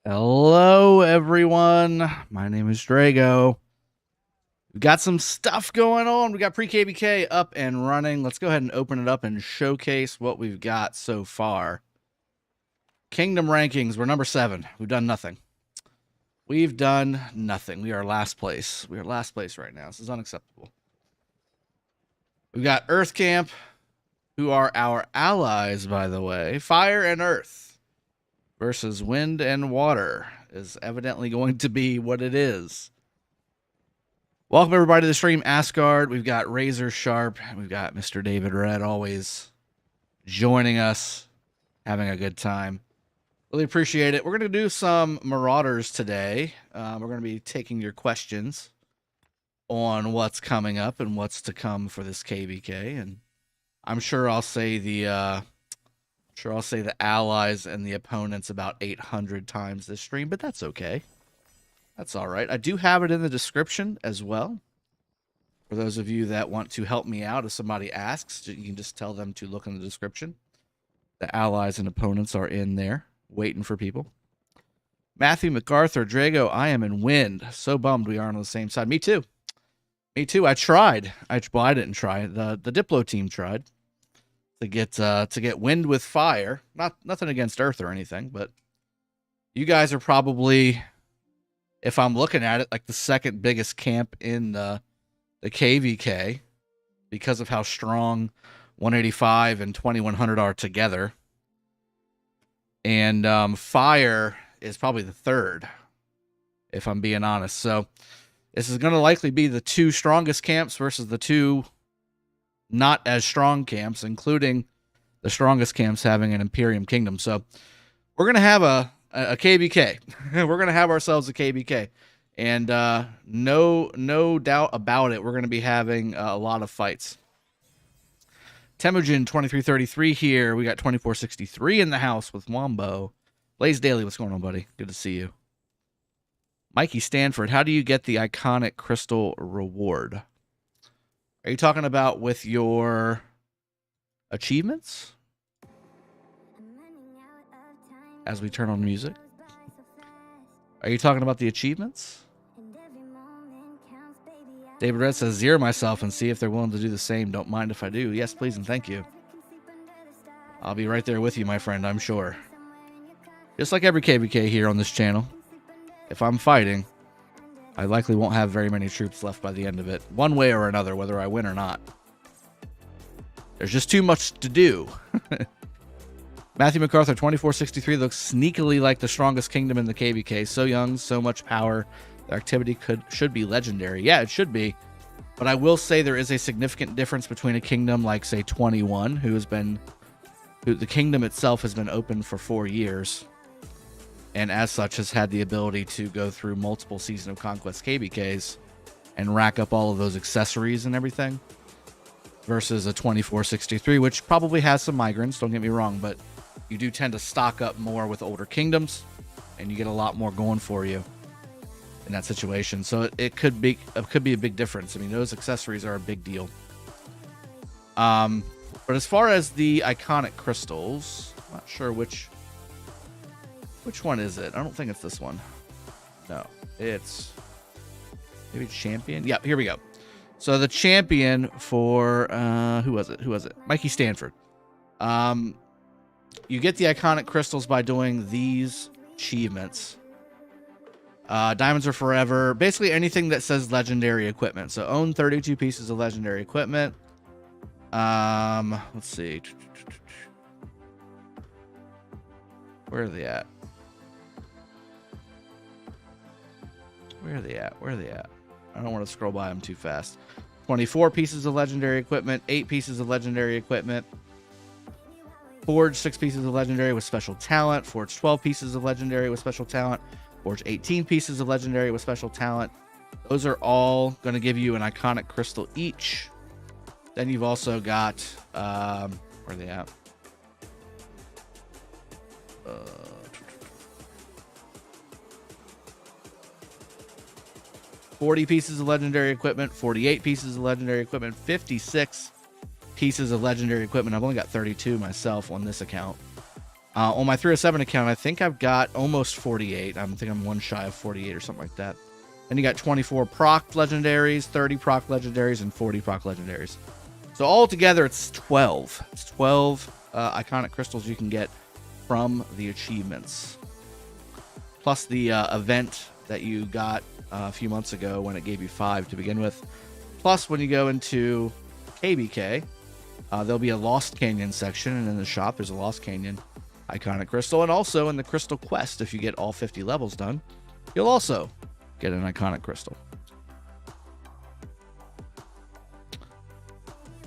Hello, everyone. My name is Drago. We've got some stuff going on. We got Pre-KvK up and running. Let's go ahead and open it up and showcase what we've got so far. Kingdom rankings, we're number 7. We've done nothing. We are last place. We are last place right now. This is unacceptable. We've got Earth Camp, who are our allies, by the way. Fire and Earth versus Wind and Water is evidently going to be what it is. Welcome, everybody, to the stream. Asgard, we've got Razor Sharp, we've got Mr. David Red always joining us, having a good time. Really appreciate it. We're going to do some Marauders today. We're going to be taking your questions on what's coming up and what's to come for this KvK, and I'm sure I'll say the allies and the opponents about 800 times this stream, but that's okay. That's all right. I do have it in the description as well. For those of you that want to help me out, if somebody asks, you can just tell them to look in the description. The allies and opponents are in there, waiting for people. Matthew MacArthur, Drago, I am in Wind. So bummed we aren't on the same side. Me too. Me too. I tried. Well, I didn't try. The Diplo team tried to get Wind with Fire. Nothing against Earth or anything, but you guys are probably, if I'm looking at it, like the second biggest camp in the KvK because of how strong 185 and 2100 are together. And Fire is probably the third, if I'm being honest. So this is going to likely be the two strongest camps versus the two not as strong camps, including the strongest camps having an Imperium Kingdom. So we're going to have a KvK. We're going to have ourselves a KvK. And no doubt about it, we're going to be having a lot of fights. Temujin 2333 here. We got 2463 in the house with Wombo. Blaze Daily, what's going on, buddy? Good to see you. Mikey Stanford, how do you get the iconic crystal reward? Are you talking about with your achievements? As we turn on music? Are you talking about the achievements? David Red says, zero myself and see if they're willing to do the same. Don't mind if I do. Yes, please and thank you. I'll be right there with you, my friend, I'm sure. Just like every KvK here on this channel, if I'm fighting, I likely won't have very many troops left by the end of it, one way or another, whether I win or not. There's just too much to do. Matthew MacArthur, 2463, looks sneakily like the strongest kingdom in the KvK. So young, so much power. The activity should be legendary. Yeah, it should be. But I will say there is a significant difference between a kingdom like, say, 21, who the kingdom itself has been open for 4 years, and as such has had the ability to go through multiple Season of Conquest KvKs and rack up all of those accessories and everything, versus a 2463, which probably has some migrants, don't get me wrong, but you do tend to stock up more with older kingdoms, and you get a lot more going for you in that situation. So it could be a big difference. I mean, those accessories are a big deal. But as far as the iconic crystals, I'm not sure which one is it. I don't think it's this one. No, it's maybe champion. Yeah, here we go. So the champion for who was it? Mikey Stanford. You get the iconic crystals by doing these achievements. Diamonds are forever. Basically anything that says legendary equipment. So own 32 pieces of legendary equipment. Let's see. Where are they at? Where are they at? I don't want to scroll by them too fast. 24 pieces of legendary equipment, 8 pieces of legendary equipment. Forge 6 pieces of legendary with special talent. Forge 12 pieces of legendary with special talent. Forge 18 pieces of legendary with special talent. Those are all going to give you an iconic crystal each. Then you've also got, where are they at? 40 pieces of legendary equipment, 48 pieces of legendary equipment, 56 pieces of legendary equipment. I've only got 32 myself on this account. On my 307 account, I think I've got almost 48. I think I'm one shy of 48 or something like that. Then you got 24 proc legendaries, 30 proc legendaries, and 40 proc legendaries. So altogether, it's 12. It's 12 iconic crystals you can get from the achievements. Plus the event that you got a few months ago when it gave you 5 to begin with. Plus, when you go into KvK, there'll be a Lost Canyon section, and in the shop, there's a Lost Canyon iconic crystal. And also in the crystal quest, if you get all 50 levels done, you'll also get an iconic crystal.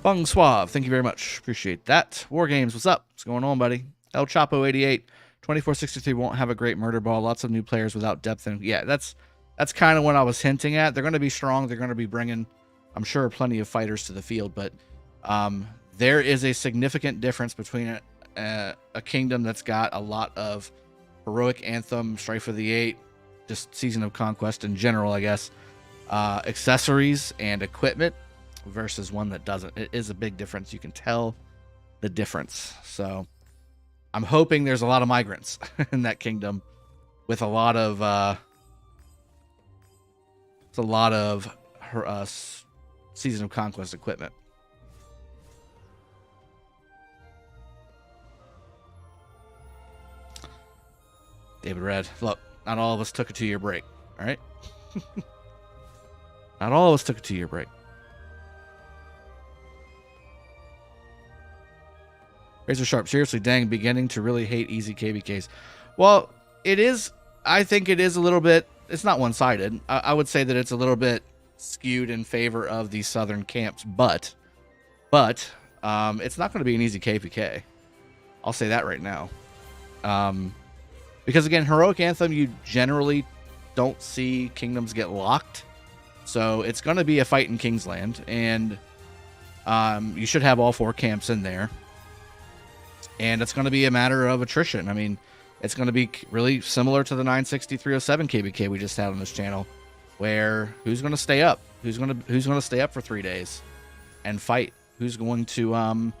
Bung Suave, thank you very much. Appreciate that. War Games, what's up? What's going on, buddy? El Chapo 88, 2463 won't have a great murder ball. Lots of new players without depth. And yeah, that's kind of what I was hinting at. They're going to be strong. They're going to be bringing, I'm sure, plenty of fighters to the field. But there is a significant difference between a kingdom that's got a lot of Heroic Anthem, Strife of the Eight, just Season of Conquest in general, I guess, accessories and equipment, versus one that doesn't. It is a big difference. You can tell the difference. So I'm hoping there's a lot of migrants in that kingdom with a lot of Season of Conquest equipment. David Red, look, not all of us took a 2-year break, all right? Not all of us took a 2-year break. Razor Sharp, seriously, dang, beginning to really hate easy KvKs. Well, it is, I think it is a little bit, it's not one-sided. I would say that it's a little bit skewed in favor of the southern camps, but it's not going to be an easy KvK. I'll say that right now. Because again, Heroic Anthem, you generally don't see kingdoms get locked. So it's going to be a fight in Kingsland, and you should have all 4 camps in there. And it's going to be a matter of attrition. I mean, it's going to be really similar to the 960-307 KvK we just had on this channel, where who's going to stay up? Who's going to stay up for 3 days and fight? Who's going to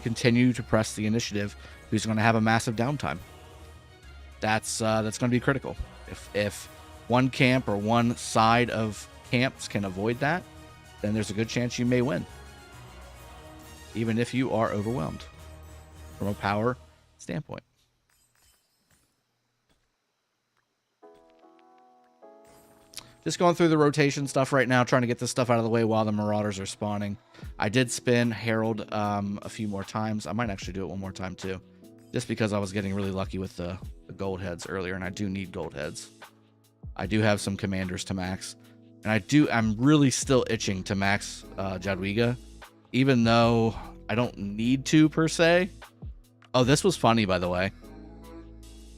continue to press the initiative? Who's going to have a massive downtime? That's going to be critical. If one camp or one side of camps can avoid that, then there's a good chance you may win, even if you are overwhelmed from a power standpoint. Just going through the rotation stuff right now, trying to get this stuff out of the way while the Marauders are spawning. I did spin Herald a few more times. I might actually do it one more time too, just because I was getting really lucky with the gold heads earlier, and I do need gold heads. I do have some commanders to max, and I'm really still itching to max Jadwiga, even though I don't need to per se. Oh, this was funny, by the way.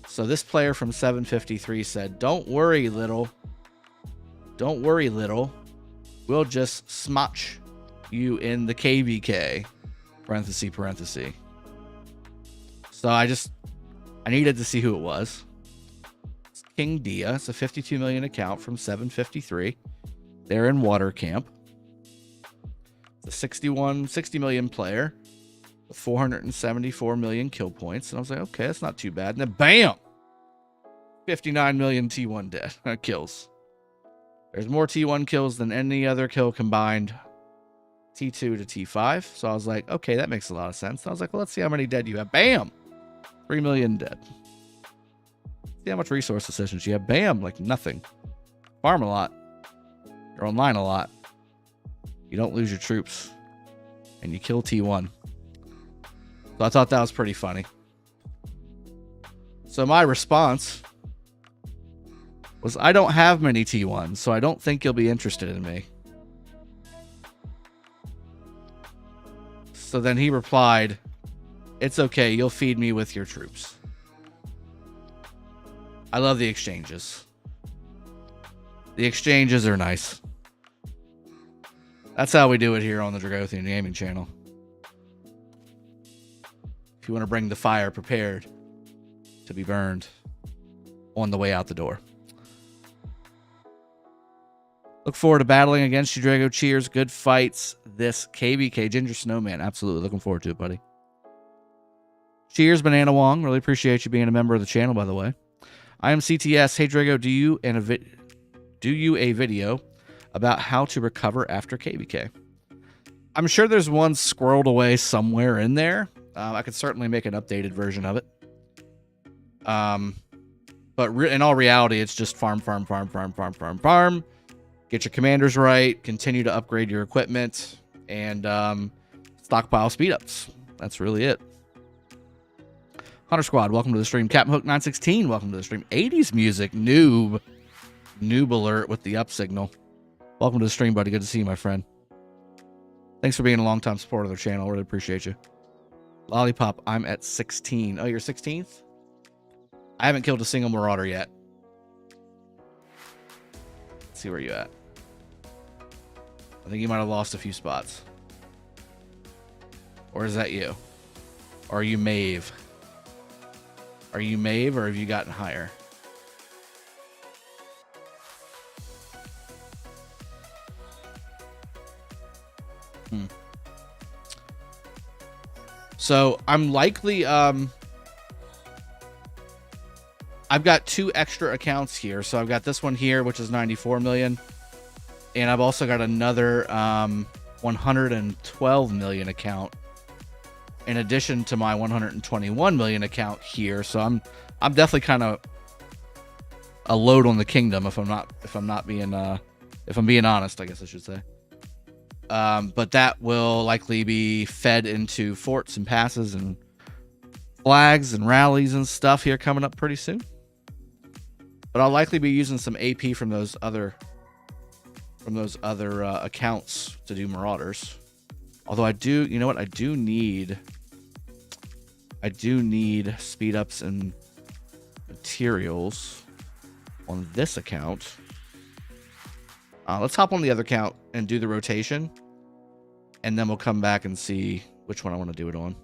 So this player from 753 said, "Don't worry, little. Don't worry, little. We'll just smotch you in the KvK." Parenthesis, parenthesis. So I needed to see who it was. It's King Dia. It's a 52 million account from 753. They're in Water Camp. It's a 60 million player with 474 million kill points. And I was like, okay, that's not too bad. And then bam! 59 million T1 dead kills. There's more T1 kills than any other kill combined, T2 to T5. So I was like, okay, that makes a lot of sense. And I was like, well, let's see how many dead you have. Bam! 3 million dead. See how much resource decisions you have. Bam! Like nothing. Farm a lot. You're online a lot. You don't lose your troops. And you kill T1. So I thought that was pretty funny. So my response was, I don't have many T1s, so I don't think you'll be interested in me. So then he replied, it's okay, you'll feed me with your troops. I love the exchanges. The exchanges are nice. That's how we do it here on the Dragothien Gaming channel. If you want to bring the fire prepared to be burned on the way out the door. Look forward to battling against you, Drago. Cheers. Good fights this KvK. Ginger Snowman. Absolutely. Looking forward to it, buddy. Cheers, Banana Wong. Really appreciate you being a member of the channel, by the way. I am CTS. Hey, Drago, do you a video about how to recover after KvK? I'm sure there's one squirreled away somewhere in there. I could certainly make an updated version of it. But in all reality, it's just farm. Get your commanders right, continue to upgrade your equipment, and stockpile speed-ups. That's really it. Hunter Squad, welcome to the stream. Captain Hook 916, welcome to the stream. 80s music, noob alert with the up signal. Welcome to the stream, buddy. Good to see you, my friend. Thanks for being a long-time supporter of the channel. Really appreciate you. Lollipop, I'm at 16. Oh, you're 16th? I haven't killed a single Marauder yet. Let's see where you at. I think you might have lost a few spots. Or is that you? Or are you Maeve? Are you Maeve, or have you gotten higher? So I'm likely I've got 2 extra accounts here. So I've got this one here, which is 94 million, and I've also got another 112 million account in addition to my 121 million account here. So I'm definitely kind of a load on the kingdom if I'm being honest, I guess I should say. But that will likely be fed into forts and passes and flags and rallies and stuff here coming up pretty soon. But I'll likely be using some AP from those other accounts to do Marauders. Although I do, you know what? I do need speed ups and materials on this account. Let's hop on the other account and do the rotation, and then we'll come back and see which one I want to do it on.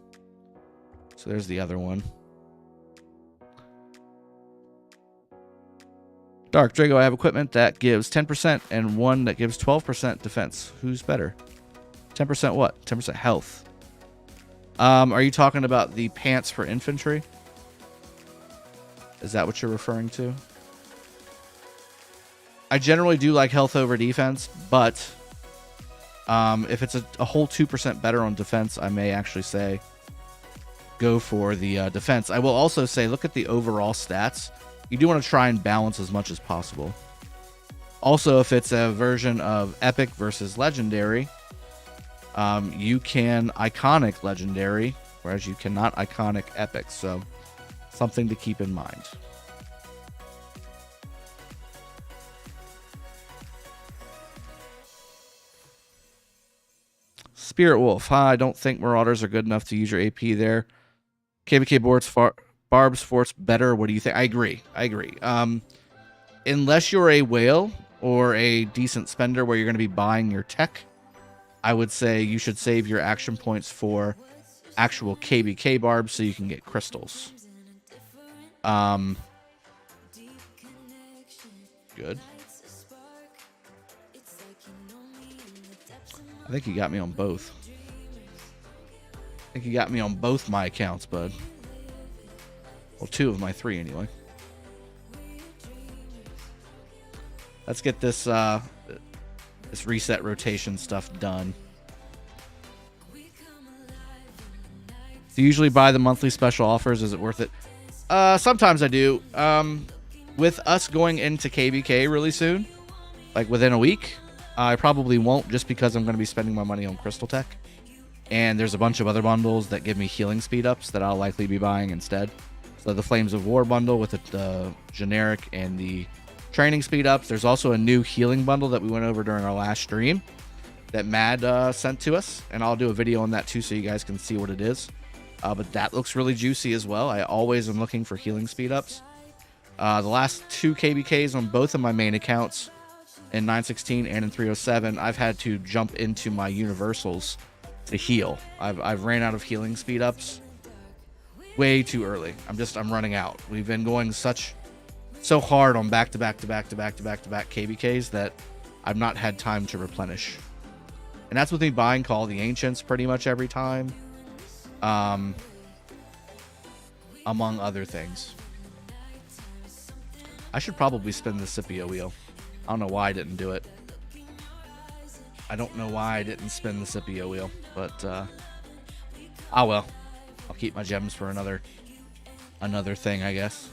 So there's the other one. Dark Drago, I have equipment that gives 10% and one that gives 12% defense. Who's better? 10% what? 10% health. Are you talking about the pants for infantry? Is that what you're referring to? I generally do like health over defense, but if it's a whole 2% better on defense, I may actually say go for the defense. I will also say look at the overall stats. You do want to try and balance as much as possible. Also, if it's a version of epic versus legendary, you can iconic legendary, whereas you cannot iconic epic. So something to keep in mind. Spirit Wolf, hi, I don't think Marauders are good enough to use your AP there. KvK boards, Barb's forts better. What do you think? I agree. Unless you're a whale or a decent spender where you're going to be buying your tech, I would say you should save your action points for actual KvK barbs so you can get crystals. Good. I think you got me on both. I think you got me on both my accounts, bud. Well, 2 of my 3 anyway. Let's get this this reset rotation stuff done. Do you usually buy the monthly special offers? Is it worth it? Sometimes I do. With us going into KvK really soon, like within a week, I probably won't, just because I'm going to be spending my money on Crystal Tech. And there's a bunch of other bundles that give me healing speed ups that I'll likely be buying instead. So the Flames of War bundle with the generic and the training speed ups. There's also a new healing bundle that we went over during our last stream that Mad sent to us. And I'll do a video on that too so you guys can see what it is. But that looks really juicy as well. I always am looking for healing speed ups. The last 2 KvKs on both of my main accounts, in 916 and in 307, I've had to jump into my universals to heal. I've ran out of healing speed ups way too early. I'm running out. We've been going so hard on back to back KvKs that I've not had time to replenish. And that's with me buying Call of the Ancients pretty much every time. among other things. I should probably spin the Scipio wheel. I don't know why I didn't do it. I don't know why I didn't spin the Scipio wheel, but oh well. I'll keep my gems for another thing, I guess.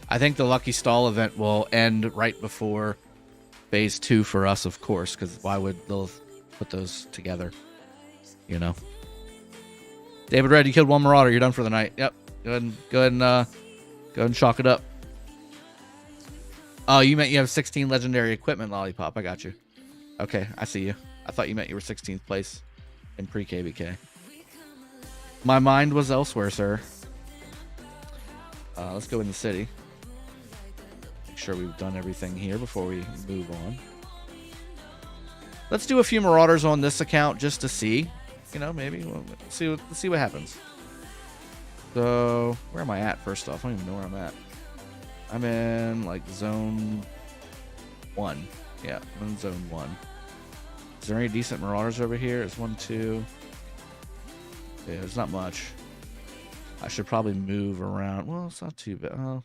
I think the Lucky Stall event will end right before phase 2 for us, of course, because why would they put those together? You know. David Red, you killed one Marauder. You're done for the night. Yep. Go ahead and chalk it up. Oh, you meant you have 16 legendary equipment, Lollipop. I got you. Okay, I see you. I thought you meant you were 16th place in pre-KvK. My mind was elsewhere, sir. Let's go in the city. Make sure we've done everything here before we move on. Let's do a few Marauders on this account just to see. You know, maybe. Let's see what happens. So, where am I at, first off? I don't even know where I'm at. I'm in, like, zone 1. Yeah, I'm in zone 1. Is there any decent Marauders over here? There's 1, 2. Yeah, there's not much. I should probably move around. Well, it's not too bad. Oh.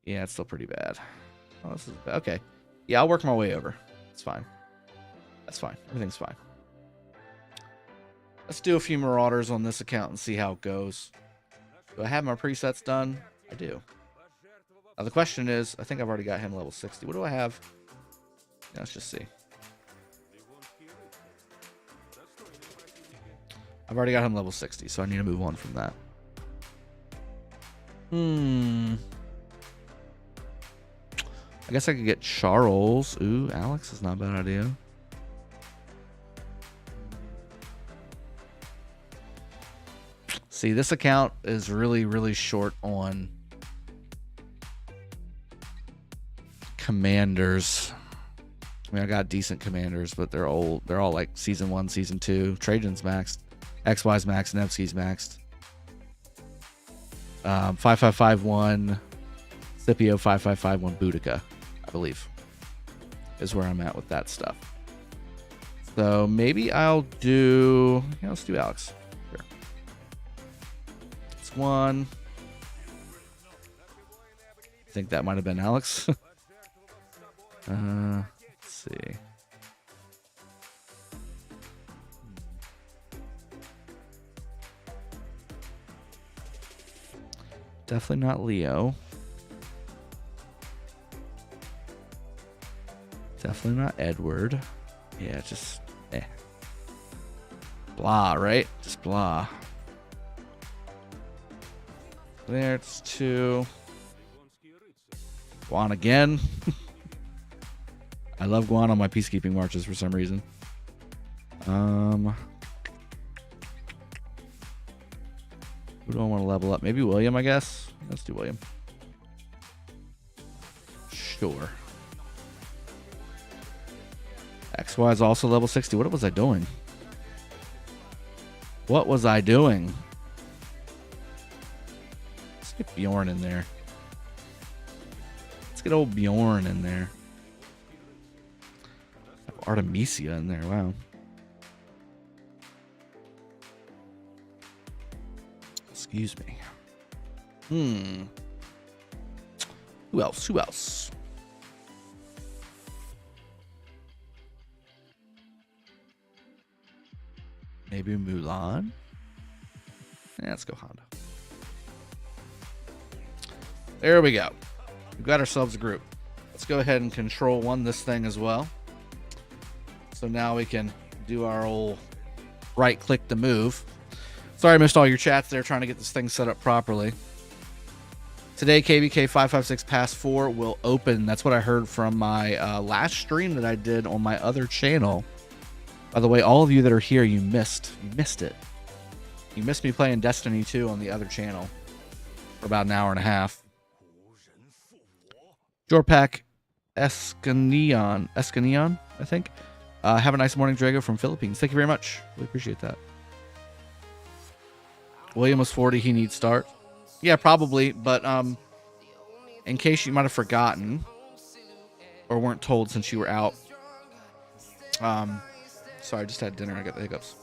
Yeah, it's still pretty bad. Oh, this is bad. Okay. Yeah, I'll work my way over. It's fine. That's fine. Everything's fine. Let's do a few Marauders on this account and see how it goes. Do I have my presets done? I do. Now the question is, I think I've already got him level 60. What do I have? Yeah, let's just see. I've already got him level 60, so I need to move on from that. I guess I could get Charles. Ooh, Alex is not a bad idea. See, this account is really, really short on commanders. I mean, I got decent commanders, but they're old. They're all like season 1, season 2. Trajan's maxed. XY's maxed. Nevsky's maxed. 5551. Scipio 5551 Boudica, I believe, is where I'm at with that stuff. So maybe I'll do... Yeah, let's do Alex. Sure. It's 1. I think that might have been Alex. Let's see. Definitely not Leo. Definitely not Edward. Yeah, just blah, right? Just blah. There, it's 2. Guan again. I love Guan on my peacekeeping marches for some reason. Who do I want to level up? Maybe William, I guess. Let's do William. Sure. XY is also level 60. What was I doing? What was I doing? Let's get Bjorn in there. Let's get old Bjorn in there. Artemisia in there. Wow. Excuse me. Who else? Who else? Maybe Mulan? Yeah, let's go Honda. There we go. We've got ourselves a group. Let's go ahead and control this thing as well. So now we can do our old right click to move. Sorry I missed all your chats there trying to get this thing set up properly. Today, KvK 556 Pass 4 will open. That's what I heard from my last stream that I did on my other channel. By the way, all of you that are here, you missed it. You missed me playing Destiny 2 on the other channel for about an hour and a half. Jorpak Escanion, I think. Have a nice morning, Drago from Philippines. Thank you very much. Really appreciate that. William was 40. He needs start. Yeah, probably. But in case you might have forgotten or weren't told since you were out, sorry, I just had dinner. I got the hiccups.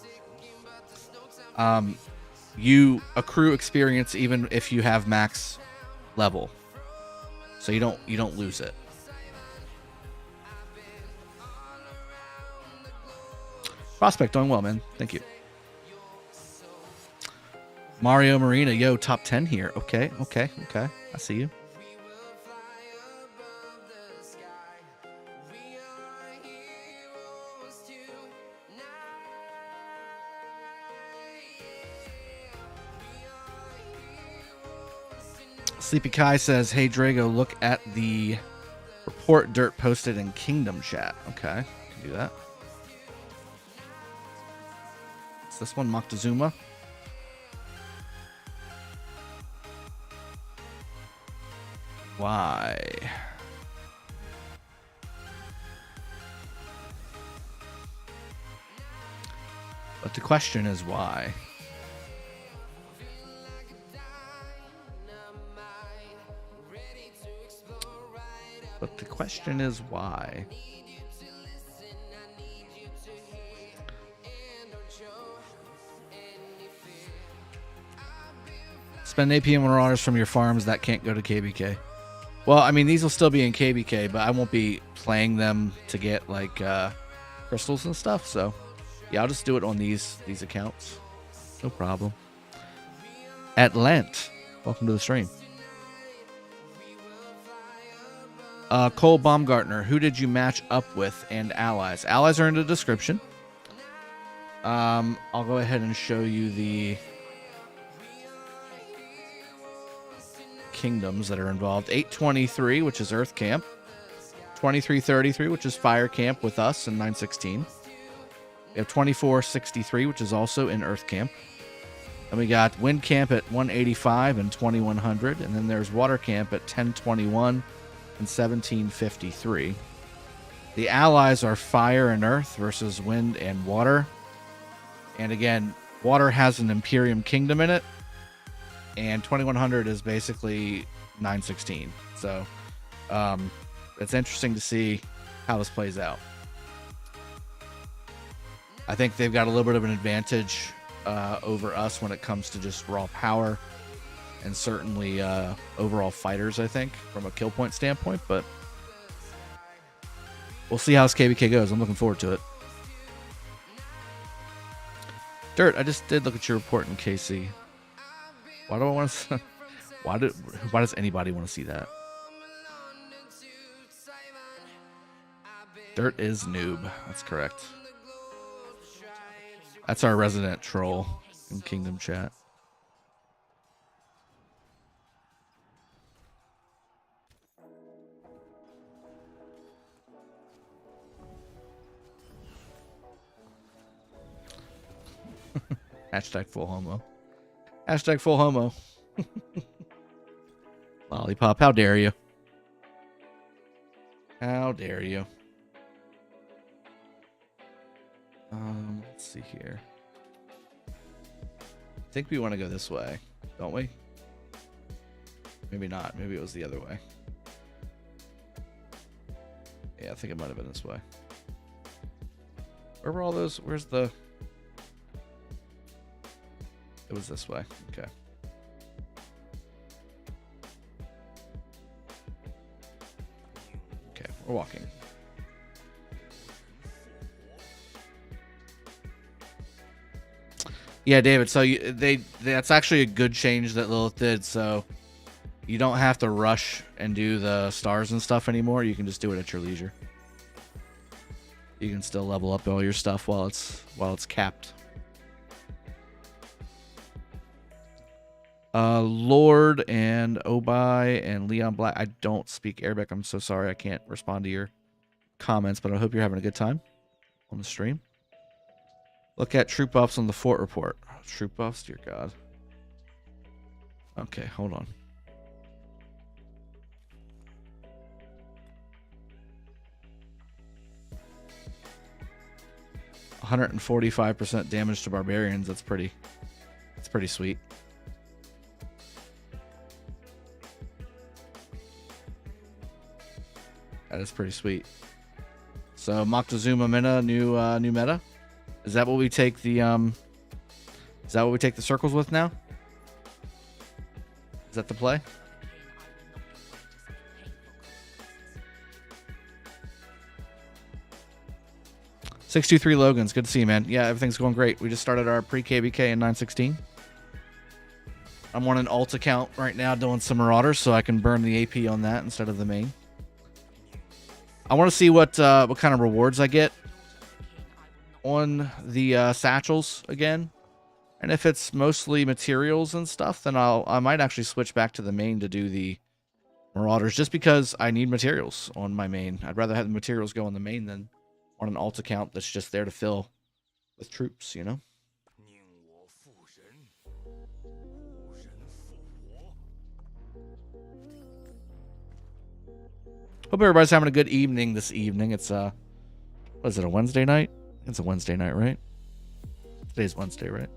You accrue experience even if you have max level, so you don't lose it. Prospect doing well, man. Thank you. Mario Marina, yo, top 10 here. Okay. I see you. Sleepy Kai says, hey, Drago, look at the report Dirt posted in Kingdom chat. Okay, can do that. Is this one Moctezuma? Why? But the question is why? But the question is why? Spend APM Marauders from your farms that can't go to KvK. Well, I mean, these will still be in KvK, but I won't be playing them to get like crystals and stuff. So yeah, I'll just do it on these accounts. No problem. Atlanta, welcome to the stream. Cole Baumgartner, who did you match up with and allies? Allies are in the description. I'll go ahead and show you the kingdoms that are involved. 823, which is Earth Camp. 2333, which is Fire Camp with us in 916. We have 2463, which is also in Earth Camp. And we got Wind Camp at 185 and 2100. And then there's Water Camp at 1021 and 1753. The allies are Fire and Earth versus Wind and Water. And again, Water has an Imperium Kingdom in it. And 2100 is basically 916. So it's interesting to see how this plays out. I think they've got a little bit of an advantage over us when it comes to just raw power and certainly overall fighters, I think, from a kill point standpoint. But we'll see how this KvK goes. I'm looking forward to it. Dirt, I just did look at your report in KC. Why do I want to? Why does anybody want to see that? Dirt is noob. That's correct. That's our resident troll in Kingdom chat. Hashtag full homo. Hashtag full homo. Lollipop, how dare you? How dare you? Let's see here. I think we want to go this way, don't we? Maybe not. Maybe it was the other way. Yeah, I think it might have been this way. Where were all those? Where's the... It was this way. Okay. Okay, we're walking. Yeah, David. So that's actually a good change that Lilith did. So you don't have to rush and do the stars and stuff anymore. You can just do it at your leisure. You can still level up all your stuff while it's capped. Lord and Obai and Leon Black. I don't speak Arabic. I'm so sorry. I can't respond to your comments, but I hope you're having a good time on the stream. Look at troop buffs on the fort report. Troop buffs, dear God. Okay, hold on. %45% damage to barbarians. That's pretty sweet. That is pretty sweet. So Moctezuma Mina, new meta. Is that what we take the Is that what we take the circles with now? Is that the play? $623 Logan's good to see you, man. Yeah, everything's going great. We just started our pre-KvK in 916. I'm on an alt account right now doing some Marauders, so I can burn the AP on that instead of the main. I want to see what kind of rewards I get on the satchels again, and if it's mostly materials and stuff, then I might actually switch back to the main to do the Marauders, just because I need materials on my main. I'd rather have the materials go on the main than on an alt account that's just there to fill with troops, you know. Hope everybody's having a good evening this evening. It's what is it, a Wednesday night? It's a Wednesday night, right? Today's Wednesday, right?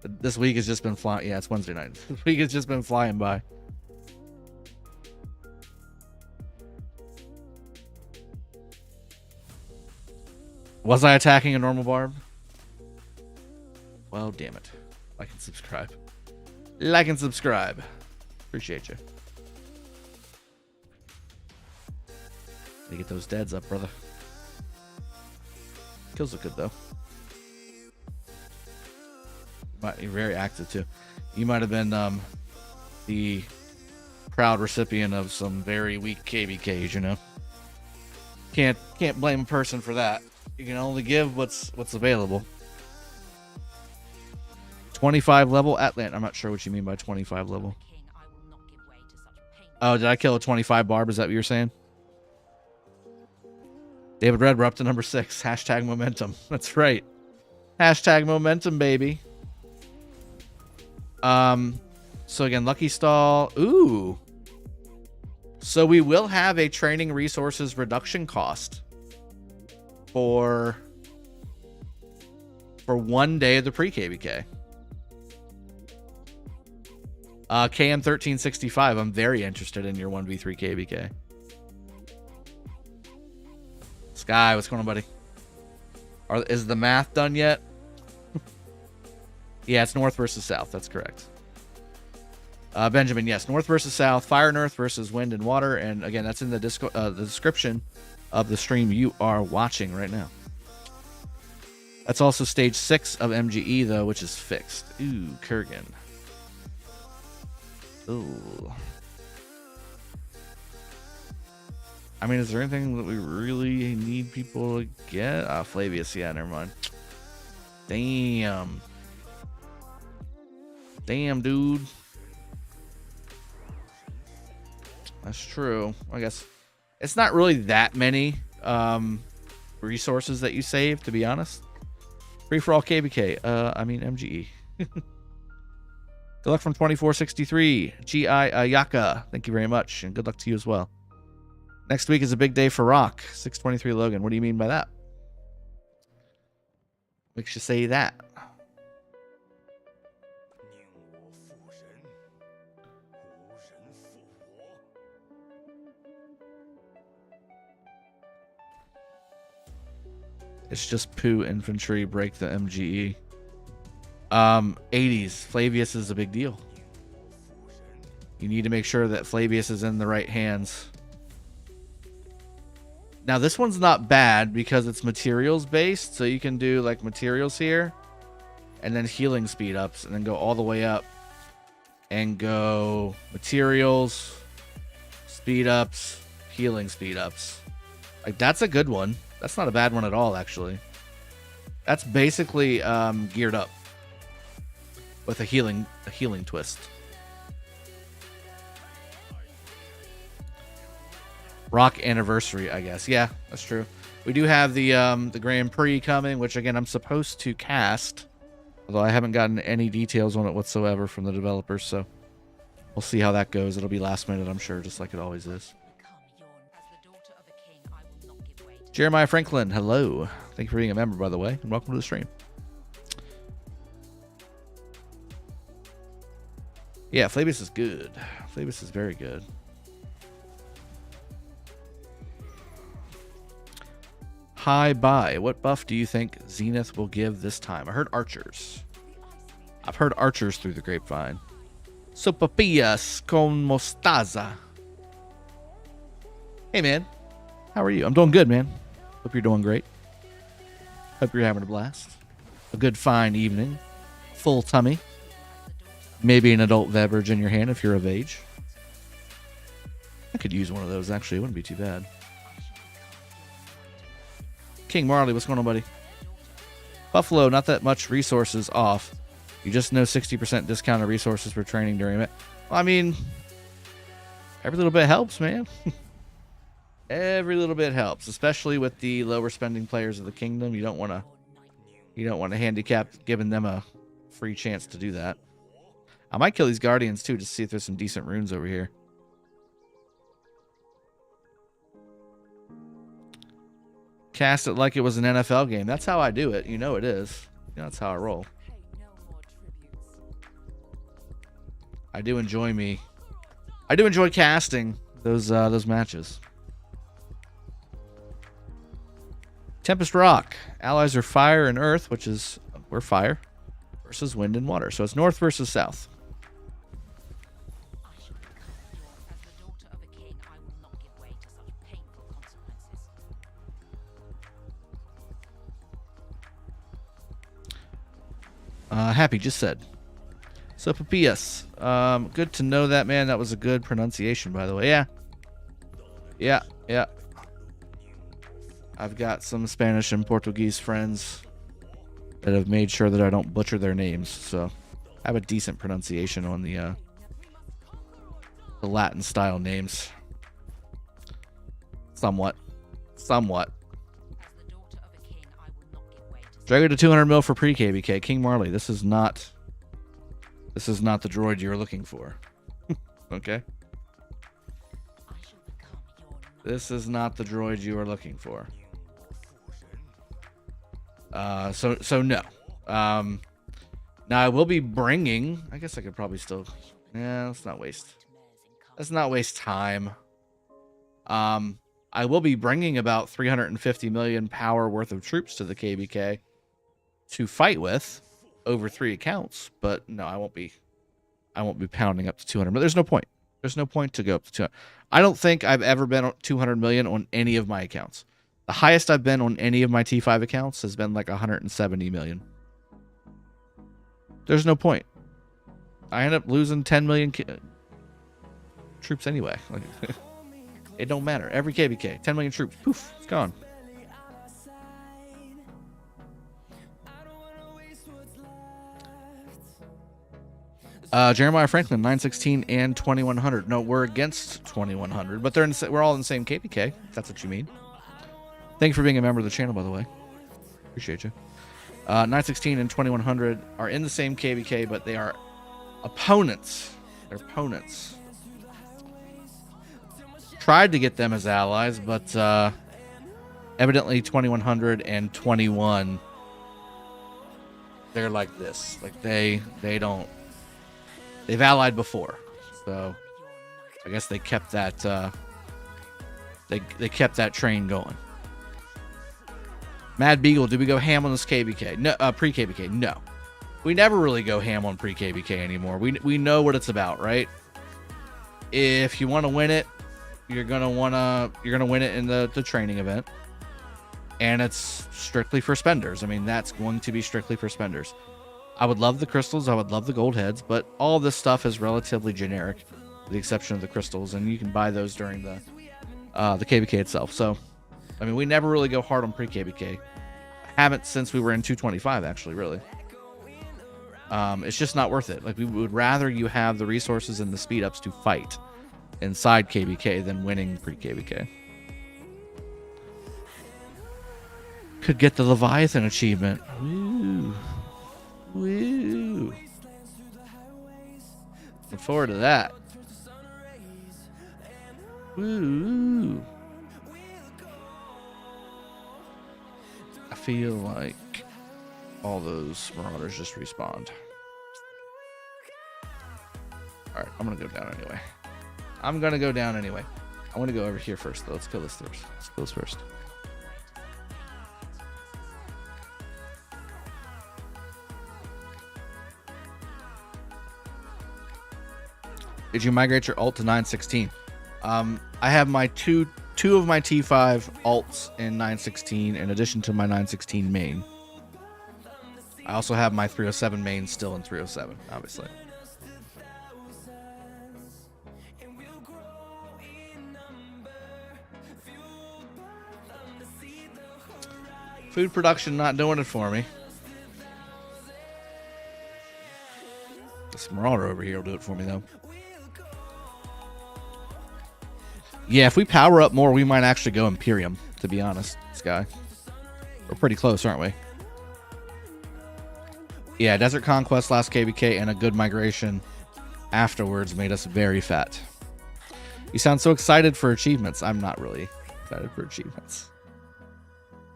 This week has just been flying. Yeah, it's Wednesday night. This week has just been flying by. Was I attacking a normal barb? Well, damn it. Like and subscribe. Like and subscribe. Appreciate you. To get those deads up, brother. Kills look good though. You're very active too. You might have been the proud recipient of some very weak KvKs, you know. Can't blame a person for that. You can only give what's available. 25 level Atlant. I'm not sure what you mean by 25 level. Oh, did I kill a 25 barb? Is that what you're saying? David Red, we're up to number 6. Hashtag momentum. That's right. Hashtag momentum, baby. So again, Lucky Stall. Ooh. So we will have a training resources reduction cost for 1 day of the pre-KvK. KM1365. I'm very interested in your 1v3 KvK. Sky, what's going on, buddy? Is the math done yet? Yeah, it's north versus south. That's correct. Benjamin, yes, north versus south, fire and earth versus wind and water, and again, that's in the description of the stream you are watching right now. That's also stage 6 of MGE though, which is fixed. Ooh, Kurgan. Ooh. I mean, is there anything that we really need people to get? Flavius, yeah, never mind. Damn. Damn, dude. That's true. I guess it's not really that many resources that you save, to be honest. Free for all KvK. I mean MGE. Good luck from 2463. GI Ayaka. Thank you very much, and good luck to you as well. Next week is a big day for Rock. 623 Logan. What do you mean by that? Makes you say that? It's just poo infantry break the MGE. 80s. Flavius is a big deal. You need to make sure that Flavius is in the right hands. Now this one's not bad because it's materials based, so you can do like materials here and then healing speed ups and then go all the way up and go materials, speed ups, healing speed ups. Like that's a good one. That's not a bad one at all, actually. That's basically geared up with a healing twist. Rock anniversary, I guess. Yeah, that's true. We do have the Grand Prix coming, which again I'm supposed to cast, although I haven't gotten any details on it whatsoever from the developers. So we'll see how that goes. It'll be last minute, I'm sure, just like it always is. Jeremiah Franklin, hello. Thank you for being a member, by the way, and welcome to the stream. Yeah, Flavius is good. Flavius is very good. Hi, bye. What buff do you think Zenith will give this time? I heard archers. I've heard archers through the grapevine. Sopapillas con mostaza. Hey, man. How are you? I'm doing good, man. Hope you're doing great. Hope you're having a blast. A good, fine evening. Full tummy. Maybe an adult beverage in your hand if you're of age. I could use one of those, actually. It wouldn't be too bad. King Marley, what's going on, buddy? Buffalo, not that much resources off. You just know 60% discounted resources for training during it. Well, I mean, every little bit helps, man. Every little bit helps, especially with the lower spending players of the kingdom. You don't want to handicap giving them a free chance to do that. I might kill these guardians too, just to see if there's some decent runes over here. Cast it like it was an NFL game. That's how I do it. You know it is. You know, that's how I roll. I do enjoy casting those matches. Tempest Rock. Allies are fire and earth, which is we're fire, versus wind and water. So it's north versus south. Happy just said. So Papillas. Good to know that, man. That was a good pronunciation, by the way. Yeah. I've got some Spanish and Portuguese friends that have made sure that I don't butcher their names, so I have a decent pronunciation on the Latin style names. Somewhat. Drago to 200 mil for pre-KvK. King Marley, this is not the droid you're looking for. Okay? This is not the droid you are looking for. So no. Now I will be bringing. I guess I could probably still. Yeah, let's not waste time. I will be bringing about 350 million power worth of troops to the KvK to fight with over 3 accounts. But no, I won't be pounding up to 200. But there's no point. There's no point to go up to 200. I don't think I've ever been on 200 million on any of my accounts. The highest I've been on any of my T5 accounts has been like 170 million. There's no point. I end up losing 10 million troops anyway. Like, it don't matter. Every KvK, 10 million troops. Poof, it's gone. Jeremiah Franklin, 916 and 2100. No, we're against 2100, but we're all in the same KvK, if that's what you mean. Thank you for being a member of the channel, by the way. Appreciate you. 916 and 2100 are in the same KvK, but they are opponents. They're opponents. Tried to get them as allies, but evidently 2100 and 21, they're like this. Like they don't. They've allied before, so I guess they kept that. They kept that train going. Mad Beagle, did we go ham on this KvK? No, pre-KvK. No, we never really go ham on pre-KvK anymore. We know what it's about, right? If you want to win it, you're gonna win it in the training event, and it's strictly for spenders. I mean, that's going to be strictly for spenders. I would love the crystals, I would love the gold heads, but all this stuff is relatively generic, with the exception of the crystals, and you can buy those during the KvK itself. So, I mean, we never really go hard on pre-KvK. Haven't since we were in 225, actually, really. It's just not worth it. Like, we would rather you have the resources and the speed ups to fight inside KvK than winning pre-KvK. Could get the Leviathan achievement. Woo. Woo. Look forward to that. Woo. I feel like all those Marauders just respawned. Alright, I'm gonna go down anyway. I want to go over here first, though. Let's kill this first. Did you migrate your alt to 916? I have my two of my T5 alts in 916 in addition to my 916 main. I also have my 307 main still in 307, obviously. Food production not doing it for me. This Marauder over here will do it for me, though. Yeah, if we power up more, we might actually go Imperium, to be honest, Sky. We're pretty close, aren't we? Yeah, Desert Conquest, last KvK, and a good migration afterwards made us very fat. You sound so excited for achievements. I'm not really excited for achievements.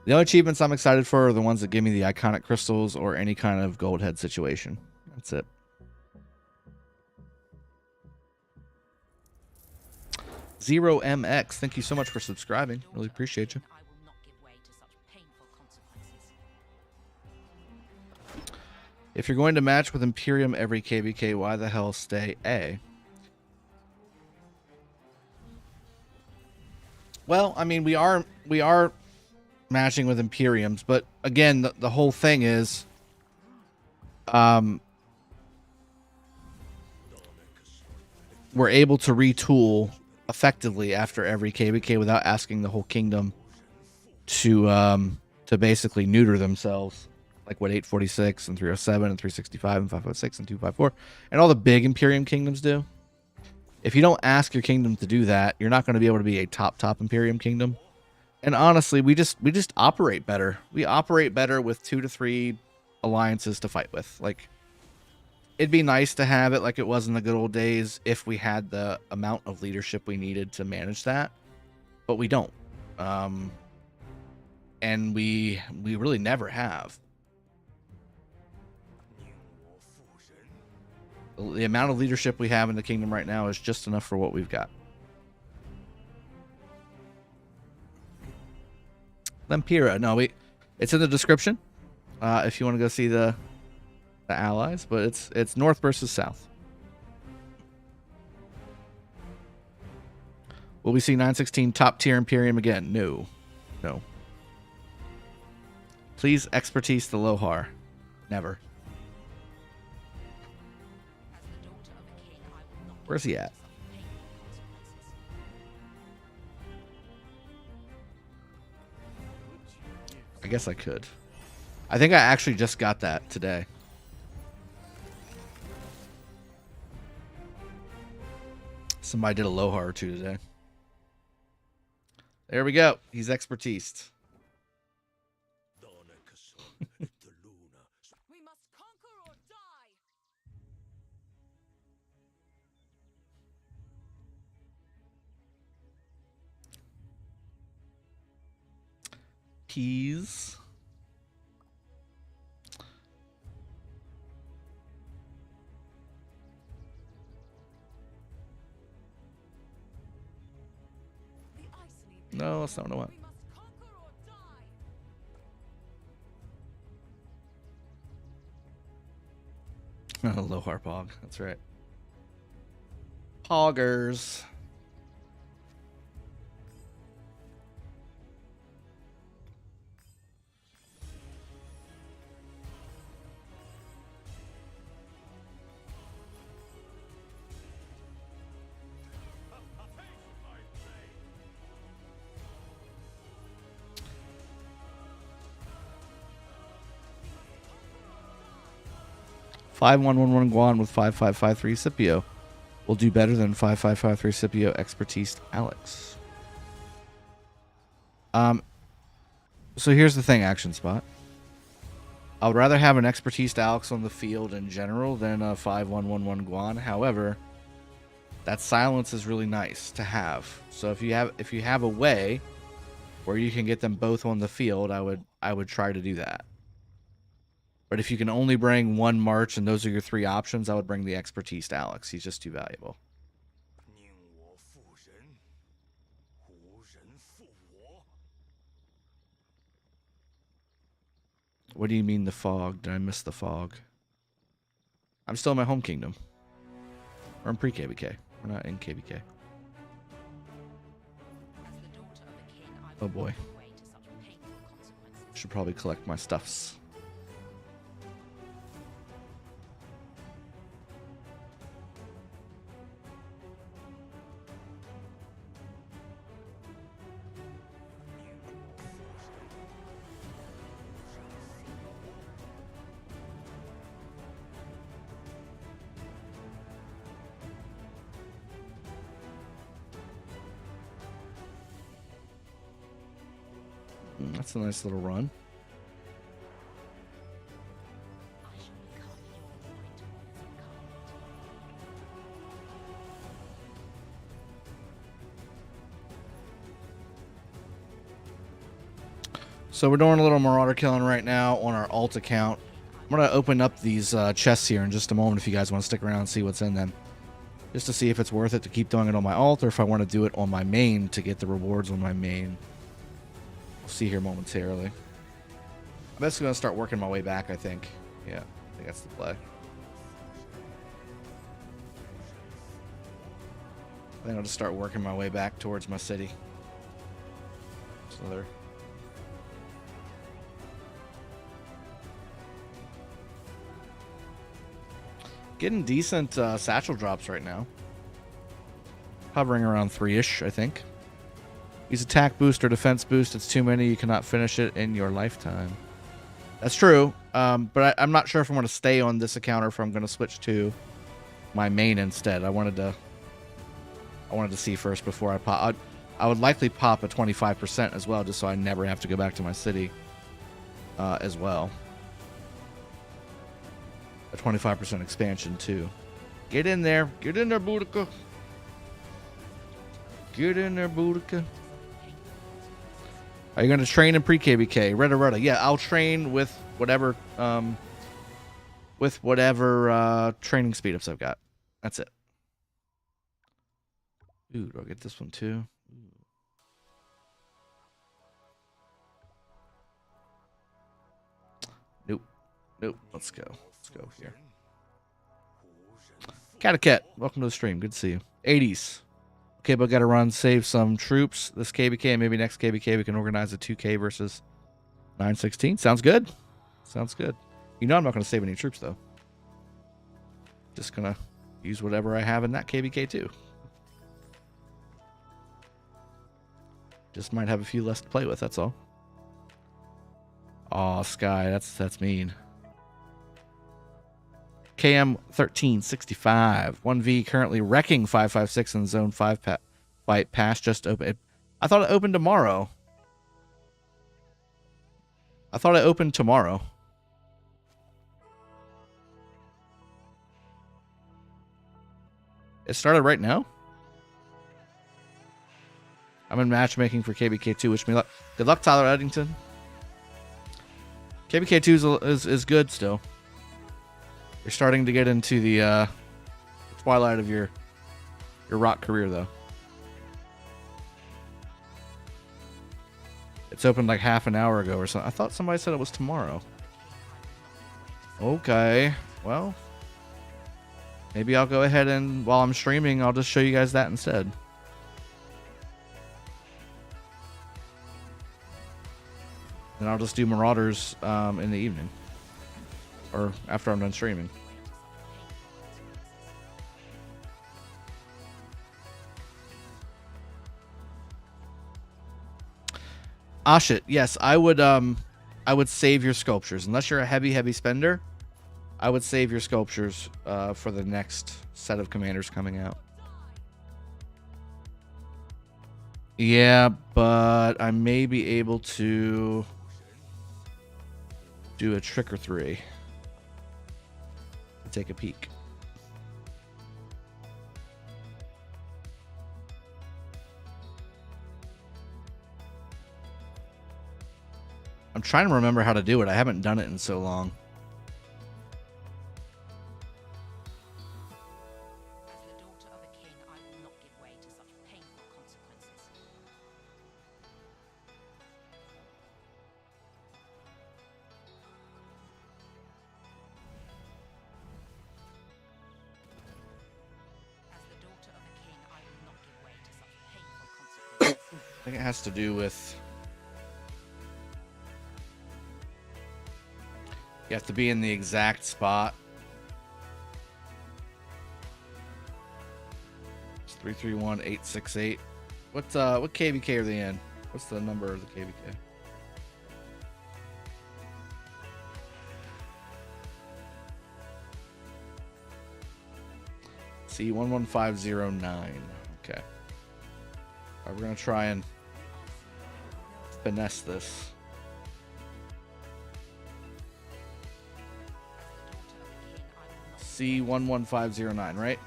The only achievements I'm excited for are the ones that give me the iconic crystals or any kind of gold head situation. That's it. Zero MX, thank you so much for subscribing. Really appreciate you. If you're going to match with Imperium every KvK, why the hell stay A? Well, I mean, we are matching with Imperiums, but again, the whole thing is, we're able to retool effectively after every KvK without asking the whole kingdom to basically neuter themselves, like what 846 and 307 and 365 and 506 and 254 and all the big Imperium kingdoms do. If you don't ask your kingdom to do that, you're not going to be able to be a top Imperium kingdom. And honestly, we just operate better. We operate better with 2 to 3 alliances to fight with. Like, it'd be nice to have it like it was in the good old days if we had the amount of leadership we needed to manage that, but we don't. And we really never have. The amount of leadership we have in the kingdom right now is just enough for what we've got. Lempira, no, it's in the description if you want to go see the allies, but it's north versus south. Will we see 916 top tier Imperium again? No. Please expertise the Lohar. Never. Where's he at? I guess I could. I think I actually just got that today. Somebody did a Lohar or two today. There we go. He's expertised. We must conquer or die. Peas. No, that's not what I want. We must conquer or die. Oh, Lohar Pog. That's right. Poggers. Five 111 Guan with 5553 Scipio will do better than 5553 Scipio expertise Alex. So here's the thing, Action Spot. I would rather have an expertise Alex on the field in general than a 5111 Guan. However, that silence is really nice to have. So if you have a way where you can get them both on the field, I would try to do that. But if you can only bring one march and those are your 3 options, I would bring the expertise Alex. He's just too valuable. What do you mean the fog? Did I miss the fog? I'm still in my home kingdom. Or in Pre-KvK. We're not in KvK. As the daughter of a king, I Oh will boy. not give way to such painful consequences. Should probably collect my stuffs. That's a nice little run. I shall become your victorious incarnate. So we're doing a little Marauder killing right now on our alt account. I'm going to open up these chests here in just a moment if you guys want to stick around and see what's in them. Just to see if it's worth it to keep doing it on my alt or if I want to do it on my main to get the rewards on my main. We'll see here momentarily. I'm basically going to start working my way back, I think. Yeah, I think that's the play. I think I'll just start working my way back towards my city. So there. Getting decent satchel drops right now. Hovering around 3-ish, I think. Use attack boost or defense boost. It's too many. You cannot finish it in your lifetime. That's true. But I'm not sure if I'm going to stay on this account or if I'm going to switch to my main instead. I wanted to see first before I pop. I would likely pop a 25% as well, just so I never have to go back to my city as well. A 25% expansion too. Get in there. Get in there, Boudica. Get in there, Boudica. Are you going to train in pre-KvK? Reda. Yeah, I'll train with whatever training speed ups I've got. That's it. Ooh, do I get this one too? Nope. Let's go here. KvK, welcome to the stream. Good to see you. 80s. Okay, but got to run, save some troops. This KvK and maybe next KvK we can organize a 2K versus 916. Sounds good. Sounds good. You know I'm not going to save any troops though. Just going to use whatever I have in that KvK too. Just might have a few less to play with, that's all. Aw, Sky, that's mean. KM1365. 1V currently wrecking 556 in Zone 5 fight. Pass just open. I thought it opened tomorrow. It started right now? I'm in matchmaking for KvK2. Wish me luck. Good luck, Tyler Eddington. KvK2 is good still. You're starting to get into the twilight of your rock career, though. It's opened like half an hour ago or something. I thought somebody said it was tomorrow. Okay, well, maybe I'll go ahead and while I'm streaming, I'll just show you guys that instead. And I'll just do Marauders in the evening. Or after I'm done streaming. Ashit, yes, I would save your sculptures. Unless you're a heavy spender, I would save your sculptures for the next set of commanders coming out. Yeah, but I may be able to do a trick or three. Take a peek. I'm trying to remember how to do it. I haven't done it in so long. As the daughter of a king, I will not give way to such painful consequences. As the daughter of a think it has to do with you have to be in the exact spot. It's 331868. What KvK are they in? What's the number of the KvK? C11509. Okay. All right, we're gonna try and finesse this. C11509, right?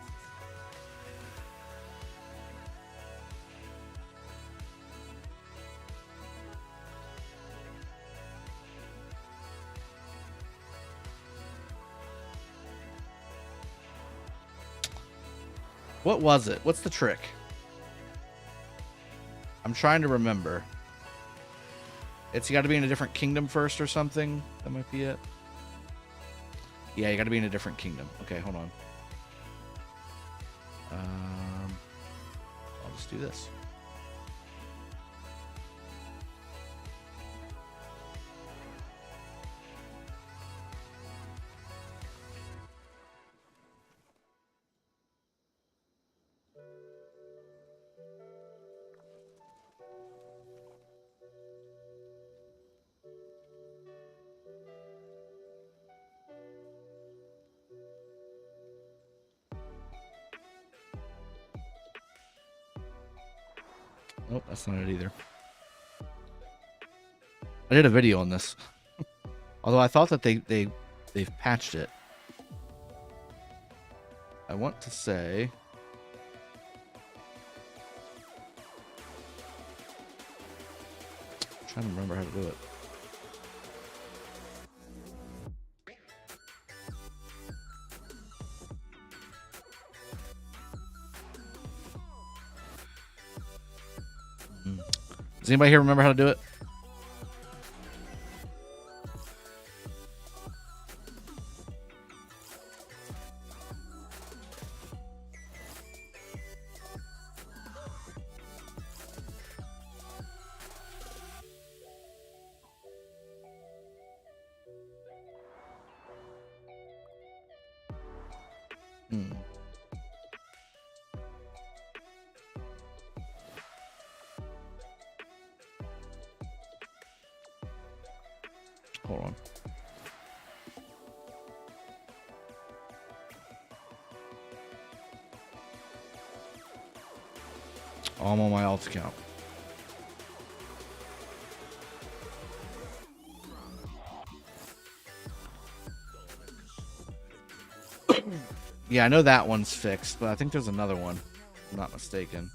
What was it? What's the trick? I'm trying to remember. It's got to be in a different kingdom first or something. That might be it. Yeah, you got to be in a different kingdom. Okay, hold on. I'll just do this. Nope, that's not it either. I did a video on this. Although I thought that they've patched it. I want to say I'm trying to remember how to do it. Does anybody here remember how to do it? Hold on. Oh, I'm on my alt account. Yeah, I know that one's fixed, but I think there's another one, if I'm not mistaken.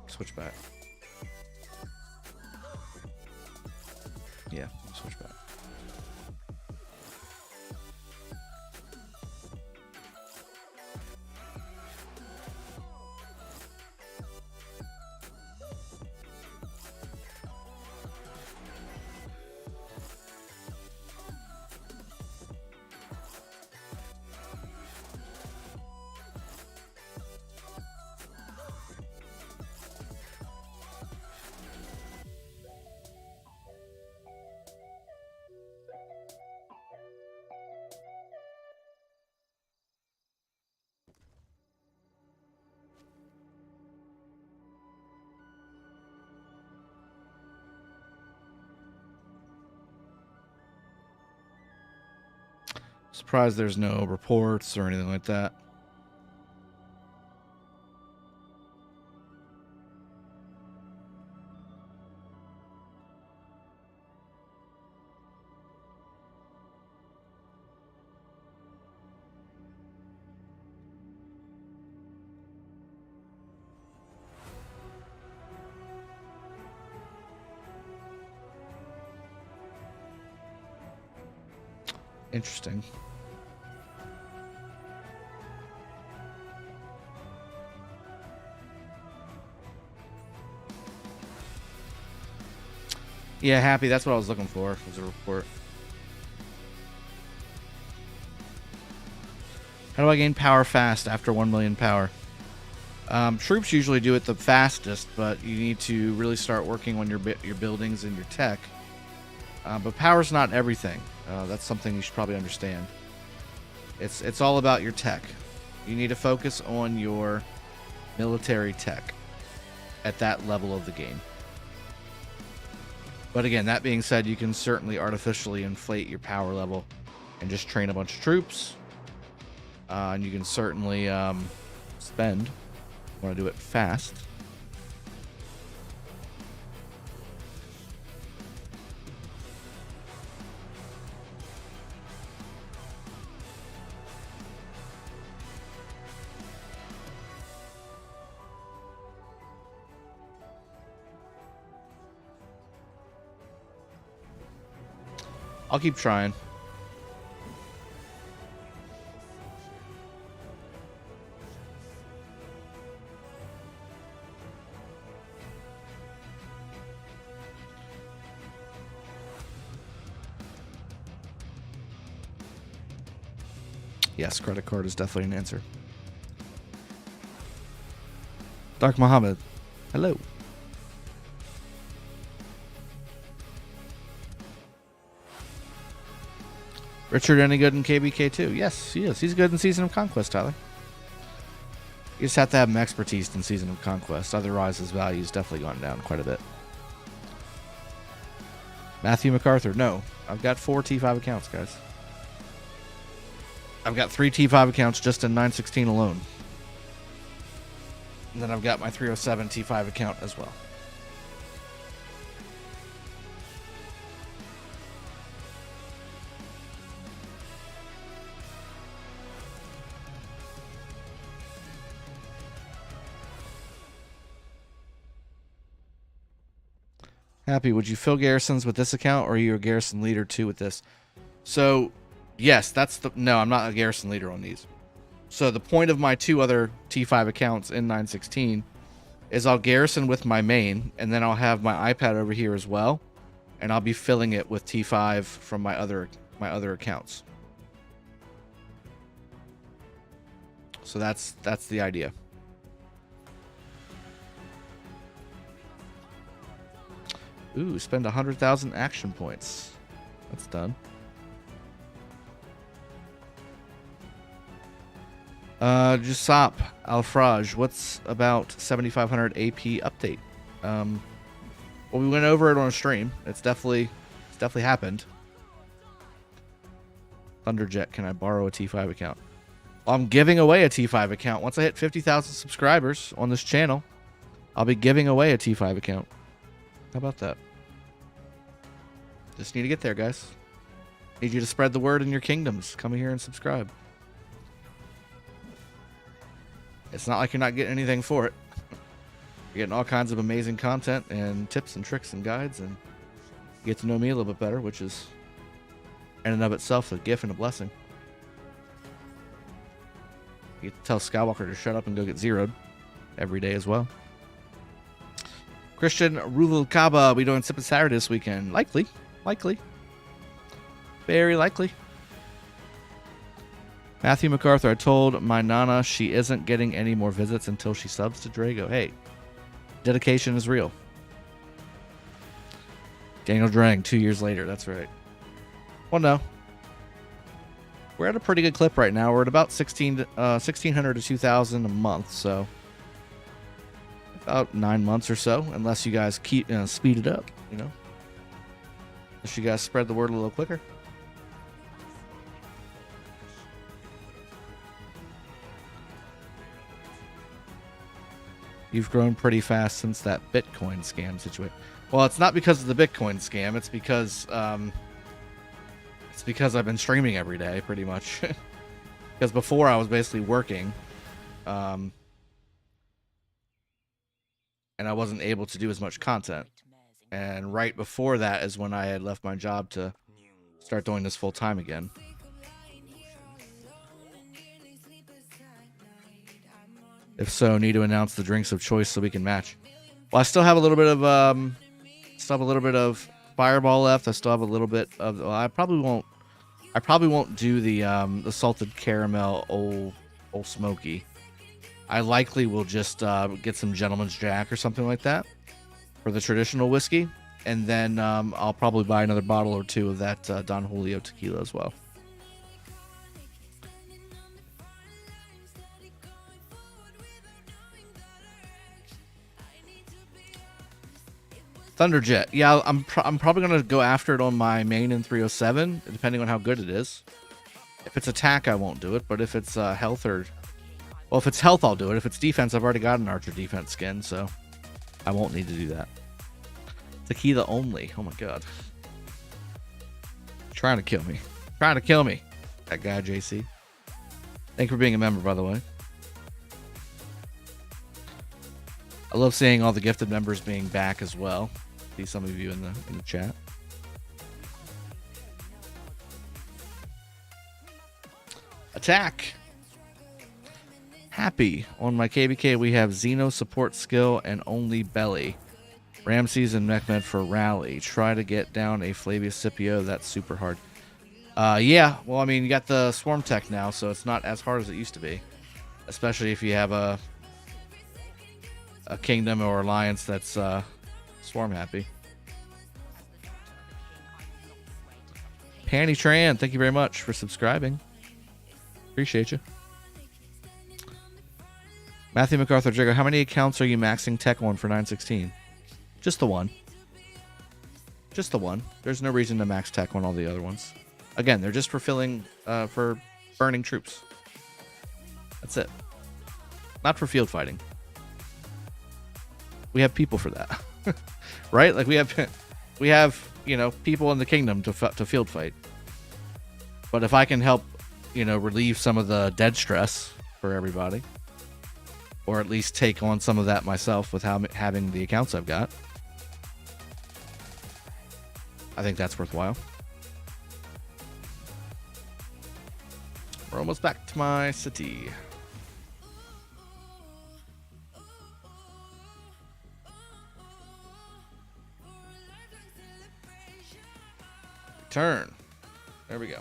Switch back. Yeah, switch back. Surprised there's no reports or anything like that. Interesting. Yeah, happy. That's what I was looking for. Was a report. How do I gain power fast after 1 million power? Troops usually do it the fastest, but you need to really start working on your buildings and your tech. But power's not everything. That's something you should probably understand. It's all about your tech. You need to focus on your military tech at that level of the game. But again, that being said, you can certainly artificially inflate your power level and just train a bunch of troops. And you can certainly spend. You want to do it fast. I'll keep trying. Yes, credit card is definitely an answer. Dark Muhammad, hello. Richard, any good in KvK too? Yes, he is. He's good in Season of Conquest, Tyler. You just have to have some expertise in Season of Conquest. Otherwise, his value's definitely gone down quite a bit. Matthew MacArthur, no. I've got 4 T5 accounts, guys. I've got 3 T5 accounts just in 916 alone. And then I've got my 307 T5 account as well. Happy, would you fill garrisons with this account, or are you a garrison leader too with this? So, yes, no, I'm not a garrison leader on these. So the point of my 2 other T5 accounts in 916 is I'll garrison with my main, and then I'll have my iPad over here as well, and I'll be filling it with T5 from my other accounts. So that's the idea. Ooh, spend 100,000 action points. That's done. Jusop Alfraj, what's about 7,500 AP update? Well, we went over it on a stream. It's definitely happened. Thunderjet, can I borrow a T5 account? I'm giving away a T5 account. Once I hit 50,000 subscribers on this channel, I'll be giving away a T5 account. How about that? Just need to get there, guys. Need you to spread the word in your kingdoms. Come here and subscribe. It's not like you're not getting anything for it. You're getting all kinds of amazing content and tips and tricks and guides, and you get to know me a little bit better, which is in and of itself a gift and a blessing. You get to tell Skywalker to shut up and go get zeroed every day as well. Christian Ruvalcaba, we doing Sip Saturday this weekend? Likely. Very likely. Matthew MacArthur, I told my Nana she isn't getting any more visits until she subs to Drago. Hey, dedication is real. Daniel Drang, 2 years later. That's right. Well, no. We're at a pretty good clip right now. We're at about 1,600 to 2,000 a month, so about 9 months or so, unless you guys keep speed it up, you know. Unless you guys spread the word a little quicker. You've grown pretty fast since that Bitcoin scam situation. Well, it's not because of the Bitcoin scam. It's because I've been streaming every day, pretty much. Because before I was basically working, and I wasn't able to do as much content. And right before that is when I had left my job to start doing this full time again. If so, need to announce the drinks of choice so we can match. Well, I still have a little bit of Fireball left. I still have a little bit of. Well, I probably won't I probably won't do the salted caramel old smoky. I likely will just get some Gentleman's Jack or something like that for the traditional whiskey, and then I'll probably buy another bottle or two of that Don Julio tequila as well. Thunderjet. Yeah, I'm probably going to go after it on my main in 307, depending on how good it is. If it's attack, I won't do it, but if it's health or... Well, if it's health, I'll do it. If it's defense, I've already got an Archer defense skin, so I won't need to do that. Tequila only. Oh my god. Trying to kill me. Trying to kill me. That guy, JC. Thank you for being a member, by the way. I love seeing all the gifted members being back as well. See some of you in the chat. Attack. Happy. On my KvK, we have Xeno support skill and only belly. Ramses and Mechmed for rally. Try to get down a Flavius Scipio. That's super hard. Yeah. Well, I mean, you got the swarm tech now, so it's not as hard as it used to be. Especially if you have a kingdom or alliance that's swarm happy. Panny Tran, thank you very much for subscribing. Appreciate you. Matthew MacArthur Drago, how many accounts are you maxing tech on for 916? Just the one. Just the one. There's no reason to max tech on all the other ones. Again, they're just for filling, for burning troops. That's it. Not for field fighting. We have people for that, right? Like we have, you know, people in the kingdom to field fight. But if I can help, you know, relieve some of the dead stress for everybody, or at least take on some of that myself with having the accounts I've got, I think that's worthwhile. We're almost back to my city. Turn. There we go.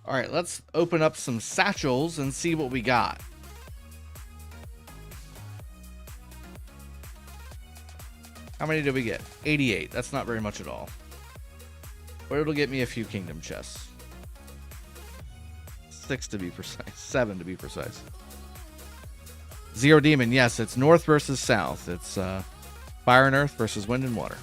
All right, let's open up some satchels and see what we got. How many did we get? 88. That's not very much at all. But it'll get me a few kingdom chests. 6 to be precise. 7 to be precise. Zero Demon. Yes, it's north versus south. It's fire and earth versus wind and water.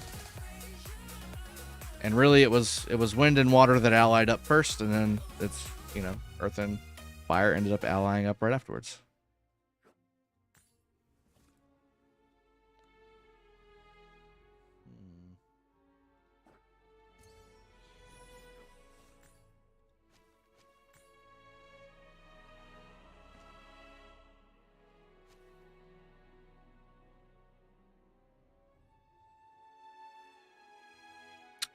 And really, it was wind and water that allied up first, and then it's, you know, earth and fire ended up allying up right afterwards.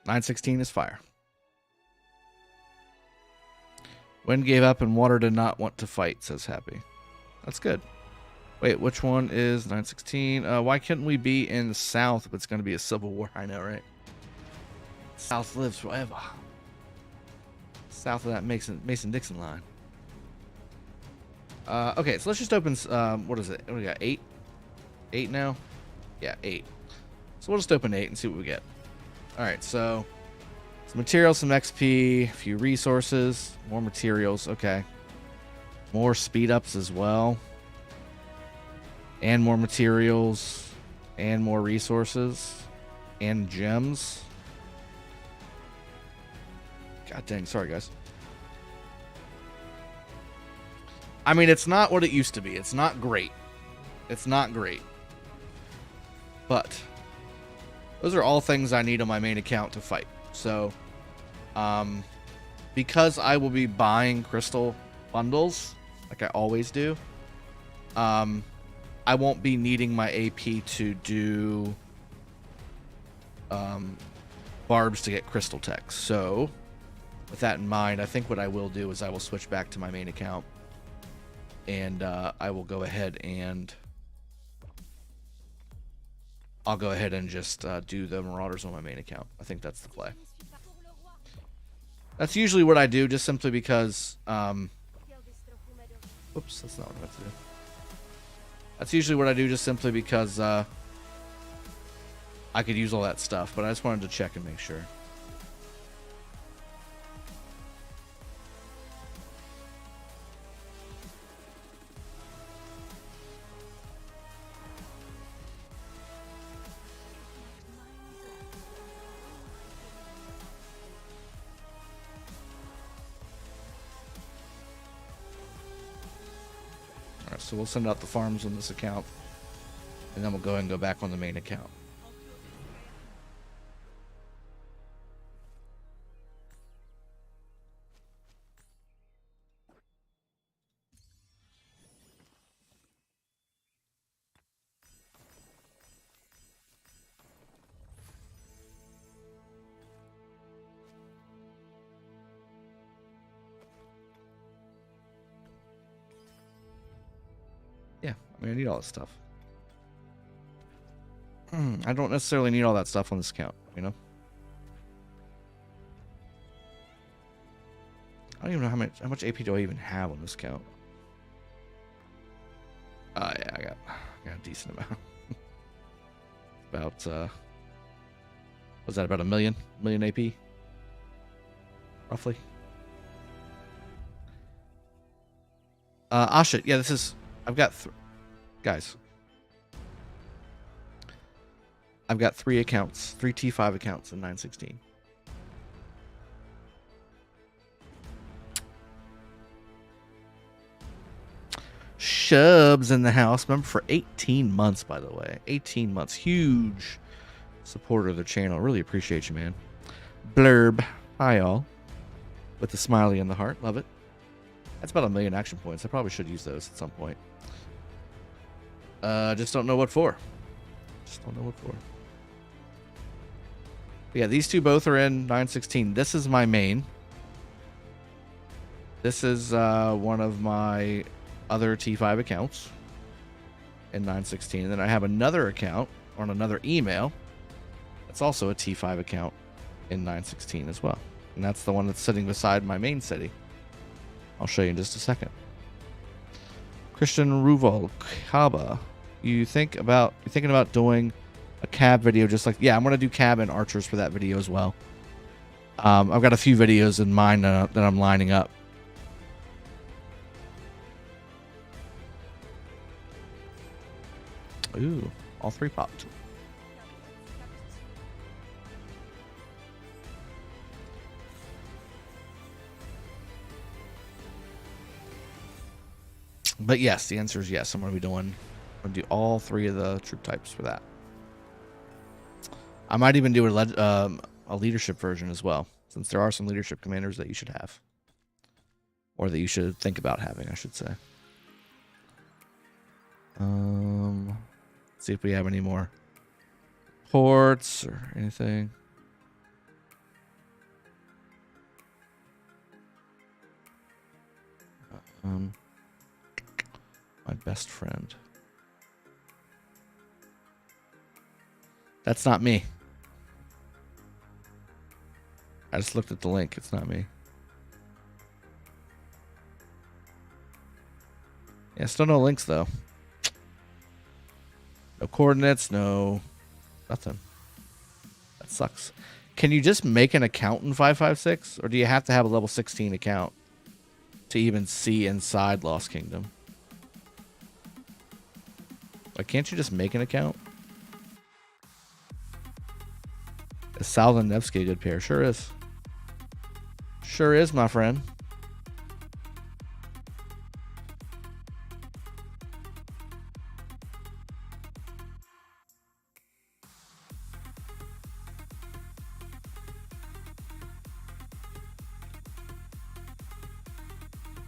.916 is fire. Wind gave up and water did not want to fight, says Happy. That's good. Wait, which one is 916? Why couldn't we be in the south if it's going to be a civil war? I know, right? South lives forever. South of that Mason-Dixon line. Okay, so let's just open, what is it? What do we got, 8? 8 now? Yeah, 8. So we'll just open 8 and see what we get. Alright, so some materials, some XP, a few resources, more materials, okay. More speed ups as well. And more materials, and more resources, and gems. God dang, sorry guys. I mean, it's not what it used to be. It's not great. It's not great. But those are all things I need on my main account to fight. So, because I will be buying crystal bundles, like I always do, I won't be needing my AP to do barbs to get crystal tech. So, with that in mind, I think what I will do is I will switch back to my main account. And I will go ahead and I'll go ahead and just do the Marauders on my main account. I think that's the play. That's usually what I do, just simply because, oops, that's not what I meant to do. That's usually what I do, just simply because, I could use all that stuff, but I just wanted to check and make sure. Alright, so we'll send out the farms on this account, and then we'll go ahead and go back on the main account. Yeah, I mean, I need all this stuff. I don't necessarily need all that stuff on this account, you know? I don't even know how much AP do I even have on this account. Yeah, I got a decent amount. About, was that about a million AP? Roughly. Shit, yeah, this is, I've got, guys. I've got 3 accounts, 3 T5 accounts in 916. Shubs in the house. Member for 18 months, by the way. 18 months. Huge supporter of the channel. Really appreciate you, man. Blurb. Hi, all. With the smiley and the heart. Love it. That's about 1 million action points. I probably should use those at some point. Just don't know what for. Just don't know what for. But yeah, these two both are in 916. This is my main. This is one of my other T5 accounts in 916. And then I have another account on another email. That's also a T5 account in 916 as well. And that's the one that's sitting beside my main city. I'll show you in just a second. Christian Ruval Kaba. You're thinking about doing a cab video just like, yeah, I'm going to do cab and archers for that video as well. I've got a few videos in mind that I'm lining up. Ooh, all 3 popped. But yes, the answer is yes. I'm going to do all 3 of the troop types for that. I might even do a leadership version as well, since there are some leadership commanders that you should have. Or that you should think about having, I should say. See if we have any more ports or anything. My best friend. That's not me. I just looked at the link. It's not me. Yeah, still no links though. No coordinates, no nothing. That sucks. Can you just make an account in 556? Or do you have to have a level 16 account to even see inside Lost Kingdom? Like, can't you just make an account? Is Sal and Nevsky a good pair? Sure is. Sure is, my friend.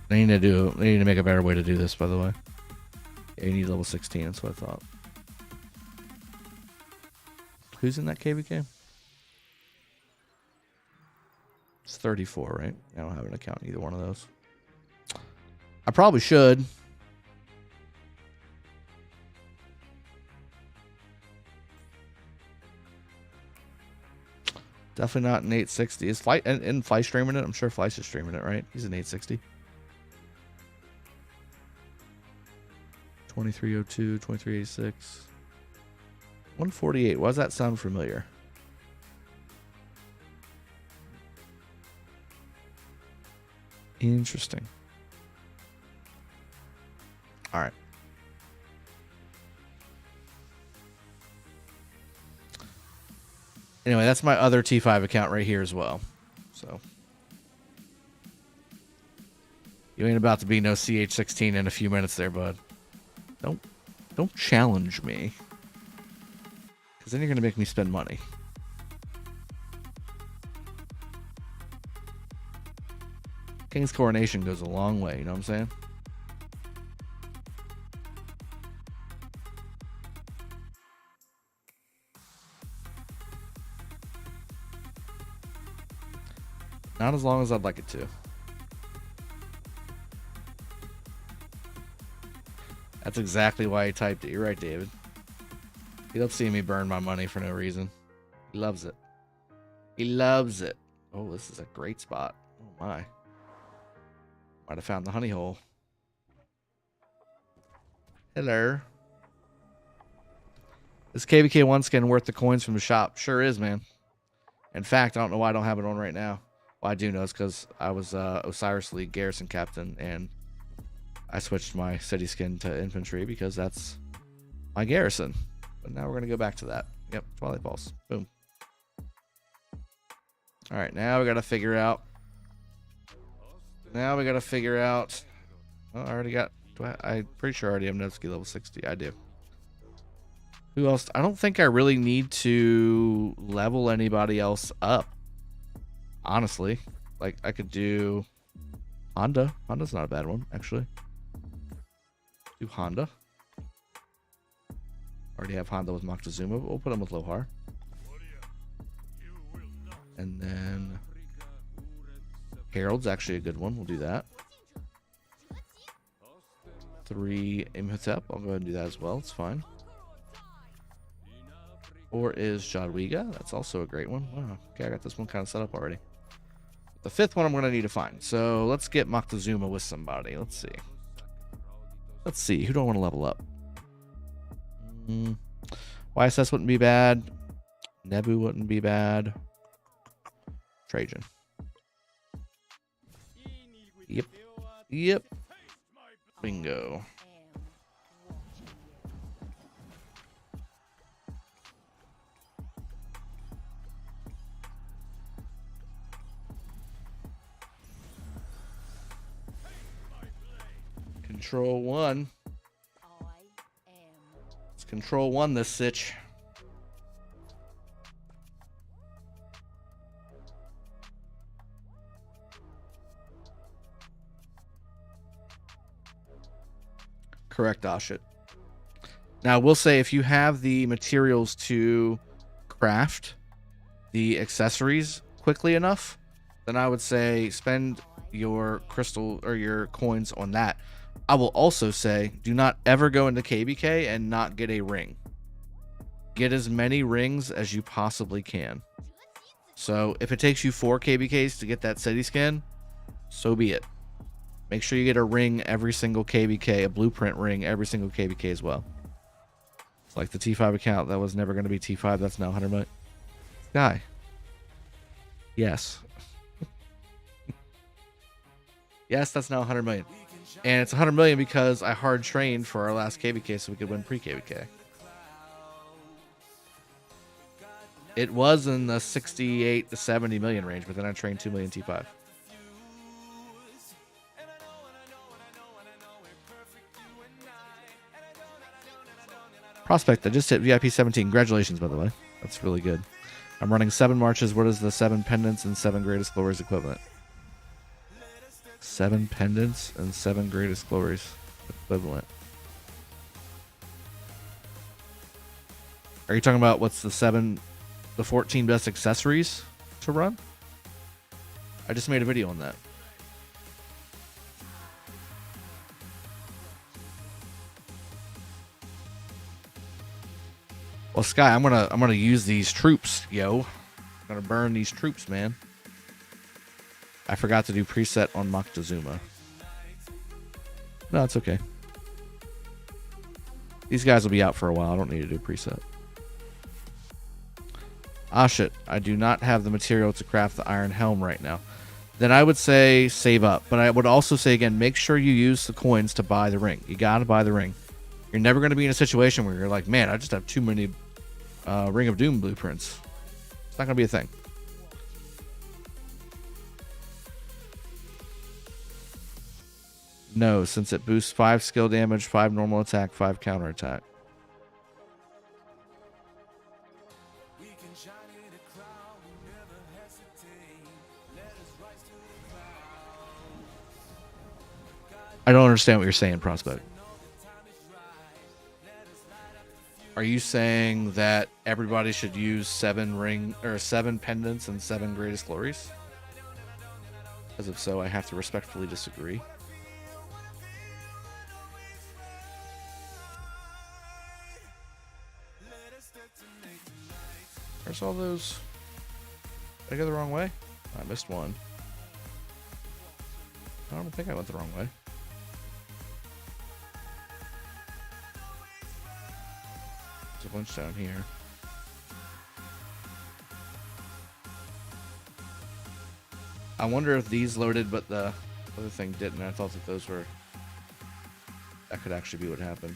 They need to make a better way to do this, by the way. Yeah, you need level 16, that's what I thought. Who's in that KvK? It's 34, right? I don't have an account in either one of those. I probably should. Definitely not an 860. Is Flight and Fly streaming it? I'm sure Fly's is streaming it, right? He's an 860. 2302, 2386. 148. Why does that sound familiar? Interesting. All right. Anyway, that's my other T5 account right here as well. So you ain't about to be no CH16 in a few minutes there, bud. Don't challenge me. Because then you're going to make me spend money. King's coronation goes a long way, you know what I'm saying? Not as long as I'd like it to. That's exactly why he typed it. You're right, David. He loves seeing me burn my money for no reason. He loves it. He loves it. Oh, this is a great spot. Oh, my. Might have found the honey hole. Hello. Is KvK1 skin worth the coins from the shop? Sure is, man. In fact, I don't know why I don't have it on right now. Well, I do know it's because I was Osiris League garrison captain, and I switched my city skin to infantry because that's my garrison. But now we're going to go back to that. Yep, Twilight Pulse. Boom. All right, now we got to figure out. Well, I already got. I'm pretty sure I already have Nevsky level 60. I do. Who else? I don't think I really need to level anybody else up. Honestly, like I could do Honda. Honda's not a bad one, actually. Do Honda. Already have Honda with Moctezuma, but we'll put him with Lohar. And then Harold's actually a good one. We'll do that. 3 Imhotep. I'll go ahead and do that as well. It's fine. 4 is Jadwiga. That's also a great one. Wow. Okay, I got this one kind of set up already. The 5th one I'm going to need to find. So let's get Moctezuma with somebody. Let's see. Let's see. Who do I want to level up? YSS wouldn't be bad. Nebu wouldn't be bad. Trajan. Yep. Yep. Bingo. Control 1. Let's control 1 this sitch. Correct, Oshit. Now, we'll say if you have the materials to craft the accessories quickly enough, then I would say spend your crystal or your coins on that. I will also say do not ever go into KvK and not get a ring. Get as many rings as you possibly can. So if it takes you 4 KvKs to get that city skin, so be it. Make sure you get a ring every single KvK, a blueprint ring every single KvK as well. It's like the T5 account that was never going to be T5. That's now 100 million. Guy. Yes. Yes, that's now 100 million. And it's 100 million because I hard trained for our last KvK so we could win pre-KvK. It was in the 68 to 70 million range, but then I trained 2 million T5. Prospect, I just hit VIP 17. Congratulations, by the way. That's really good. I'm running 7 marches. What is the 7 pendants and 7 greatest glories equivalent? 7 pendants and 7 greatest glories equivalent. Are you talking about what's the 14 best accessories to run? I just made a video on that. Well, Sky, I'm gonna use these troops, yo. Gonna burn these troops, man. I forgot to do preset on Moctezuma. No, it's okay. These guys will be out for a while. I don't need to do preset. Ah, shit. I do not have the material to craft the iron helm right now. Then I would say save up. But I would also say, again, make sure you use the coins to buy the ring. You gotta buy the ring. You're never going to be in a situation where you're like, man, I just have too many Ring of Doom blueprints. It's not going to be a thing. No, since it boosts 5 skill damage, 5 normal attack, 5 counter attack. I don't understand what you're saying, Prospect. Are you saying that everybody should use 7 pendants and 7 greatest glories? Because if so, I have to respectfully disagree. Where's all those? Did I go the wrong way? I missed one. I don't think I went the wrong way. There's a bunch down here. I wonder if these loaded, but the other thing didn't. I thought that those were... That could actually be what happened.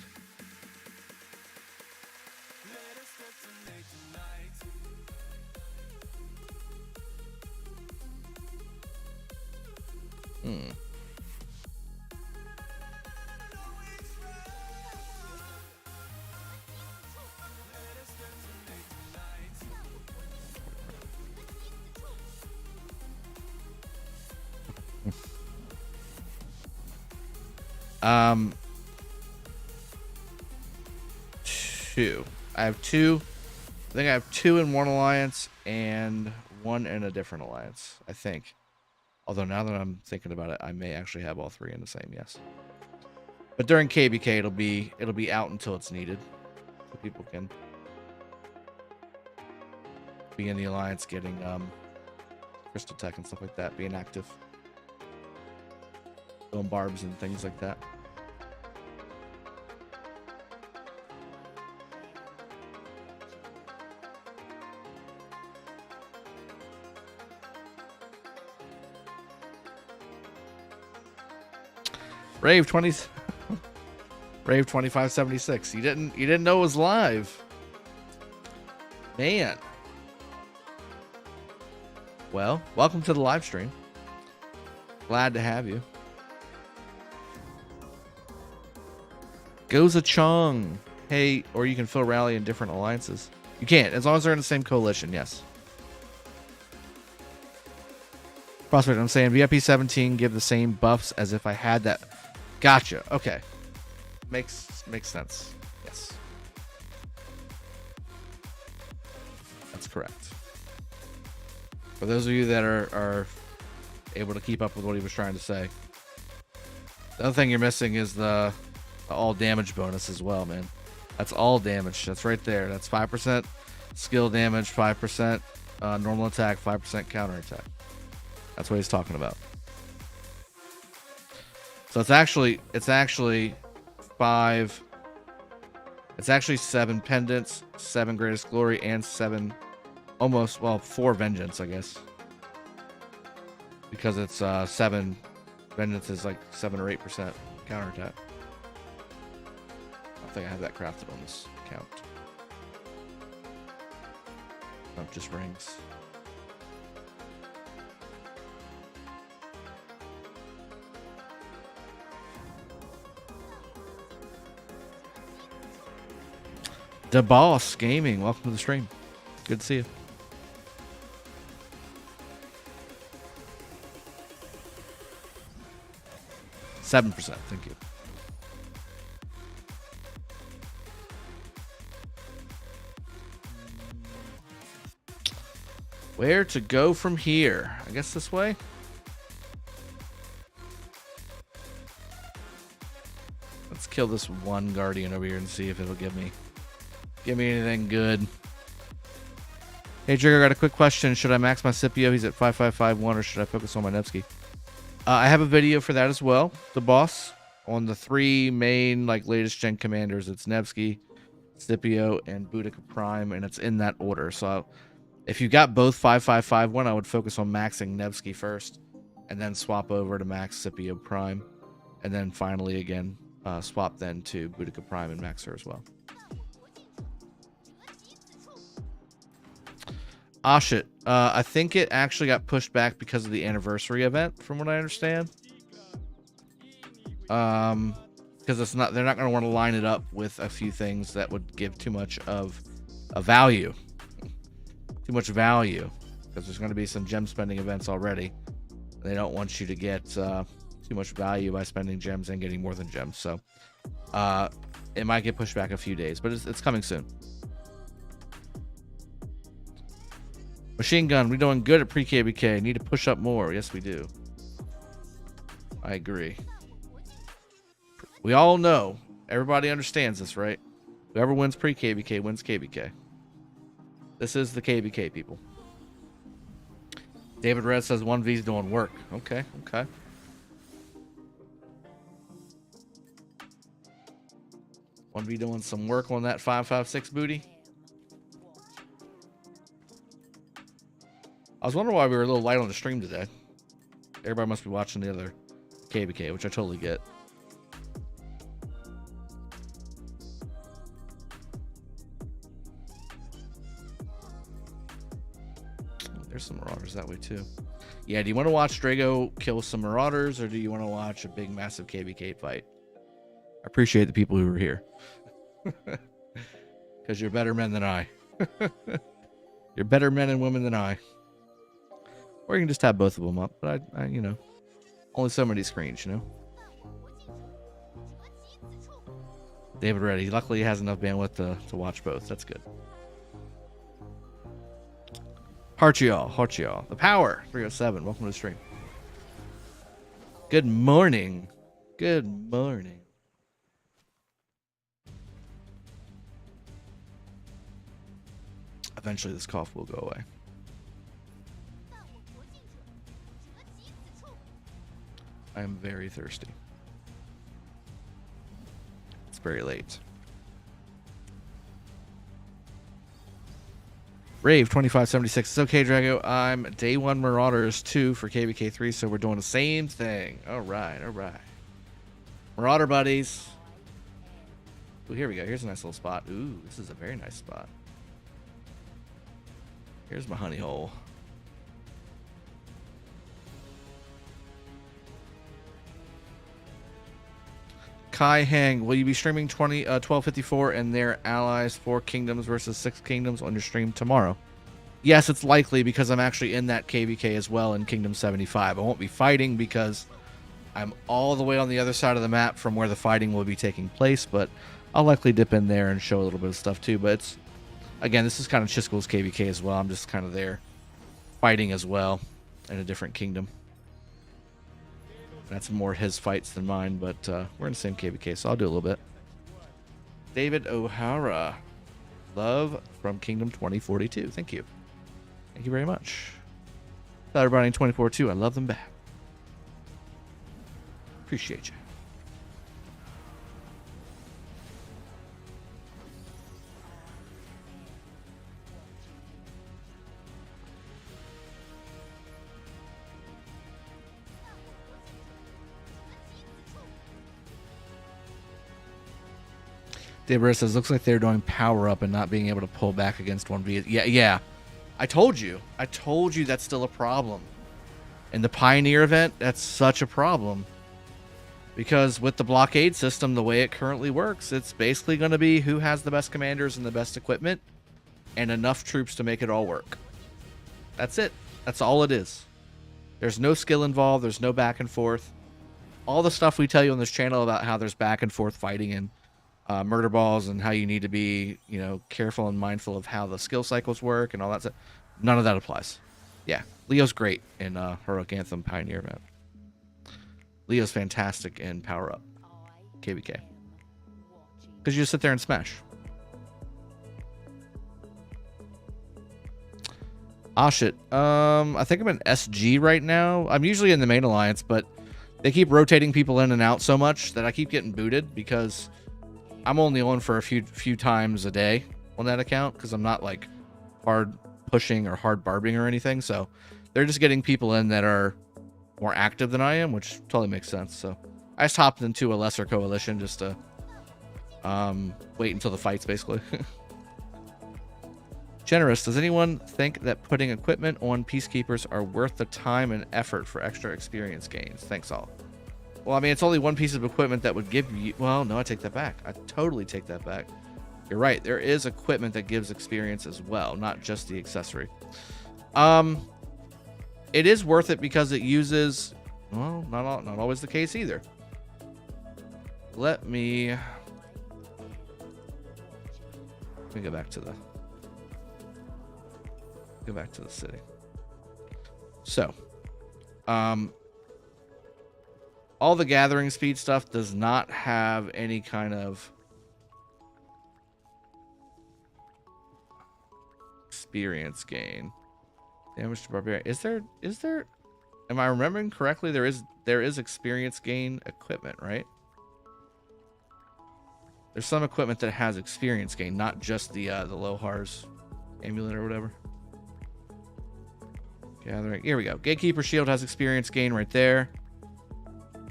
Two. I have two. I think I have 2 in one alliance and 1 in a different alliance, I think. Although now that I'm thinking about it, I may actually have all 3 in the same, yes. But during KvK, it'll be out until it's needed. So people can be in the alliance getting crystal tech and stuff like that, being active. Going barbs and things like that. Rave 2576. You didn't know it was live. Man. Well, welcome to the live stream. Glad to have you. Goza Chong. Hey, or you can fill rally in different alliances. You can't, as long as they're in the same coalition, yes. Prospect, I'm saying VIP 17 give the same buffs as if I had that. Gotcha. Okay. Makes sense. Yes. That's correct. For those of you that are able to keep up with what he was trying to say. The other thing you're missing is the all damage bonus as well, man. That's all damage. That's right there. That's 5% skill damage, 5% normal attack, 5% counter attack. That's what he's talking about. So it's actually 5. It's actually 7 pendants, 7 greatest glory, and 4 vengeance, I guess. Because it's 7 vengeance is like 7 or 8% counterattack. I don't think I have that crafted on this account. No, just rings. The Boss Gaming, welcome to the stream. Good to see you. $7%, thank you. Where to go from here? I guess this way. Let's kill this one guardian over here and see if it'll give me anything good. Hey, Jigger, I got a quick question. Should I max my Scipio? He's at 5551, or should I focus on my Nevsky? I have a video for that as well. The boss on the 3 main, like, latest gen commanders. It's Nevsky, Scipio, and Boudica Prime, and it's in that order. So if you got both 5551, I would focus on maxing Nevsky first, and then swap over to max Scipio Prime, and then finally again swap then to Boudica Prime and max her as well. Ashit, I think it actually got pushed back because of the anniversary event, from what I understand. Because it's not, they're not going to want to line it up with a few things that would give too much of a value. Too much value, because there's going to be some gem spending events already. They don't want you to get too much value by spending gems and getting more than gems. So it might get pushed back a few days, but it's coming soon. Machine gun, we're doing good at pre-KvK. Need to push up more. Yes, we do. I agree. We all know. Everybody understands this, right? Whoever wins pre-KvK wins KvK. This is the KvK, people. David Red says 1V's doing work. Okay, okay. One V doing some work on that 556 booty. I was wondering why we were a little light on the stream today. Everybody must be watching the other KvK, which I totally get. There's some Marauders that way too. Yeah, do you want to watch Drago kill some Marauders, or do you want to watch a big, massive KvK fight? I appreciate the people who are here. Because you're better men than I. You're better men and women than I. Or you can just have both of them up. But I you know, only so many screens, you know. David Reddy. Luckily, he has enough bandwidth to watch both. That's good. Heart y'all. Heart y'all. The Power 307. Welcome to the stream. Good morning. Good morning. Eventually, this cough will go away. I am very thirsty. It's very late. Rave 2576. It's okay, Drago. I'm day 1 Marauders 2 for KvK3, so we're doing the same thing. All right, all right. Marauder buddies. Ooh, here we go. Here's a nice little spot. Ooh, this is a very nice spot. Here's my honey hole. Kai Hang, will you be streaming 1254 and their allies 4 kingdoms versus 6 kingdoms on your stream tomorrow? Yes, it's likely, because I'm actually in that KvK as well in Kingdom 75. I won't be fighting because I'm all the way on the other side of the map from where the fighting will be taking place, but I'll likely dip in there and show a little bit of stuff too. But it's, again, this is kind of Chisco's KvK as well. I'm just kind of there fighting as well in a different kingdom. That's more his fights than mine, but we're in the same KvK, so I'll do a little bit. David O'Hara. Love from Kingdom 2042. Thank you. Thank you very much. Tell everybody in 2042 I love them back. Appreciate you. Deborah says, looks like they're doing power up and not being able to pull back against 1V. Yeah. I told you that's still a problem. In the Pioneer event, that's such a problem. Because with the blockade system, the way it currently works, it's basically going to be who has the best commanders and the best equipment and enough troops to make it all work. That's it. That's all it is. There's no skill involved. There's no back and forth. All the stuff we tell you on this channel about how there's back and forth fighting and murder balls and how you need to be, you know, careful and mindful of how the skill cycles work and all that stuff. None of that applies. Yeah, Leo's great in Heroic Anthem Pioneer event. Leo's fantastic in Power Up KvK. Because you just sit there and smash. Ah, shit. I think I'm in SG right now. I'm usually in the main alliance, but they keep rotating people in and out so much that I keep getting booted because I'm only on for a few times a day on that account because I'm not like hard pushing or hard barbing or anything. So they're just getting people in that are more active than I am, which totally makes sense. So I just hopped into a lesser coalition just to wait until the fights, basically. Generous, does anyone think that putting equipment on peacekeepers are worth the time and effort for extra experience gains? Thanks all. Well, I mean, it's only one piece of equipment that would give you... Well, no, I take that back. I totally take that back. You're right. There is equipment that gives experience as well, not just the accessory. It is worth it because it uses... Well, not always the case either. Let me go back to the... Go back to the city. So, all the gathering speed stuff does not have any kind of experience gain. Damage to barbarian. Is there? Am I remembering correctly? There is experience gain equipment, right? There's some equipment that has experience gain, not just the Lohars amulet or whatever. Gathering. Here we go. Gatekeeper shield has experience gain right there.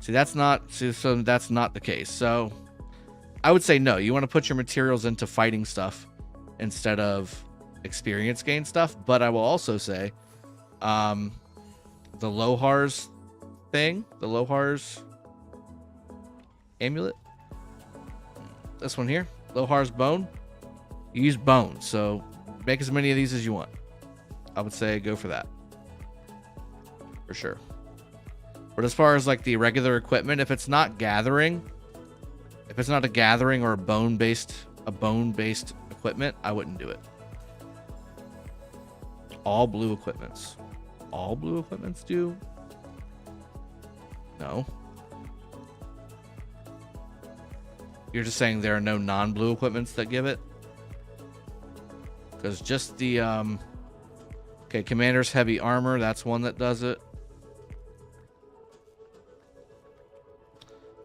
See, that's not the case. So I would say no. You want to put your materials into fighting stuff instead of experience gain stuff. But I will also say the Lohars thing, the Lohars amulet, this one here, Lohar's bone, you use bone. So make as many of these as you want. I would say go for that. For sure. But as far as like the regular equipment, if it's not gathering, if it's not a gathering or a bone-based equipment, I wouldn't do it. All blue equipments. All blue equipments do? No. You're just saying there are no non-blue equipments that give it? Because just the okay, Commander's heavy armor, that's one that does it.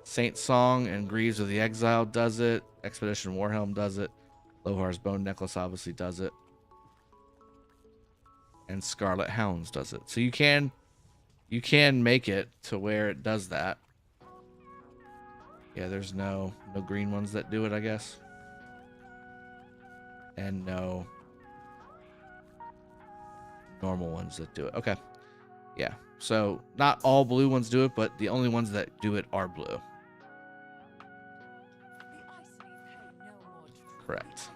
Saint Song and Greaves of the Exile does it. Expedition Warhelm does it. Lohar's Bone Necklace obviously does it. And Scarlet Hounds does it. So you can make it to where it does that. Yeah, there's no green ones that do it, I guess. And no normal ones that do it. Okay. Yeah. So not all blue ones do it, but the only ones that do it are blue. Correct.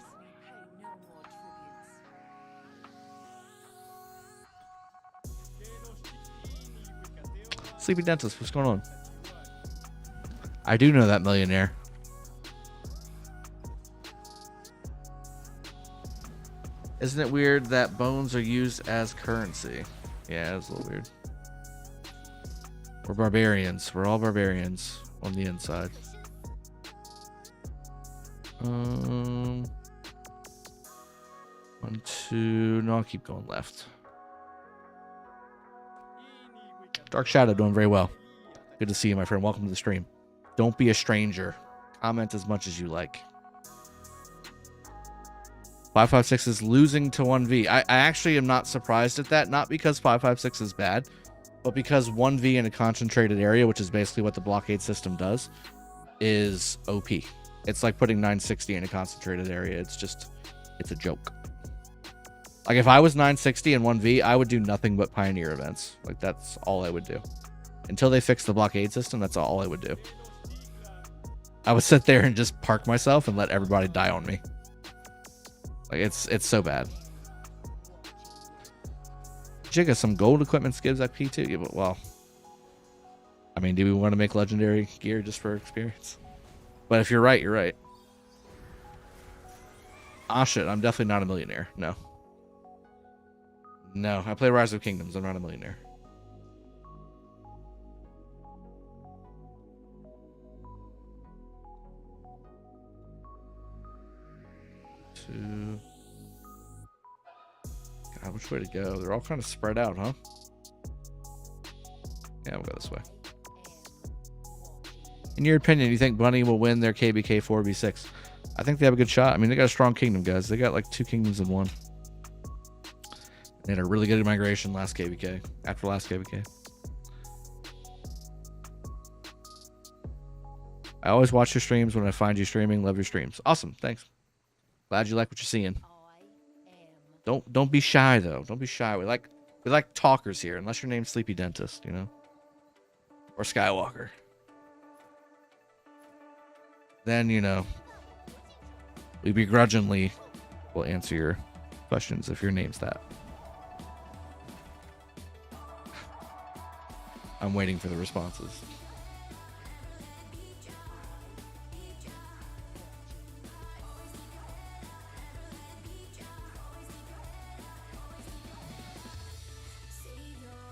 Sleepy Dentist, what's going on? I do know that millionaire. Isn't it weird that bones are used as currency? Yeah, it's a little weird. We're barbarians. We're all barbarians on the inside. 1, 2. No, I'll keep going left. Dark Shadow doing very well. Good to see you, my friend. Welcome to the stream. Don't be a stranger. Comment as much as you like. 556 is losing to 1v. I actually am not surprised at that. Not because 556 is bad, but because 1v in a concentrated area, which is basically what the blockade system does, is OP. It's like putting 960 in a concentrated area. It's a joke. Like if I was 960 in 1v, I would do nothing but Pioneer events. Like that's all I would do. Until they fix the blockade system, that's all I would do. I would sit there and just park myself and let everybody die on me. Like it's so bad. Jigga, some gold equipment skips at P2. Yeah, but well, I mean, do we want to make legendary gear just for experience? But if you're right, you're right. Ah, shit, I'm definitely not a millionaire. No. No, I play Rise of Kingdoms. I'm not a millionaire. God, which way to go? They're all kind of spread out, huh? Yeah, we'll go this way. In your opinion, do you think Bunny will win their KvK 4v6? I think they have a good shot. I mean, they got a strong kingdom, guys. They got like 2 kingdoms in one. They had a really good migration last KvK. After last KvK. I always watch your streams when I find you streaming. Love your streams. Awesome. Thanks. Glad you like what you're seeing. Don't be shy though. Don't be shy. We like talkers here, unless your name's Sleepy Dentist, you know, or Skywalker. Then you know we begrudgingly will answer your questions if your name's that. I'm waiting for the responses.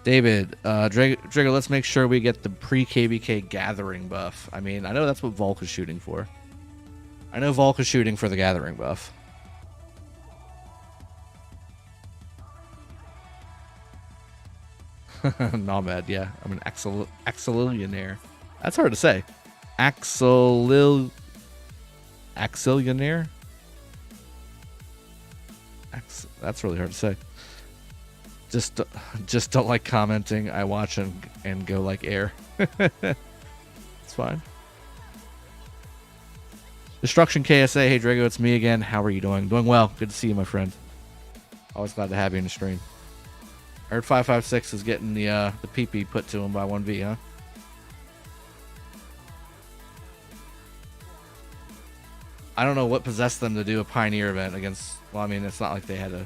David, Drago, let's make sure we get the pre-KvK gathering buff. I mean, I know that's what Volk is shooting for. I know Volk is shooting for the gathering buff. Nomad, yeah. I'm an axillionaire. That's hard to say. Axillionaire? That's really hard to say. Just don't like commenting. I watch and go like air. It's fine. Destruction KSA. Hey Drago, it's me again. How are you doing? Doing well. Good to see you, my friend. Always glad to have you in the stream. I heard 556 is getting the PP put to him by 1v, huh? I don't know what possessed them to do a Pioneer event against. Well, I mean, it's not like they had a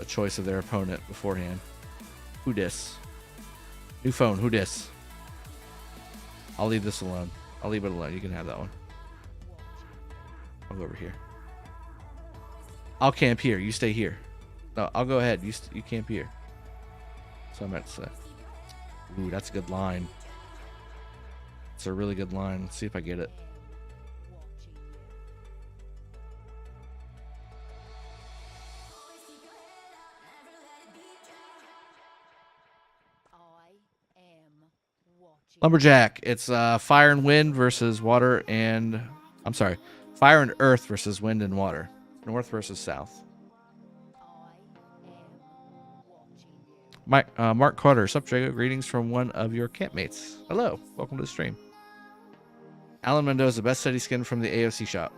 choice of their opponent beforehand. Who dis? New phone. Who dis? I'll leave this alone. I'll leave it alone. You can have that one. I'll go over here. I'll camp here. You stay here. No, I'll go ahead. You camp here. So I meant to say. Ooh, that's a good line. It's a really good line. Let's see if I get it. Lumberjack. It's fire and wind versus water and... I'm sorry. Fire and earth versus wind and water. North versus south. Mark Carter. Sup, Drago? Greetings from one of your campmates. Hello. Welcome to the stream. Alan Mendoza. Best city skin from the AOC shop.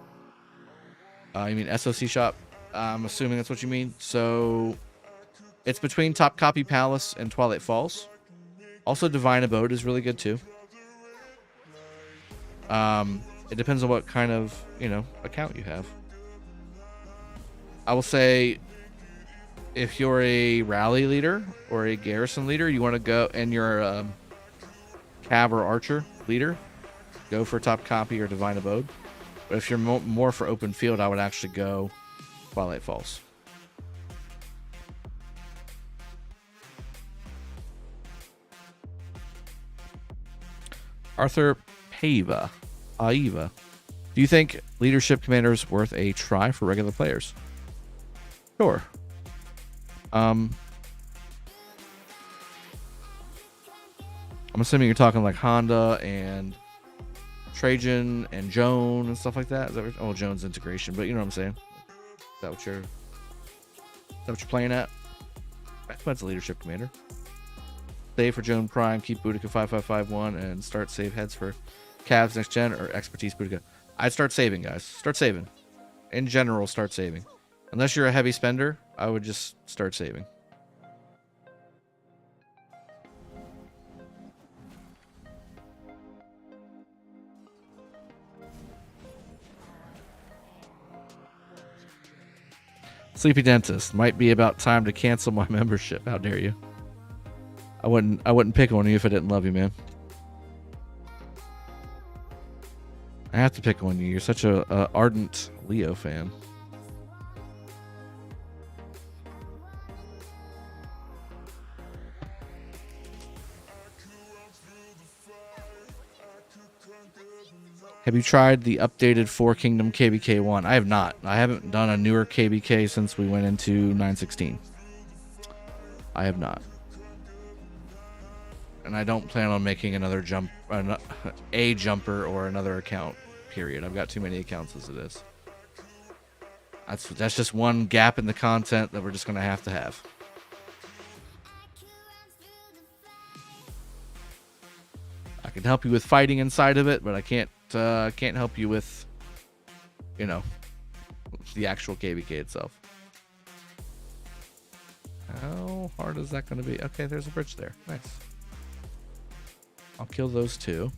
You mean SOC shop? I'm assuming that's what you mean. So... It's between Top Copy Palace and Twilight Falls. Also, Divine Abode is really good too. It depends on what kind of, account you have. I will say, if you're a rally leader or a garrison leader, you want to go, and you're a cav or archer leader, go for Top Copy or Divine Abode. But if you're more for open field, I would actually go Twilight Falls. Arthur Aiva. Do you think leadership commander is worth a try for regular players? Sure. I'm assuming you're talking like Honda and Trajan and Joan and stuff like that. Is that what, Joan's integration, but you know what I'm saying? Is that what you're playing at? That's a leadership commander. Save for Joan Prime, keep Boudica 5551, and start save heads for Cavs next gen or expertise Boudica. I'd start saving, guys. Start saving. In general, start saving. Unless you're a heavy spender, I would just start saving. Sleepy Dentist. Might be about time to cancel my membership. How dare you? I wouldn't pick on you if I didn't love you, man. I have to pick on you. You're such a ardent Leo fan. Have you tried the updated 4-Kingdom KvK1? I have not. I haven't done a newer KvK since we went into 916. I have not. And I don't plan on making another a jumper or another account, period. I've got too many accounts as it is. That's just one gap in the content that we're just going to have. I can help you with fighting inside of it, but I can't help you with, you know, the actual KvK itself. How hard is that going to be? Okay, there's a bridge there. Nice. I'll kill those two.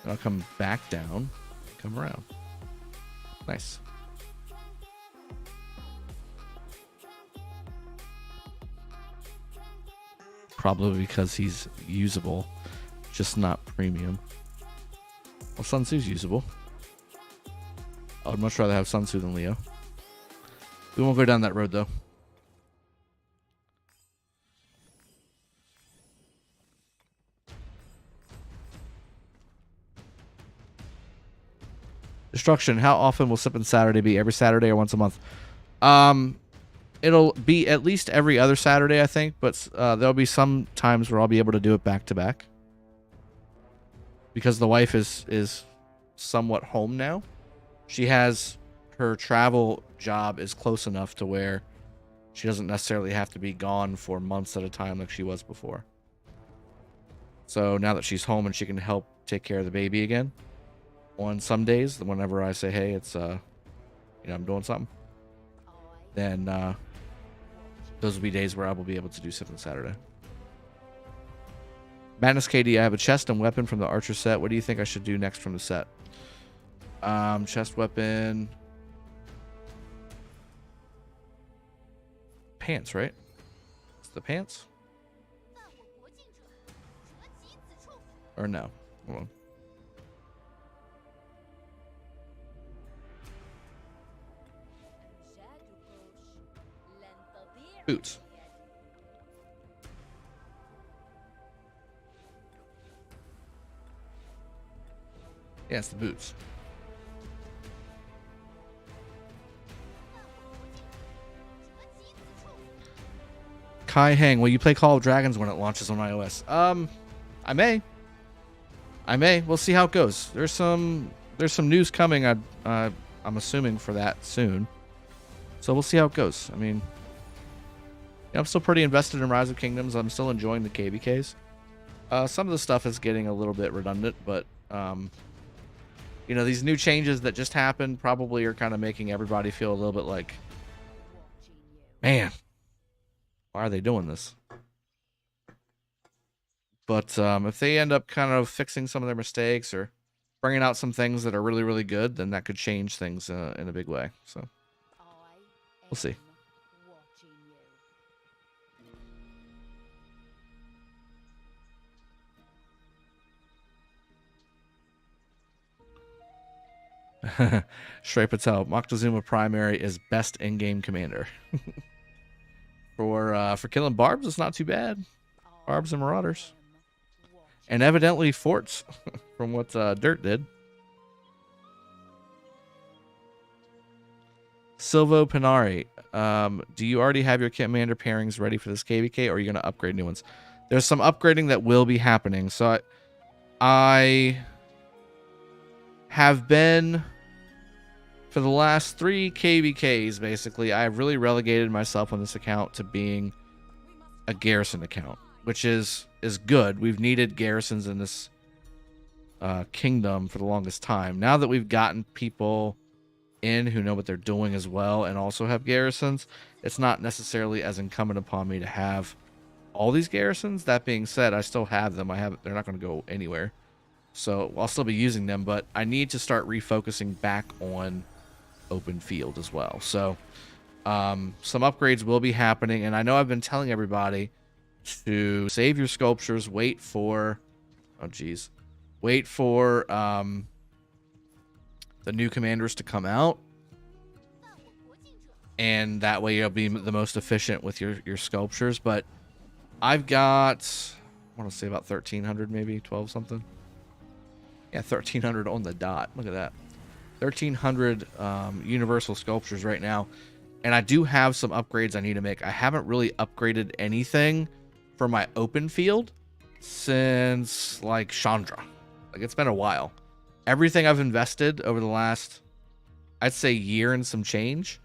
And I'll come back down, come around. Nice. Probably because he's usable, just not premium. Well, Sun Tzu's usable. I would much rather have Sun Tzu than Leo. We won't go down that road, though. Destruction. How often will Sippin' Saturday be? Every Saturday or once a month? It'll be at least every other Saturday, I think, but there'll be some times where I'll be able to do it back to back. Because the wife is somewhat home now. She has her travel job is close enough to where she doesn't necessarily have to be gone for months at a time like she was before. So now that she's home and she can help take care of the baby again, on some days, whenever I say, hey, it's, I'm doing something, then those will be days where I will be able to do something Saturday. Madness KD, I have a chest and weapon from the Archer set. What do you think I should do next from the set? Chest, weapon, pants, right? It's the pants? Or no? Hold on. Boots. Yeah, it's the boots. Kai Hang, will you play Call of Dragons when it launches on iOS? I may. We'll see how it goes. There's some news coming. I'm assuming for that soon. So we'll see how it goes. I mean, I'm still pretty invested in Rise of Kingdoms. I'm still enjoying the KvKs. Some of the stuff is getting a little bit redundant, but these new changes that just happened probably are kind of making everybody feel a little bit like, man, why are they doing this? But if they end up kind of fixing some of their mistakes or bringing out some things that are really, really good, then that could change things in a big way. So we'll see. Shrey Patel, Moctezuma Primary is best in-game commander. For killing barbs, it's not too bad. Barbs and Marauders. And evidently forts, from what Dirt did. Silvo Panari, do you already have your commander pairings ready for this KvK, or are you going to upgrade new ones? There's some upgrading that will be happening. So I have been, for the last 3 KvKs, basically, I've really relegated myself on this account to being a garrison account, which is good. We've needed garrisons in this kingdom for the longest time. Now that we've gotten people in who know what they're doing as well and also have garrisons, it's not necessarily as incumbent upon me to have all these garrisons. That being said, I still have them. They're not going to go anywhere. So I'll still be using them, but I need to start refocusing back on open field as well. So some upgrades will be happening, and I know I've been telling everybody to save your sculptures, wait for the new commanders to come out, and that way you'll be the most efficient with your sculptures. But I've got, I want to say about 1,300, maybe 12 something. Yeah, 1,300 on the dot. Look at that. 1,300 universal sculptures right now. And I do have some upgrades I need to make. I haven't really upgraded anything for my open field since, like, Chandra. Like, it's been a while. Everything I've invested over the last, I'd say, year and some change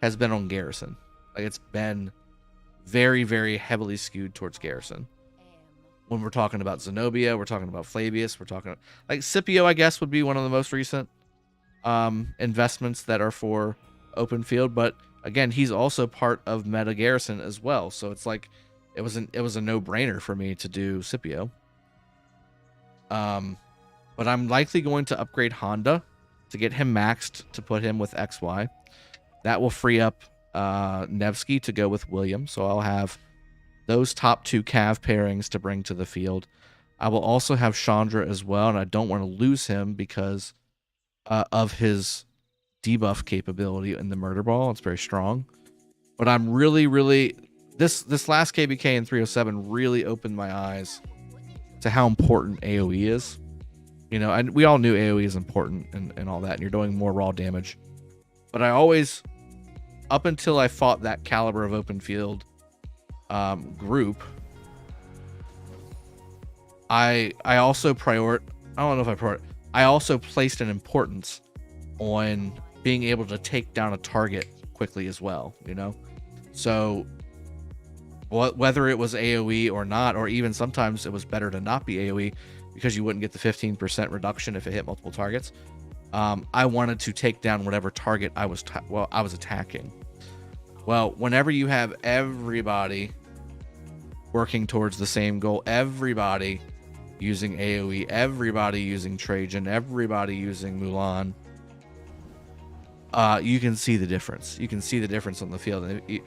has been on Garrison. Like, it's been very, very heavily skewed towards Garrison. When we're talking about Zenobia, we're talking about Flavius, we're talking, like, Scipio, I guess, would be one of the most recent investments that are for open field, but again, he's also part of Meta Garrison as well, so it's like it was a no-brainer for me to do Scipio. But I'm likely going to upgrade Honda to get him maxed to put him with XY. That will free up Nevsky to go with William, so I'll have those top 2 Cav pairings to bring to the field. I will also have Chandra as well, and I don't want to lose him because of his debuff capability in the murder ball. It's very strong. But I'm really this last KvK in 307 really opened my eyes to how important AoE is. You know, and we all knew AoE is important and all that, and you're doing more raw damage. But I always, up until I fought that caliber of open field group, I also I also placed an importance on being able to take down a target quickly as well, you know? So whether it was AoE or not, or even sometimes it was better to not be AoE because you wouldn't get the 15% reduction if it hit multiple targets. I wanted to take down whatever target I was attacking. Well, whenever you have everybody working towards the same goal, everybody using AoE, everybody using Trajan, everybody using Mulan, you can see the difference. You can see the difference on the field. And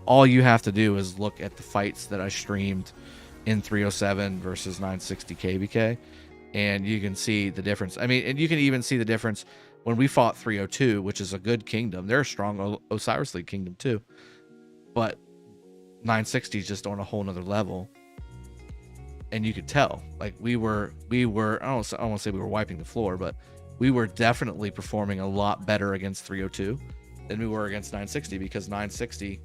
all you have to do is look at the fights that I streamed in 307 versus 960 KvK, and you can see the difference. I mean, and you can even see the difference when we fought 302, which is a good kingdom. They're a strong Osiris League kingdom too, but 960 is just on a whole nother level. And you could tell, like, we were I don't want to say we were wiping the floor, but we were definitely performing a lot better against 302 than we were against 960, because 960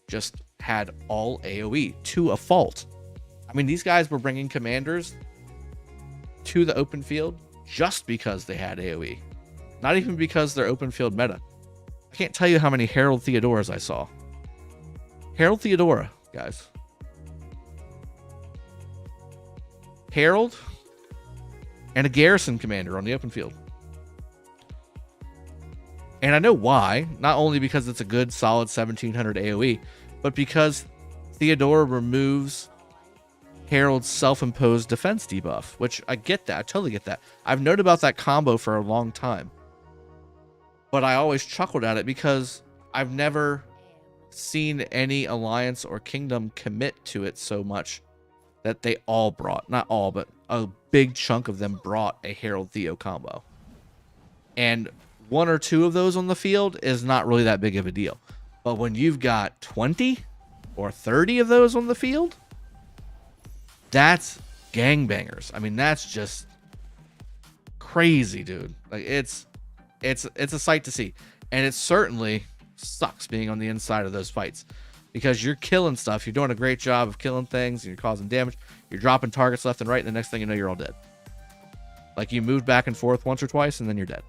just had all AoE to a fault. I mean, these guys were bringing commanders to the open field just because they had AoE, not even because they're open field meta. I can't tell you how many Herald Theodoras I saw. Herald Theodora, guys. Herald and a Garrison commander on the open field. And I know why. Not only because it's a good, solid 1700 AoE, but because Theodora removes Herald's self-imposed defense debuff, which I get that. I totally get that. I've known about that combo for a long time. But I always chuckled at it because I've never seen any alliance or kingdom commit to it so much that they all brought, not all, but a big chunk of them brought a Herald Theo combo. And one or two of those on the field is not really that big of a deal. But when you've got 20 or 30 of those on the field, that's gangbangers. I mean, that's just crazy, dude. Like, it's a sight to see. And it certainly sucks being on the inside of those fights, because you're killing stuff. You're doing a great job of killing things, and you're causing damage. You're dropping targets left and right, and the next thing you know, you're all dead. Like, you moved back and forth once or twice, and then you're dead.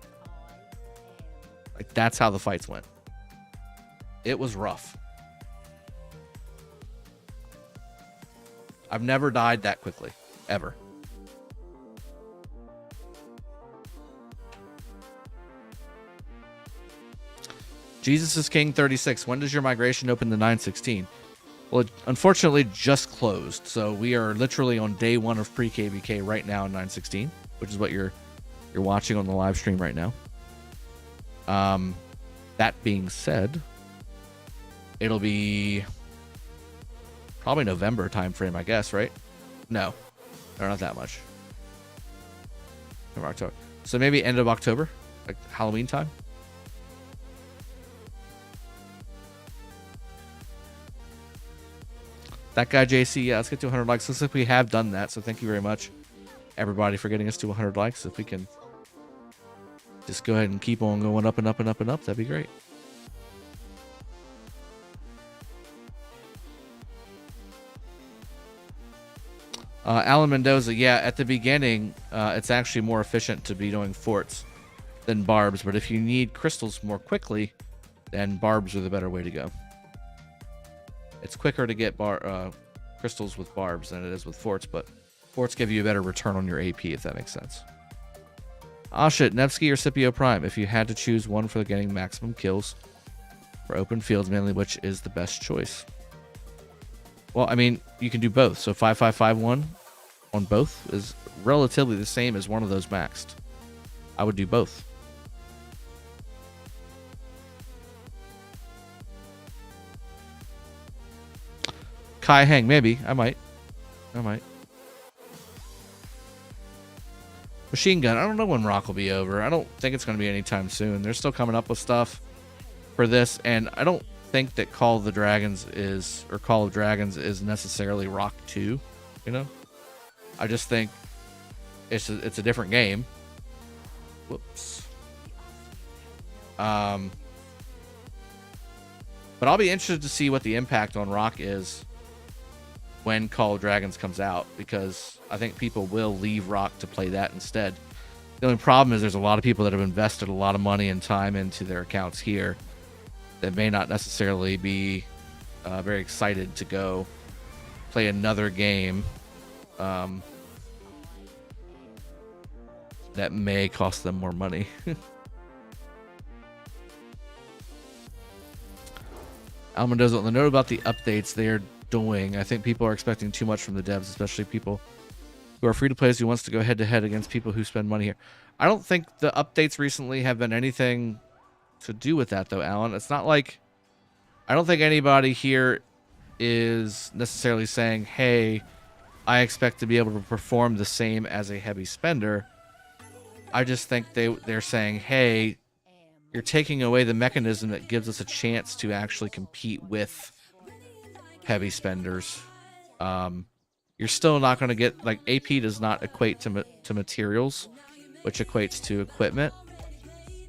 Like, that's how the fights went. It was rough. I've never died that quickly, ever. Jesus is King 36. When does your migration open to 916? Well, it unfortunately just closed. So we are literally on day one of Pre-KvK right now in 916, which is what you're watching on the live stream right now. That being said, it'll be probably November time frame, I guess, right? No, not that much. November, October. So maybe end of October, like Halloween time. That guy JC, yeah, let's get to 100 likes. Looks like we have done that, so thank you very much. everybody for getting us to 100 likes. If we can just go ahead and keep on going up and up and up and up, that'd be great. Alan Mendoza, yeah, at the beginning, it's actually more efficient to be doing forts than barbs, but if you need crystals more quickly, then barbs are the better way to go. It's quicker to get crystals with barbs than it is with forts, but forts give you a better return on your AP, if that makes sense. Ah shit, Nevsky or Scipio Prime, if you had to choose one for getting maximum kills for open fields mainly, which is the best choice? Well, I mean, you can do both. So 5551 on both is relatively the same as one of those maxed. I would do both. Kai Hang, maybe. I might. Machine gun. I don't know when Rock will be over. I don't think it's going to be anytime soon. They're still coming up with stuff for this, and I don't think that Call of Dragons is necessarily Rock 2, you know? I just think it's a different game. Whoops. But I'll be interested to see what the impact on Rock is when Call of Dragons comes out, because I think people will leave Rock to play that instead. The only problem is there's a lot of people that have invested a lot of money and time into their accounts here that may not necessarily be very excited to go play another game that may cost them more money. Almendoza, on the note about the updates they're doing, I think people are expecting too much from the devs, especially people who are free-to-plays who wants to go head-to-head against people who spend money here. I don't think the updates recently have been anything to do with that, though, Alan. It's not like... I don't think anybody here is necessarily saying, hey, I expect to be able to perform the same as a heavy spender. I just think they're saying, hey, you're taking away the mechanism that gives us a chance to actually compete with heavy spenders. You're still not going to get... Like, AP does not equate to materials, which equates to equipment.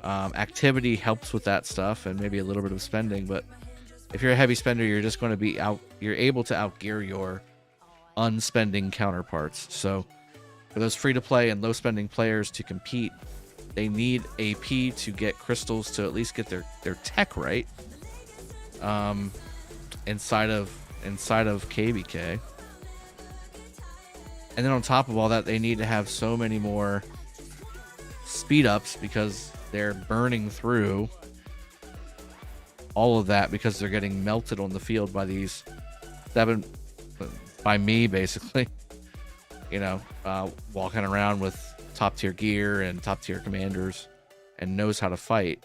Activity helps with that stuff and maybe a little bit of spending, but if you're a heavy spender, you're just going to be you're able to outgear your unspending counterparts. So for those free-to-play and low-spending players to compete, they need AP to get crystals to at least get their tech right inside of KvK. And then on top of all that, they need to have so many more speed-ups because they're burning through all of that because they're getting melted on the field by these by me, basically. You know, walking around with top-tier gear and top-tier commanders and knows how to fight.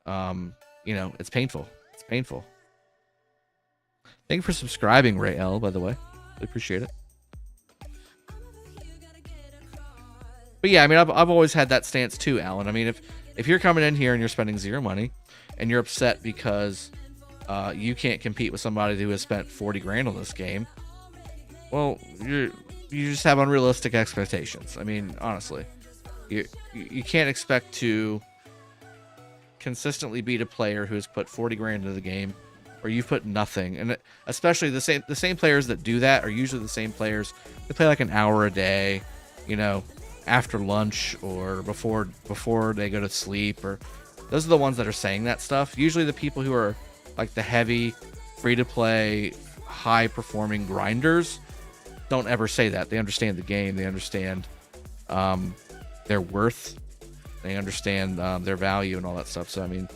You know, it's painful. It's painful. Thank you for subscribing, Ray L, by the way. I appreciate it. But yeah, I mean, I've always had that stance too, Alan. I mean, if you're coming in here and you're spending zero money and you're upset because you can't compete with somebody who has spent 40 grand on this game, well, you just have unrealistic expectations. I mean, honestly, you can't expect to consistently beat a player who has put 40 grand into the game, or you've put nothing. And especially the same players that do that are usually the same players that play like an hour a day, you know, after lunch or before they go to sleep. Or those are the ones that are saying that stuff. Usually the people who are like the heavy, free-to-play, high-performing grinders don't ever say that. They understand the game. They understand their worth. They understand their value and all that stuff. So, I mean,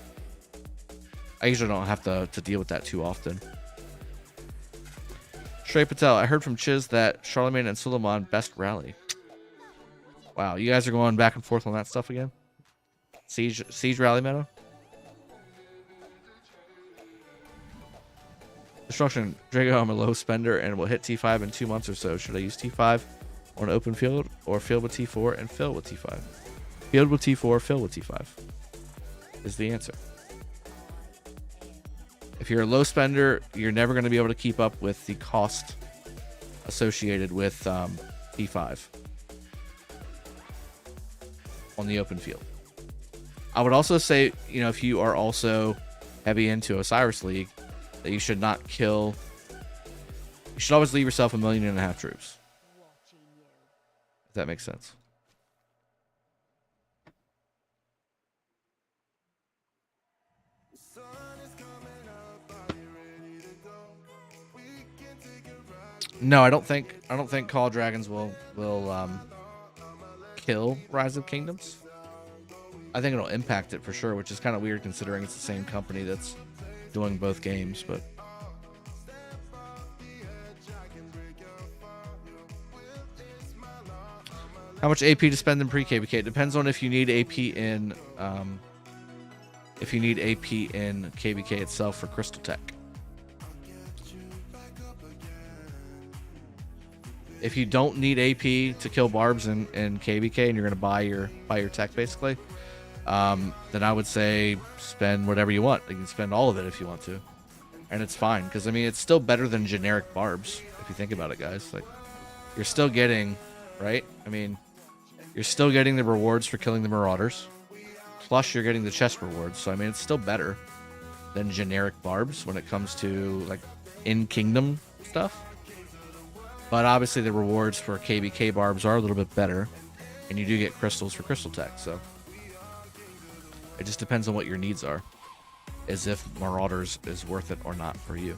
I usually don't have to deal with that too often. Shrey Patel, I heard from Chiz that Charlemagne and Suleiman best rally. Wow, you guys are going back and forth on that stuff again? Siege rally meta? Destruction, Drago, I'm a low spender and will hit T5 in 2 months or so. Should I use T5 on open field or field with T4 and fill with T5? Field with T4, fill with T5 is the answer. If you're a low spender, you're never going to be able to keep up with the cost associated with P5 on the open field. I would also say, you know, if you are also heavy into Osiris League, that you should not kill. You should always leave yourself 1.5 million troops. If that makes sense. No, I don't think Call Dragons will kill Rise of Kingdoms. I think it'll impact it for sure, which is kind of weird considering it's the same company that's doing both games, but how much AP to spend in Pre-KvK? It depends on if you need AP in KvK itself for Crystal Tech. If you don't need AP to kill barbs in KvK and you're gonna buy your tech basically, then I would say spend whatever you want. You can spend all of it if you want to, and it's fine because I mean it's still better than generic barbs if you think about it, guys. Like you're still getting, right? I mean, you're still getting the rewards for killing the Marauders, plus you're getting the chest rewards. So I mean it's still better than generic barbs when it comes to like in kingdom stuff. But obviously the rewards for KvK barbs are a little bit better, and you do get crystals for Crystal Tech. So it just depends on what your needs are, as if Marauders is worth it or not for you.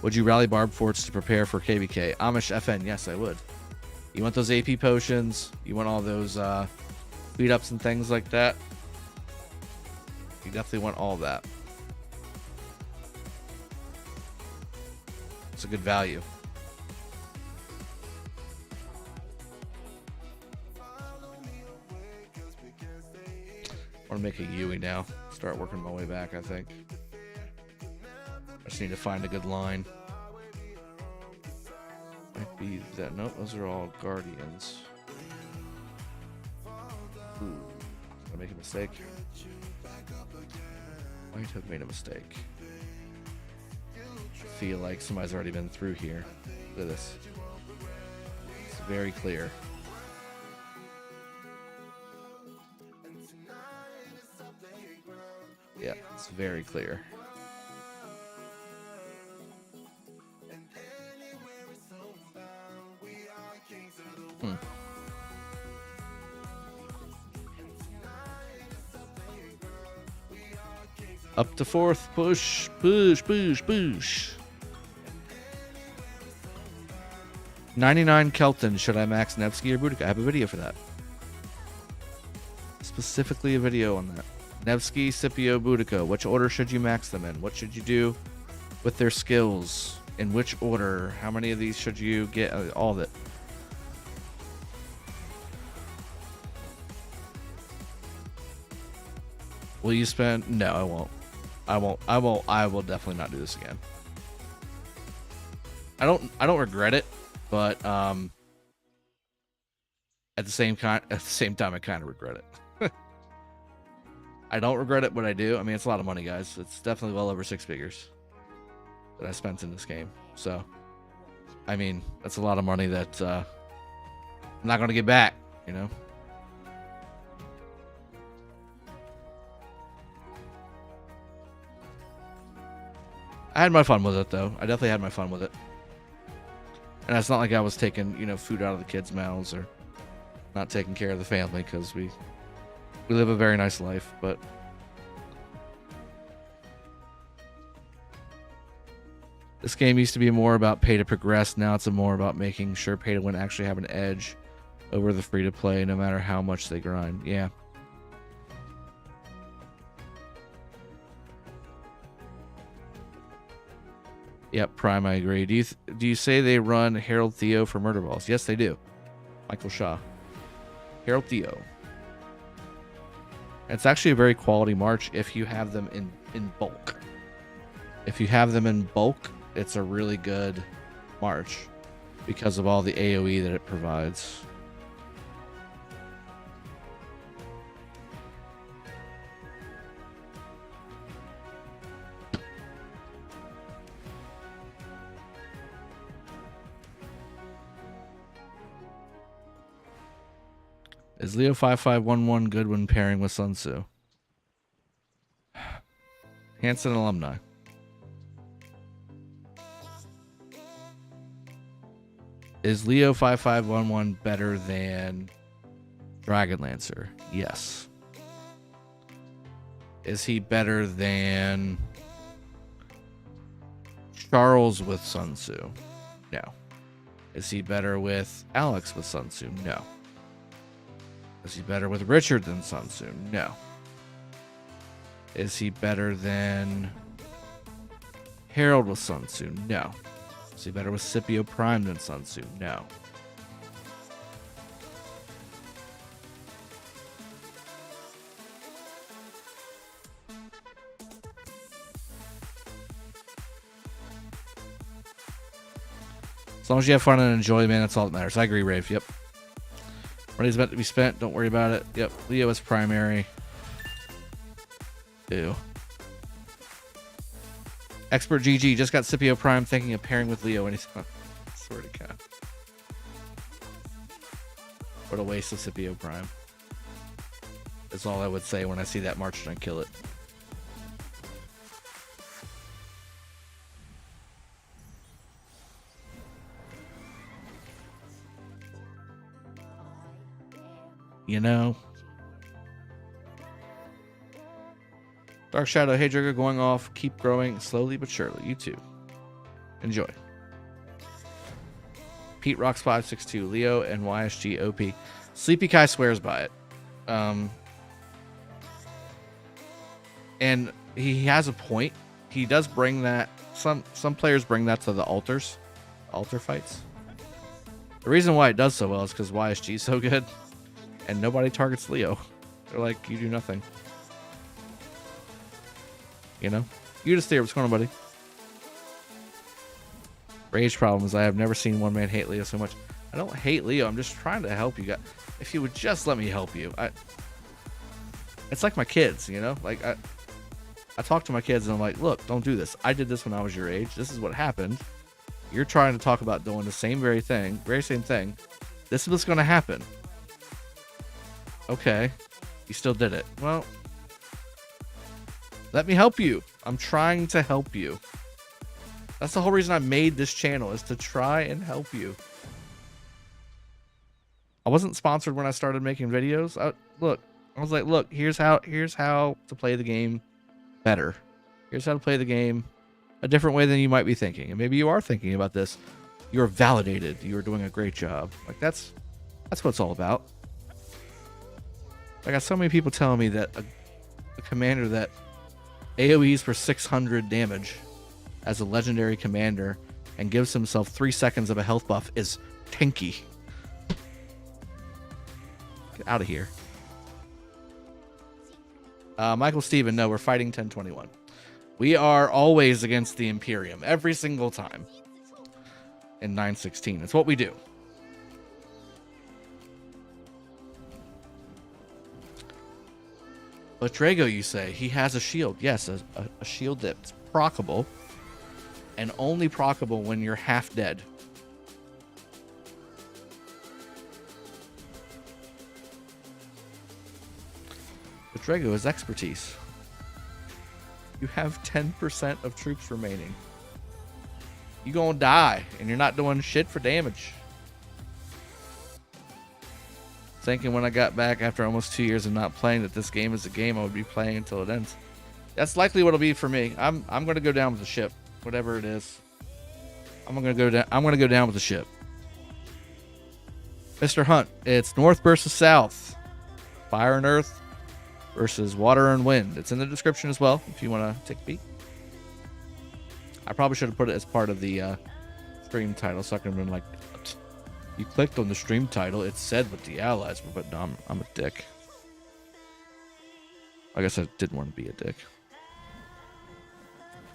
Would you rally barb forts to prepare for KvK? Amish FN, yes, I would. You want those AP potions? You want all those speed ups and things like that? You definitely want all that. It's a good value. I want to make a Yui now. Start working my way back, I think. I just need to find a good line. Might be that. Nope, those are all Guardians. Ooh, did I make a mistake? Might have made a mistake. I feel like somebody's already been through here. Look at this. It's very clear. Yeah, it's very clear. Up to 4th. Push, push, push, push. 99 Kelton. Should I max Nevsky or Boudica? I have a video for that. Specifically a video on that. Nevsky, Scipio, Boudica. Which order should you max them in? What should you do with their skills? In which order? How many of these should you get? All of it. Will you spend? No, I won't. I will definitely not do this again. I don't regret it, but at the same time I kind of regret it. I don't regret it, but I do. I mean, it's a lot of money, guys. It's definitely well over 6 figures that I spent in this game. So, I mean, that's a lot of money that I'm not going to get back, you know? I had my fun with it, though. I definitely had my fun with it. And it's not like I was taking, you know, food out of the kids' mouths or not taking care of the family, because we live a very nice life, but this game used to be more about pay to progress. Now it's more about making sure pay to win actually have an edge over the free to play, no matter how much they grind. Yeah. Yep, Prime, I agree. Do you say they run Harold Theo for Murder Balls? Yes, they do. Michael Shaw. Harold Theo. It's actually a very quality march if you have them in bulk. If you have them in bulk, it's a really good march because of all the AoE that it provides. Is Leo 5511 good when pairing with Sun Tzu? Hanson alumni. Is Leo 5511 better than Dragonlancer? Yes. Is he better than Charles with Sun Tzu? No. Is he better with Alex with Sun Tzu? No. Is he better with Richard than Sun Tzu? No. Is he better than Harold with Sun Tzu? No. Is he better with Scipio Prime than Sun Tzu? No. As long as you have fun and enjoy, man, that's all that matters. I agree, Rave. Yep. Money's meant to be spent. Don't worry about it. Yep. Leo is primary. Ew. Expert GG just got Scipio Prime thinking of pairing with Leo, and he's swear to God. What a waste of Scipio Prime. That's all I would say when I see that March and kill it. You know. Dark Shadow, hey Drago, going off. Keep growing slowly but surely. You too. Enjoy. Pete Rocks 562, Leo and YSG OP. Sleepy Kai swears by it. And he has a point. He does bring that. Some players bring that to the altar fights. The reason why it does so well is because YSG is so good. And nobody targets Leo. They're like, you do nothing. You know? You just stay. What's going on, buddy? Rage problems. I have never seen one man hate Leo so much. I don't hate Leo. I'm just trying to help you guys. If you would just let me help you. It's like my kids, you know? Like, I talk to my kids and I'm like, look, don't do this. I did this when I was your age. This is what happened. You're trying to talk about doing the very same thing. This is what's going to happen. Okay, you still did it. Well, let me help you. I'm trying to help you. That's the whole reason I made this channel, is to try and help you. I wasn't sponsored when I started making videos. I was like, look, here's how to play the game better. Here's how to play the game a different way than you might be thinking. And maybe you are thinking about this. You're validated. You're doing a great job. Like that's what it's all about. I got so many people telling me that a commander that AoEs for 600 damage as a legendary commander and gives himself 3 seconds of a health buff is tanky. Get out of here. Michael Steven, no, we're fighting 1021. We are always against the Imperium, every single time. In 916. It's what we do. But Drago, you say, he has a shield. Yes, a shield that's proccable. And only proccable when you're half dead. But Drago is expertise. You have 10% of troops remaining. You're gonna die, and you're not doing shit for damage. Thinking when I got back after almost 2 years of not playing that this game is a game I would be playing until it ends. That's likely what it'll be for me. I'm gonna go down with the ship, whatever it is. I'm gonna go down with the ship. Mr. Hunt, it's North versus South, Fire and Earth versus Water and Wind. It's in the description as well if you want to take a peek. I probably should have put it as part of the stream title, so I could have been like, you clicked on the stream title, it said what the allies were, but no, I'm a dick. I guess I didn't want to be a dick.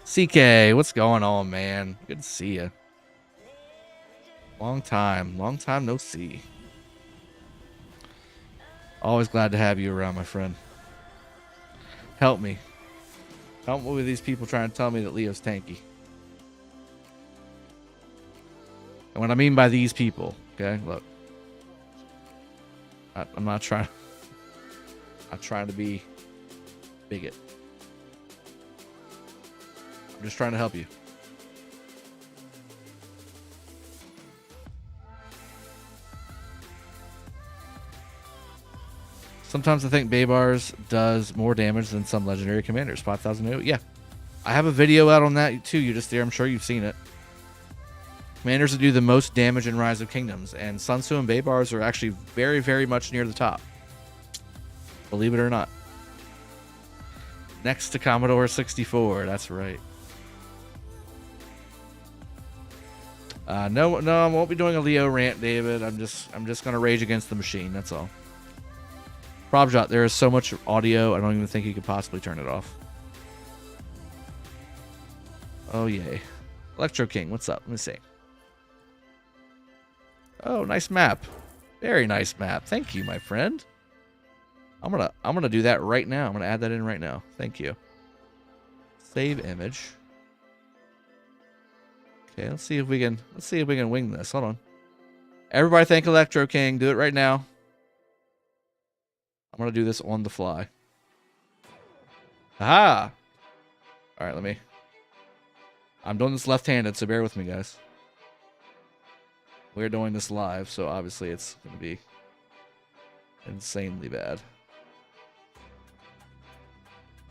CK, what's going on, man? Good to see you. Long time no see. Always glad to have you around, my friend. Help me. Help me with these people trying to tell me that Leo's tanky. And what I mean by these people, okay, look. I'm not trying. I'm trying to be bigot. I'm just trying to help you. Sometimes I think Baybars does more damage than some legendary commanders. 5,000. Yeah. I have a video out on that too. You just there. I'm sure you've seen it. Commanders that do the most damage in Rise of Kingdoms, and Sun Tzu and Baybars are actually very, very much near the top. Believe it or not. Next to Commodore 64. That's right. No, I won't be doing a Leo rant, David. I'm just gonna rage against the machine. That's all. Probjot, there is so much audio. I don't even think you could possibly turn it off. Oh yay. Electro King, what's up? Let me see. Oh, nice map. Very nice map. Thank you, my friend. I'm gonna do that right now. I'm gonna add that in right now. Thank you. Save image. Okay, let's see if we can wing this. Hold on. Everybody thank Electro King. Do it right now. I'm gonna do this on the fly. Aha! Alright, I'm doing this left-handed, so bear with me, guys. We're doing this live, so obviously it's gonna be insanely bad.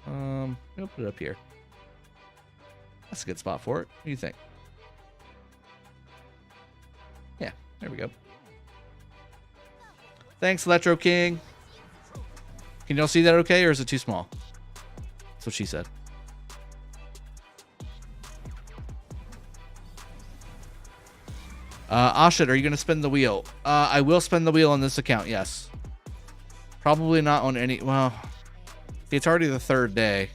We'll put it up here. That's a good spot for it. What do you think? Yeah, there we go. Thanks, Electro King. Can y'all see that okay, or is it too small? That's what she said. Ashit, are you going to spin the wheel? I will spin the wheel on this account, yes. Probably not on any... Well, it's already the third day.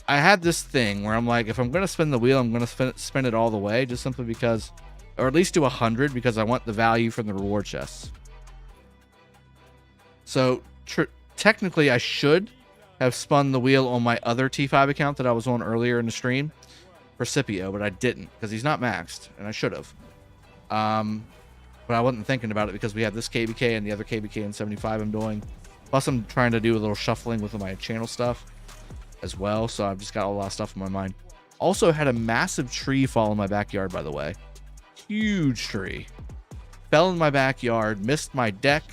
I had this thing where I'm like, if I'm going to spin the wheel, I'm going to spin it all the way, just simply because... Or at least to 100, because I want the value from the reward chests. So, technically, I should have spun the wheel on my other T5 account that I was on earlier in the stream for Scipio, but I didn't, because he's not maxed, and I should have. But I wasn't thinking about it because we have this KvK and the other KvK in 75 I'm doing. Plus, I'm trying to do a little shuffling with my channel stuff as well, so I've just got a lot of stuff in my mind. Also had a massive tree fall in my backyard, by the way. Huge tree. Fell in my backyard, missed my deck,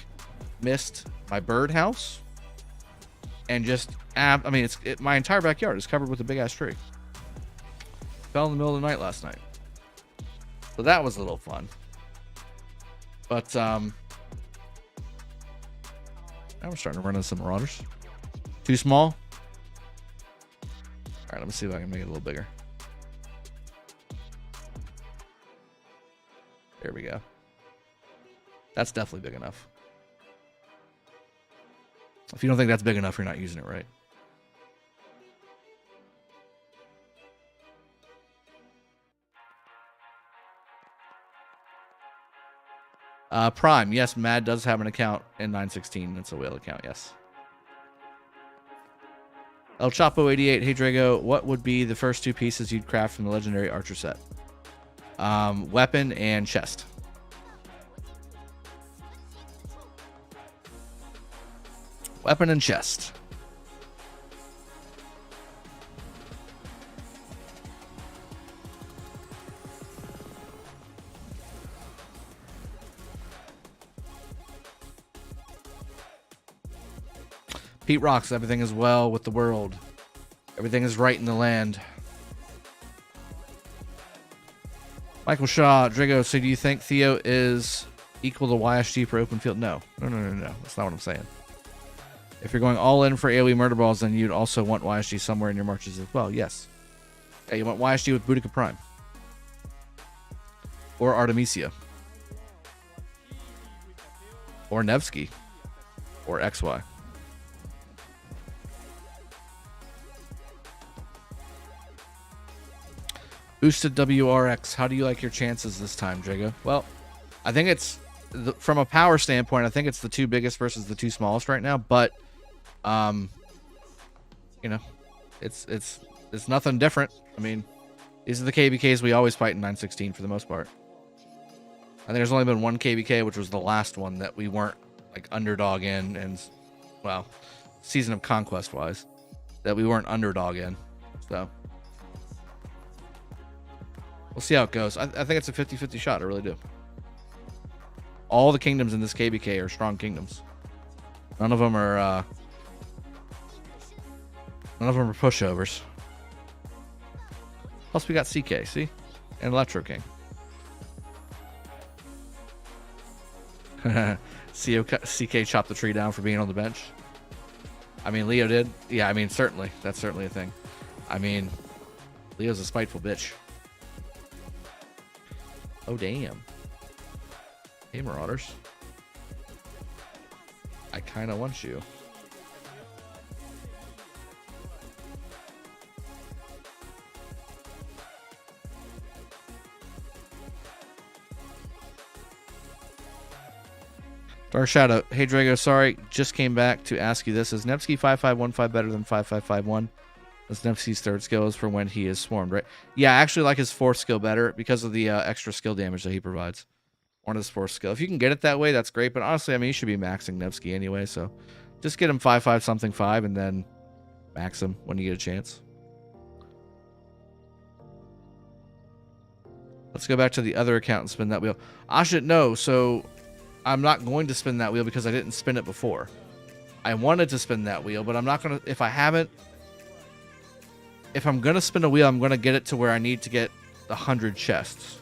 missed my birdhouse, and just, I mean, my entire backyard is covered with a big-ass tree. Fell in the middle of the night last night. So that was a little fun. But, now we're starting to run into some Marauders. Too small? Alright, let me see if I can make it a little bigger. There we go. That's definitely big enough. If you don't think that's big enough, you're not using it right. Prime, yes, Mad does have an account in 916. It's a whale account, yes. El Chapo 88, hey Drago, what would be the first two pieces you'd craft from the legendary archer set? Weapon and chest. Weapon and chest. Pete rocks. Everything is well with the world. Everything is right in the land. Michael Shaw, Drago, so do you think Theo is equal to YSG for open field? No. No. That's not what I'm saying. If you're going all in for AoE murder balls, then you'd also want YSG somewhere in your marches as well. Yes. Yeah, you want YSG with Boudica Prime. Or Artemisia. Or Nevsky. Or XY. Boosted WRX. How do you like your chances this time, Drago? Well, I think it's, from a power standpoint, I think it's the two biggest versus the two smallest right now. But, you know, it's nothing different. I mean, these are the KvKs we always fight in 916 for the most part. I think there's only been one KvK, which was the last one that we weren't like underdog in, and well, Season of Conquest wise, that we weren't underdog in. So we'll see how it goes. I think it's a 50-50 shot. I really do. All the kingdoms in this KvK are strong kingdoms. None of them are pushovers. Plus we got CK, see? And Electro King. CK chopped the tree down for being on the bench. I mean, Leo did. Yeah, I mean, certainly. That's certainly a thing. I mean, Leo's a spiteful bitch. Oh, damn. Hey, Marauders. I kind of want you. Dark Shadow. Hey, Drago, sorry. Just came back to ask you this. Is Nevsky 5515 better than 5551? That's Nevsky's third skill is for when he is swarmed, right? Yeah, I actually like his fourth skill better because of the extra skill damage that he provides on his fourth skill. If you can get it that way, that's great. But honestly, I mean, you should be maxing Nevsky anyway. So just get him 5 something 5 and then max him when you get a chance. Let's go back to the other account and spin that wheel. I should know. So I'm not going to spin that wheel because I didn't spin it before. I wanted to spin that wheel, but I'm not going to. If I'm going to spin a wheel, I'm going to get it to where I need to get 100 chests.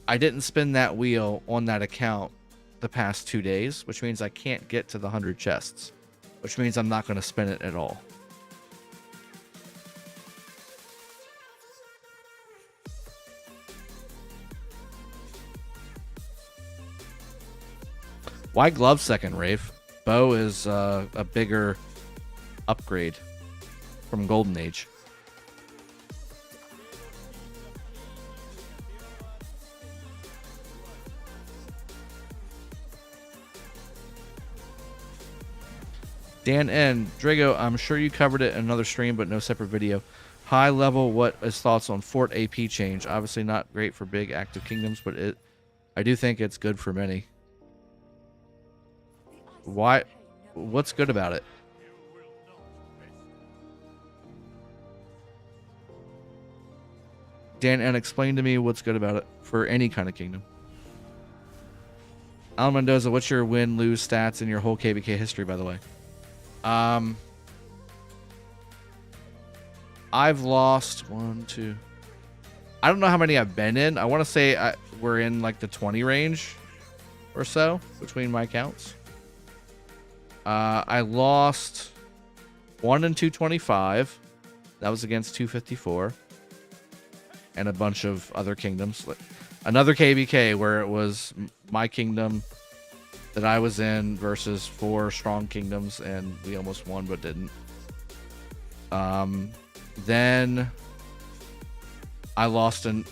I didn't spin that wheel on that account the past 2 days, which means I can't get to the 100 chests, which means I'm not going to spin it at all. Why glove second, Rafe? Bow is a bigger upgrade from Golden Age. Dan N. Drago, I'm sure you covered it in another stream, but no separate video. High level, what is thoughts on Fort AP change? Obviously not great for big active kingdoms, but I do think it's good for many. Why? What's good about it? Dan, and explain to me what's good about it for any kind of kingdom. Alan Mendoza, what's your win-lose stats in your whole KvK history, by the way? I've lost 1, 2. I don't know how many I've been in. I want to say we're in like the 20 range or so between my accounts. I lost 1 in 225. That was against 254. And a bunch of other kingdoms. Another KvK where it was my kingdom that I was in versus 4 strong kingdoms, and we almost won but didn't. Then I lost in,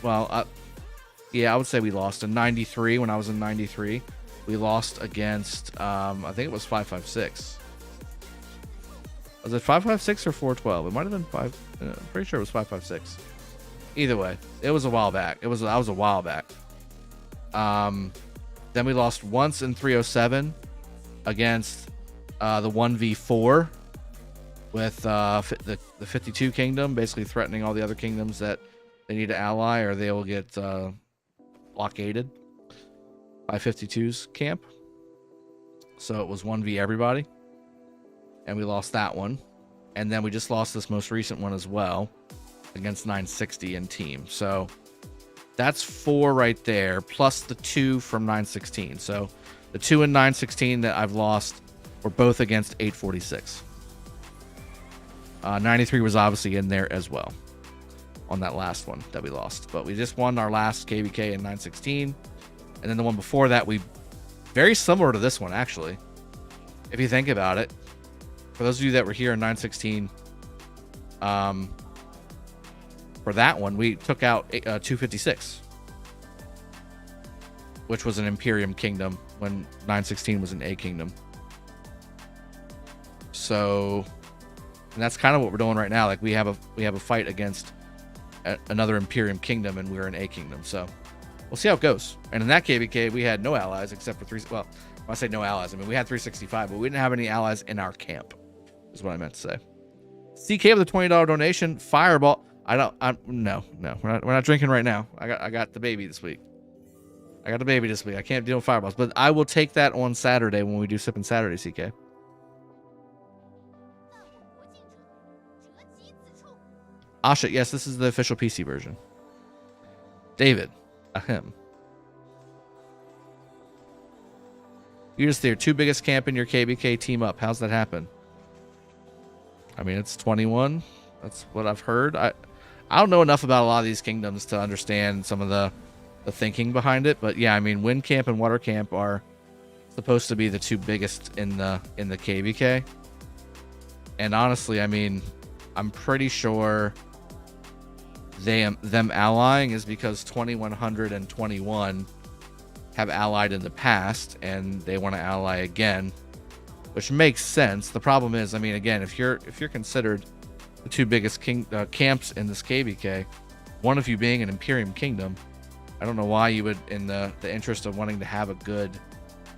yeah, I would say we lost in 93 when I was in 93. We lost against, I think it was 556. Was it 556 or 412? It might have been 5. I'm pretty sure it was 556. Either way, it was a while back. That was a while back. Then we lost once in 307 against the 1v4 with the 52 kingdom, basically threatening all the other kingdoms that they need to ally or they will get blockaded by 52's camp. So it was 1v everybody. And we lost that one. And then we just lost this most recent one as well against 960 in team. So that's 4 right there, plus the 2 from 916. So the 2 and 916 that I've lost were both against 846. 93 was obviously in there as well on that last one that we lost. But we just won our last KvK in 916. And then the one before that, very similar to this one, actually. If you think about it. For those of you that were here in 916, for that one, we took out 256, which was an Imperium kingdom when 916 was an A kingdom. So, and that's kind of what we're doing right now. Like we have a fight against another Imperium kingdom, and we're an A kingdom. So we'll see how it goes. And in that KvK, we had no allies except for 3. Well, When I say no allies, I mean we had 365, but we didn't have any allies in our camp, is what I meant to say. CK with a $20 donation. Fireball. No. We're not drinking right now. I got the baby this week. I can't deal with fireballs, but I will take that on Saturday when we do Sippin' Saturday, CK. Asha, yes, this is the official PC version. David, ahem. You just their 2 biggest camp in your KvK team up. How's that happen? I mean, it's 21. That's what I've heard. I don't know enough about a lot of these kingdoms to understand some of the thinking behind it, but yeah, I mean, Wind Camp and Water Camp are supposed to be the 2 biggest in the KvK. And honestly, I mean, I'm pretty sure them allying is because 2100 and 21 have allied in the past and they want to ally again, which makes sense. The problem is, I mean, again, if you're considered the 2 biggest camps in this KvK, one of you being an Imperium kingdom, I don't know why you would, in the interest of wanting to have a good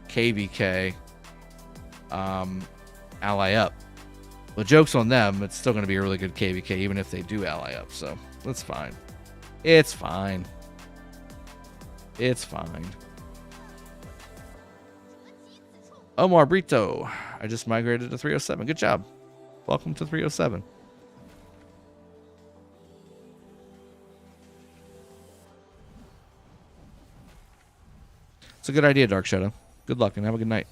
KvK, ally up. Well, joke's on them. It's still going to be a really good KvK, even if they do ally up. So that's fine. It's fine. It's fine. Omar Brito. I just migrated to 307. Good job. Welcome to 307. It's a good idea, Dark Shadow. Good luck and have a good night.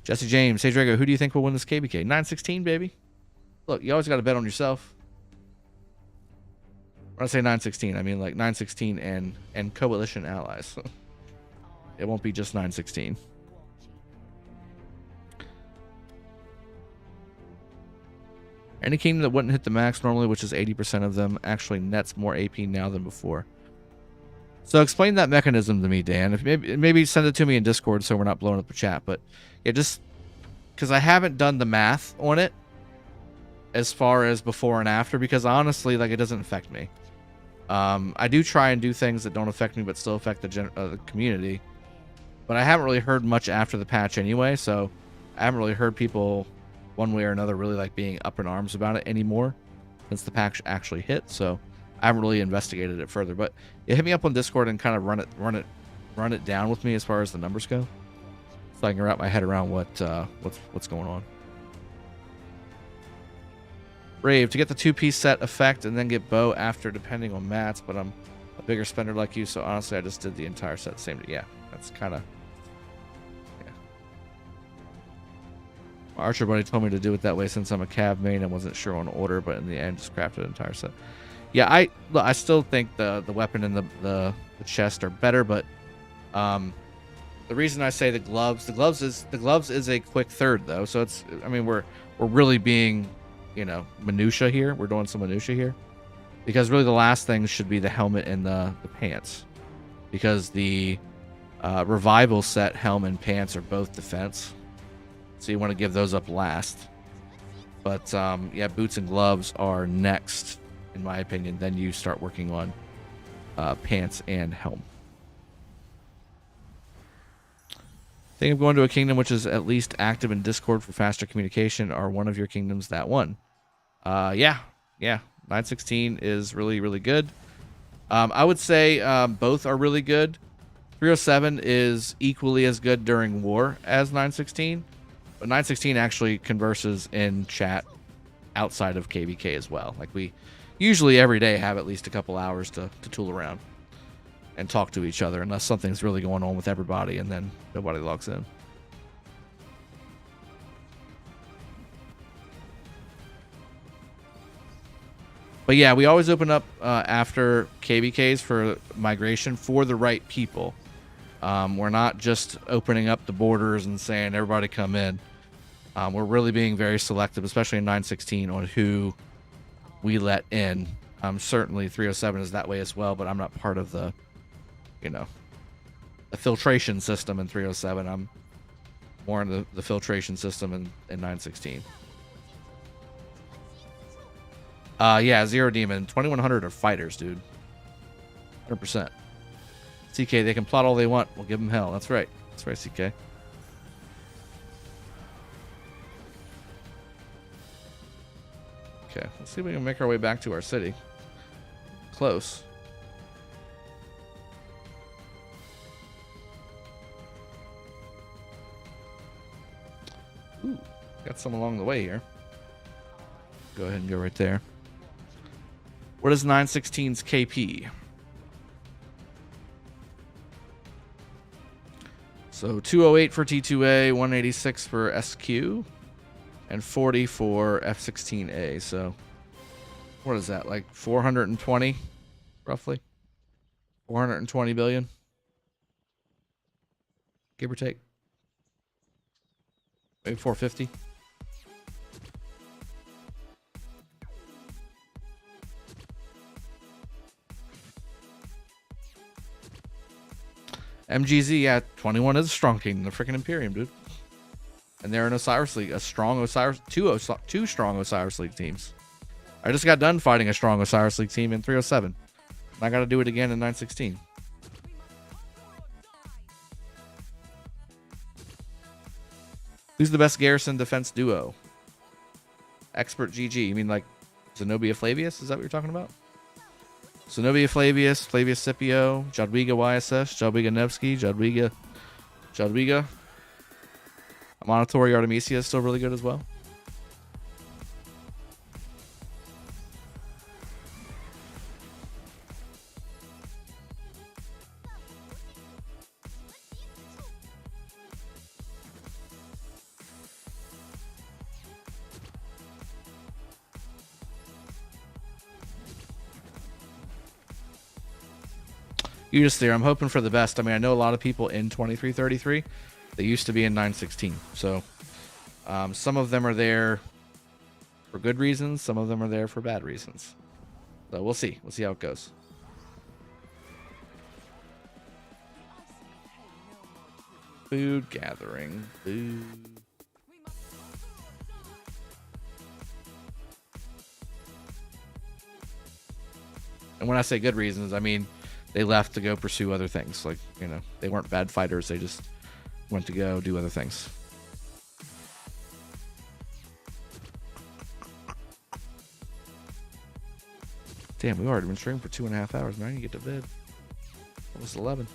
Jesse James, hey Drago, who do you think will win this KvK? 916, baby. Look, you always got to bet on yourself. When I say 916, I mean like 916 and coalition allies. It won't be just 916. Any kingdom that wouldn't hit the max normally, which is 80% of them, actually nets more AP now than before. So explain that mechanism to me, Dan. If maybe send it to me in Discord so we're not blowing up the chat. But yeah, just because I haven't done the math on it as far as before and after, because honestly, like, it doesn't affect me. I do try and do things that don't affect me but still affect the community. But I haven't really heard much after the patch anyway, so I haven't really heard people one way or another really like being up in arms about it anymore since the patch actually hit. So I haven't really investigated it further, but yeah, hit me up on Discord and kind of run it down with me as far as the numbers go, so I can wrap my head around what's going on. Brave to get the 2-piece set effect and then get bow after, depending on mats. But I'm a bigger spender like you, so honestly, I just did the entire set same. Yeah, that's kind of. Yeah. My Archer buddy told me to do it that way since I'm a Cav main and wasn't sure on order, but in the end, just crafted an entire set. Yeah, I still think the weapon and the chest are better, but the reason I say the gloves is a quick third though. So it's, I mean, we're really being, you know, minutia here. We're doing some minutia here, because really the last thing should be the helmet and the pants, because the revival set helmet and pants are both defense, so you want to give those up last. But yeah, boots and gloves are next, in my opinion. Then you start working on pants and helm. Think of going to a kingdom which is at least active in Discord for faster communication. Are one of your kingdoms that one? Yeah. 916 is really, really good. I would say both are really good. 307 is equally as good during war as 916, but 916 actually converses in chat outside of KvK as well. Like, we usually every day have at least a couple hours to tool around and talk to each other, unless something's really going on with everybody and then nobody logs in. But yeah, we always open up after KvKs for migration for the right people. We're not just opening up the borders and saying everybody come in. We're really being very selective, especially in 916, on who we let in. Certainly 307 is that way as well, but I'm not part of the, you know, the filtration system in 307. I'm more in the filtration system in 916. Yeah, Zero Demon. 2100 are fighters, dude. 100%. CK, they can plot all they want. We'll give them hell. That's right. That's right, CK. Okay, let's see if we can make our way back to our city. Close. Ooh, got some along the way here. Go ahead and go right there. What is 916's KP? So 208 for T2A, 186 for SQ, and 40 for F16A. So what is that, like 420 roughly? 420 billion? Give or take. Maybe 450. MGZ, yeah, 21 is a strong team. The freaking Imperium, dude. And they're in Osiris League, a strong Osiris, two strong Osiris League teams. I just got done fighting a strong Osiris League team in 307. And I got to do it again in 916. Who's the best garrison defense duo? Expert GG. You mean like Zenobia Flavius? Is that what you're talking about? Zenobia Flavius, Flavius Scipio, Jadwiga YSS, Jadwiga Nevsky, Jadwiga. Amonatori Artemisia is still really good as well. You just there. I'm hoping for the best. I mean, I know a lot of people in 2333. They used to be in 916. So some of them are there for good reasons. Some of them are there for bad reasons. So we'll see. We'll see how it goes. Food gathering. Food. And when I say good reasons, I mean they left to go pursue other things. Like, you know, they weren't bad fighters. They just went to go do other things. Damn, we've already been streaming for 2.5 hours. Man, I need to get to bed. Almost 11.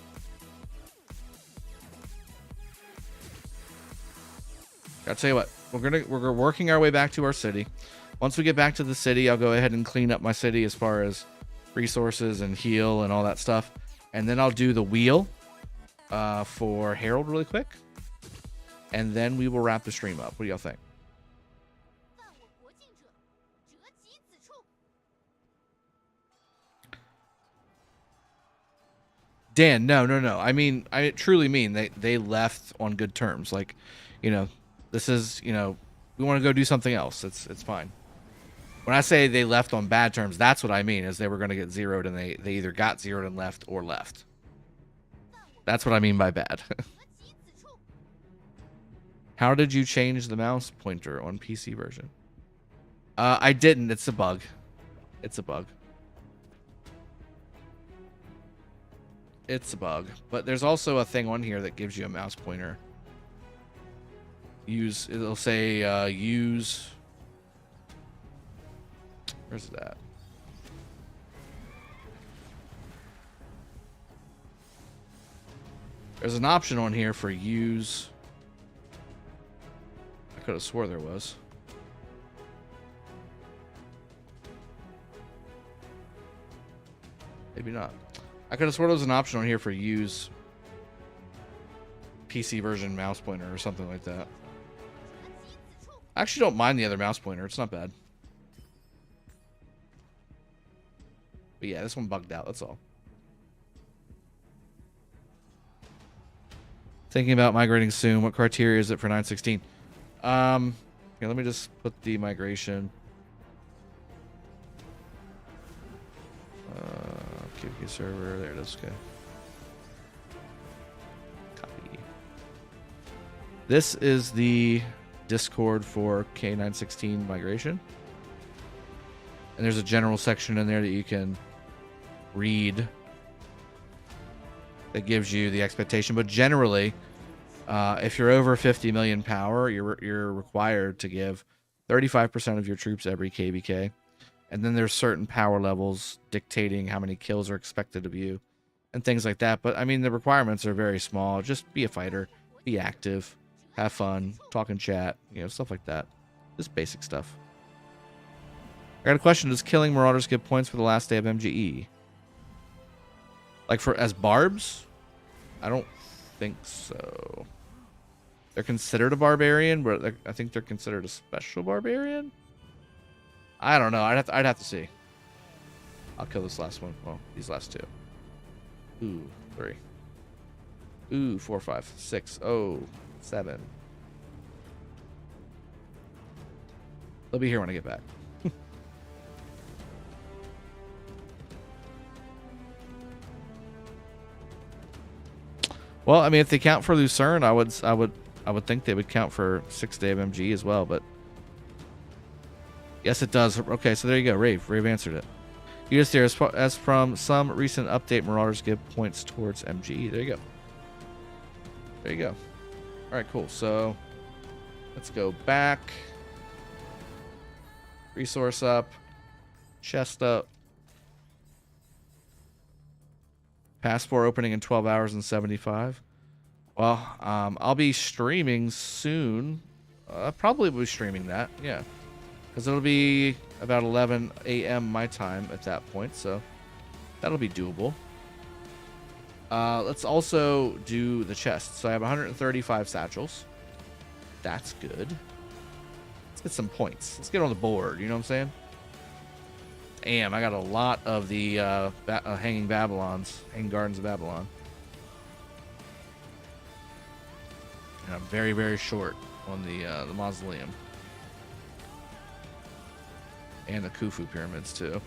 I'll tell you what, we're working our way back to our city. Once we get back to the city, I'll go ahead and clean up my city as far as resources and heal and all that stuff, and then I'll do the wheel for Herald really quick, and then we will wrap the stream up. What do y'all think? Dan, no. I mean, I truly mean they left on good terms. Like, you know, this is, you know, we want to go do something else. It's fine. When I say they left on bad terms, that's what I mean, is they were going to get zeroed, and they either got zeroed and left or left. That's what I mean by bad. How did you change the mouse pointer on PC version? I didn't. It's a bug. It's a bug. It's a bug. But there's also a thing on here that gives you a mouse pointer. It'll say use... Where's it at? There's an option on here for use. I could have swore there was. Maybe not. I could have swore there was an option on here for use PC version mouse pointer or something like that. I actually don't mind the other mouse pointer. It's not bad. But yeah, this one bugged out. That's all. Thinking about migrating soon. What criteria is it for 916? Here, let me just put the migration. KvK server. There it is. Okay. Copy. This is the Discord for K916 migration. And there's a general section in there that you can read that gives you the expectation. But generally, if you're over 50 million power, you're required to give 35% of your troops every KvK. And then there's certain power levels dictating how many kills are expected of you and things like that. But I mean, the requirements are very small. Just be a fighter, be active, have fun, talk in chat, you know, stuff like that. Just basic stuff. I got a question. Does killing Marauders give points for the last day of MGE? Like as barbs? I don't think so. They're considered a barbarian, but I think they're considered a special barbarian. I don't know. I'd have to see. I'll kill this last one. Well, these last two. Ooh, 3. Ooh, 4, 5, 6. Oh, 7. They'll be here when I get back. Well, I mean, if they count for Lucerne, I would think they would count for 6th day of MG as well, but yes, it does. Okay, so there you go. Rave answered it. You just hear as from some recent update, Marauders give points towards MG. There you go. There you go. All right, cool. So let's go back. Resource up. Chest up. Passport opening in 12 hours and 75. Well, I'll be streaming soon. Probably will be streaming that, yeah. Because it'll be about 11 a.m. my time at that point, so that'll be doable. Let's also do the chest. So I have 135 satchels. That's good. Let's get some points. Let's get on the board, you know what I'm saying? Damn, I got a lot of the Hanging Babylons, Hanging Gardens of Babylon. And I'm very, very short on the Mausoleum. And the Khufu Pyramids, too.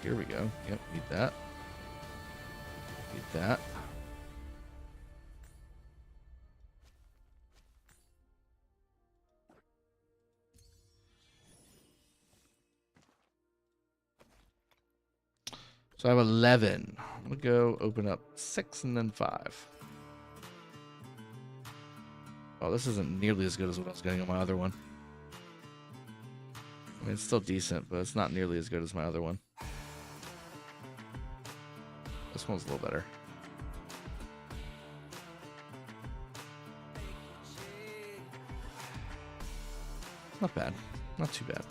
Here we go. Yep, need that. Need that. So I have 11. I'm going to go open up 6 and then 5. Oh, this isn't nearly as good as what I was getting on my other one. I mean, it's still decent, but it's not nearly as good as my other one. This one's a little better. Not bad. Not too bad.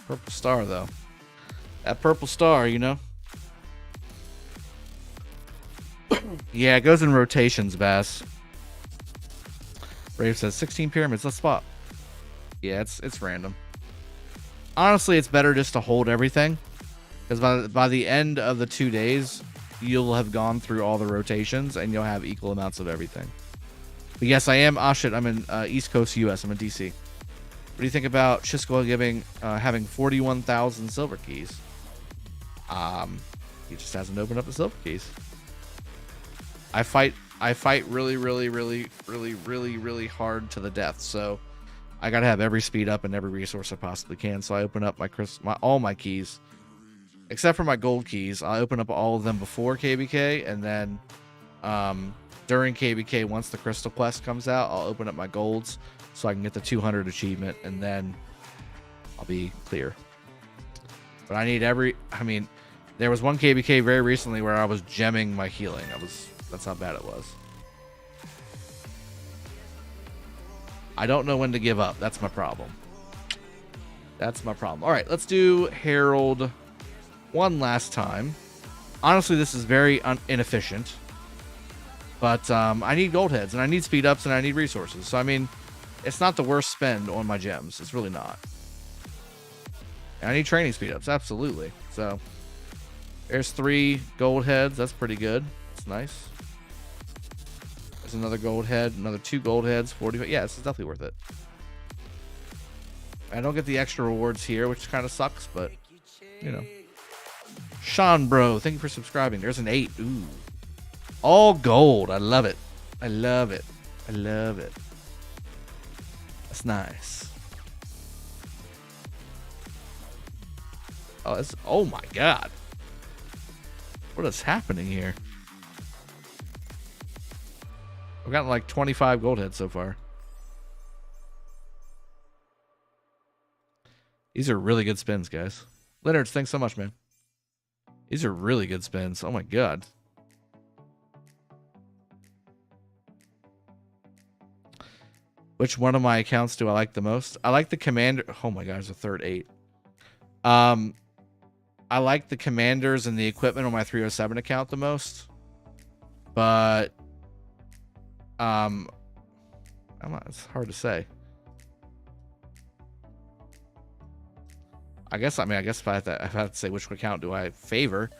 Purple star, though. That purple star, you know? Yeah, it goes in rotations, Bass. Rave says 16 pyramids. Let's spot. Yeah, it's random. Honestly, it's better just to hold everything, because by the end of the 2 days, you'll have gone through all the rotations and you'll have equal amounts of everything. But yes, I am. Oh shit, I'm in East Coast, US. I'm in DC. What do you think about Chisco having 41,000 silver keys? He just hasn't opened up the silver keys. I fight really hard to the death, so I gotta have every speed up and every resource I possibly can. So I open up all my keys, except for my gold keys. I open up all of them before KvK, and then during KvK, once the crystal quest comes out, I'll open up my golds so I can get the 200 achievement, and then I'll be clear. But I need I mean, there was one KvK very recently where I was gemming my healing. That's how bad it was. I don't know when to give up. That's my problem. That's my problem. All right, let's do Herald one last time. Honestly, this is very inefficient. But I need gold heads, and I need speed ups, and I need resources. So, I mean, it's not the worst spend on my gems. It's really not. And I need training speed ups, absolutely. So, there's 3 gold heads. That's pretty good. That's nice. There's another gold head, another 2 gold heads, 45. Yeah, this is definitely worth it. I don't get the extra rewards here, which kind of sucks, but, you know. Sean, bro, thank you for subscribing. There's an 8. Ooh. All gold. I love it. I love it. I love it. That's nice. Oh my god. What is happening here? I've gotten like 25 gold heads so far. These are really good spins, guys. Leonard, thanks so much, man. These are really good spins. Oh my god. Which one of my accounts do I like the most? I like the commander. Oh my god, there's a third 8. I like the commanders and the equipment on my 307 account the most. But it's hard to say. I guess if I have to say which account do I favor,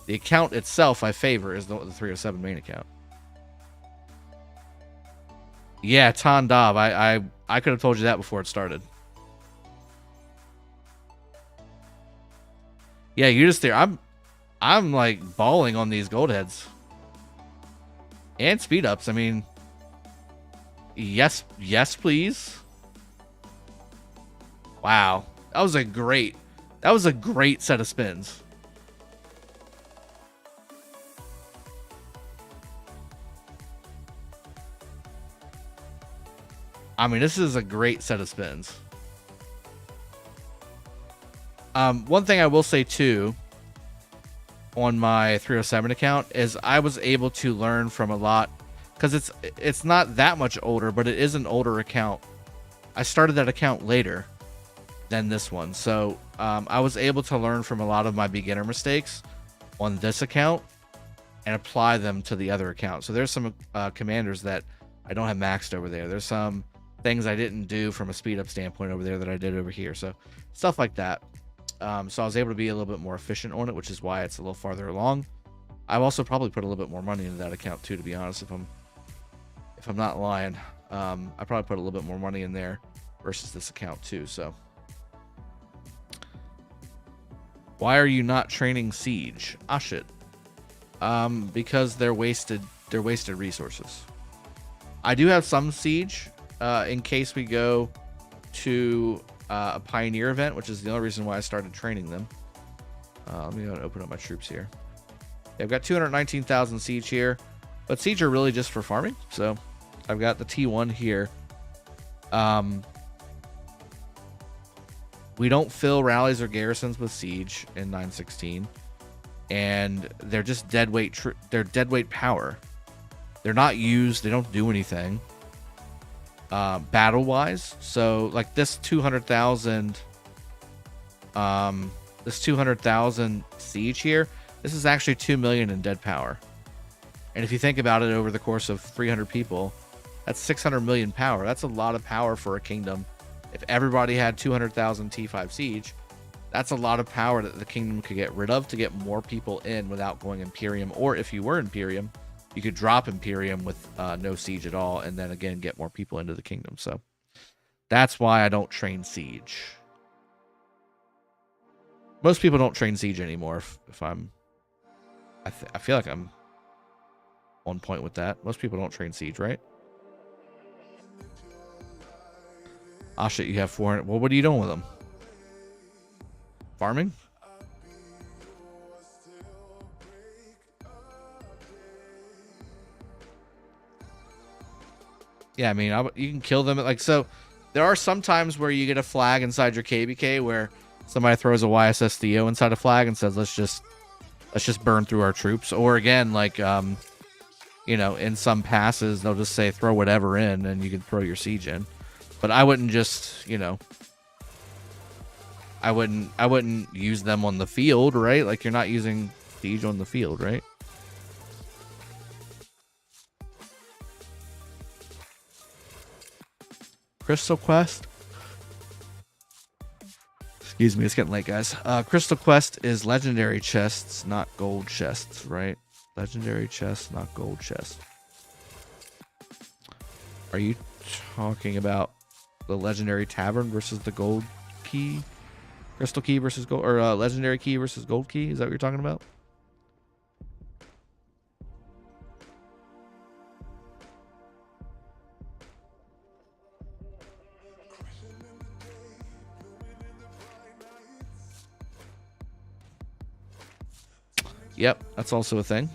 the account itself I favor is the 307 main account. Yeah, Ton Dob. I could have told you that before it started. Yeah, you just there. I'm like balling on these gold heads. And speed ups. I mean, yes, please. Wow. That was a great set of spins. I mean, this is a great set of spins. One thing I will say too on my 307 account is I was able to learn from a lot, because it's not that much older, but it is an older account. I started that account later than this one, so I was able to learn from a lot of my beginner mistakes on this account and apply them to the other account. So there's some commanders that I don't have maxed over there. There's some things I didn't do from a speed up standpoint over there that I did over here. So stuff like that. So I was able to be a little bit more efficient on it, which is why it's a little farther along. I've also probably put a little bit more money into that account too, to be honest. If I'm not lying, I probably put a little bit more money in there versus this account too. So why are you not training Siege? Ah, shit. Because they're wasted resources. I do have some Siege in case we go to a Pioneer event, which is the only reason why I started training them. Let me go and open up my troops here. I've got 219,000 Siege here, but Siege are really just for farming. So I've got the T1 here. We don't fill rallies or garrisons with Siege in 916, and they're just dead weight. They're dead weight power. They're not used. They don't do anything battle wise. So like this 200,000, this 200,000 Siege here, this is actually 2 million in dead power. And if you think about it, over the course of 300 people, that's 600 million power. That's a lot of power for a kingdom. If everybody had 200,000 T5 Siege, that's a lot of power that the kingdom could get rid of to get more people in without going Imperium. Or if you were Imperium, you could drop Imperium with no Siege at all, and then again get more people into the kingdom. So that's why I don't train Siege. Most people don't train Siege anymore. I feel like I'm on point with that. Most people don't train Siege, right? Ah, shit, you have 400. Well, what are you doing with them? Farming? Yeah, I mean, you can kill them. Like, so there are some times where you get a flag inside your KvK where somebody throws a YSSDO inside a flag and says, let's just burn through our troops. Or again, like, you know, in some passes, they'll just say throw whatever in and you can throw your Siege in. But I wouldn't just, you know, I wouldn't use them on the field, right? Like, you're not using Siege on the field, right? Crystal Quest. Excuse me, it's getting late, guys. Crystal Quest is legendary chests, not gold chests, right? Legendary chests, not gold chests. Are you talking about the legendary tavern versus the gold key? Crystal key versus gold, or legendary key versus gold key? Is that what you're talking about? Yep, that's also a thing.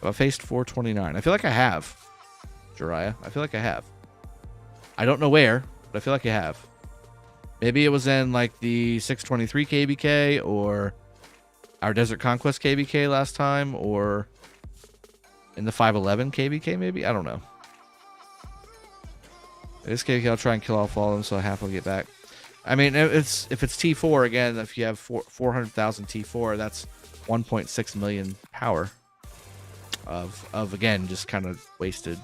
I faced 429. I feel like I have, Jiraiya. I feel like I have. I don't know where, but I feel like I have. Maybe it was in like the 623 KvK or our Desert Conquest KvK last time, or in the 511 KvK maybe? I don't know. This KvK, I'll try and kill off all of them so half will get back. I mean, if it's T4, again, if you have 400,000 T4, that's 1.6 million power of again, just kind of wasted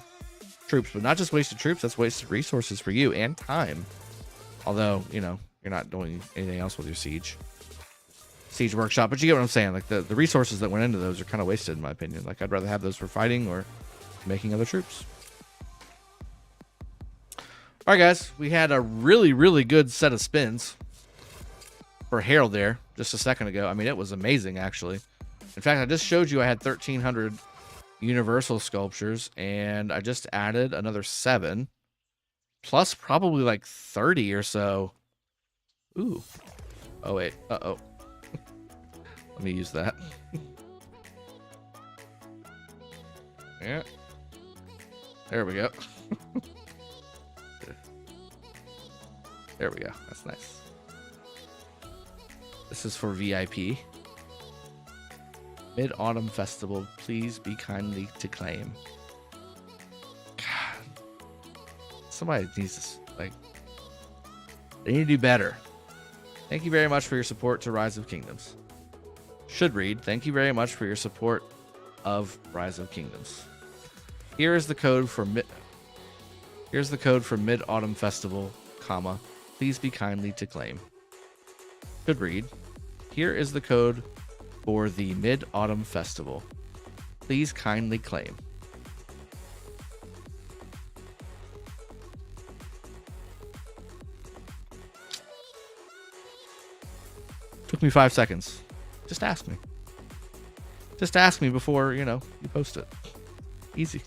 troops. But not just wasted troops, that's wasted resources for you and time. Although, you know, you're not doing anything else with your siege workshop. But you get what I'm saying. Like, the resources that went into those are kind of wasted, in my opinion. Like, I'd rather have those for fighting or making other troops. All right, guys, we had a really, really good set of spins for Herald there just a second ago. I mean, it was amazing, actually. In fact, I just showed you I had 1,300 universal sculptures, and I just added another 7, plus probably like 30 or so. Ooh. Oh, wait. Uh-oh. Let me use that. Yeah. There we go. There we go. That's nice. This is for VIP. Mid-Autumn Festival, please be kindly to claim. God. Somebody needs to, like, they need to do better. Thank you very much for your support to Rise of Kingdoms. Should read, thank you very much for your support of Rise of Kingdoms. Here is the code for Mid-Autumn Festival, comma, please be kindly to claim. Should read, here is the code for the Mid-Autumn Festival. Please kindly claim. Took me 5 seconds. Just ask me. Just ask me before, you know, you post it. Easy.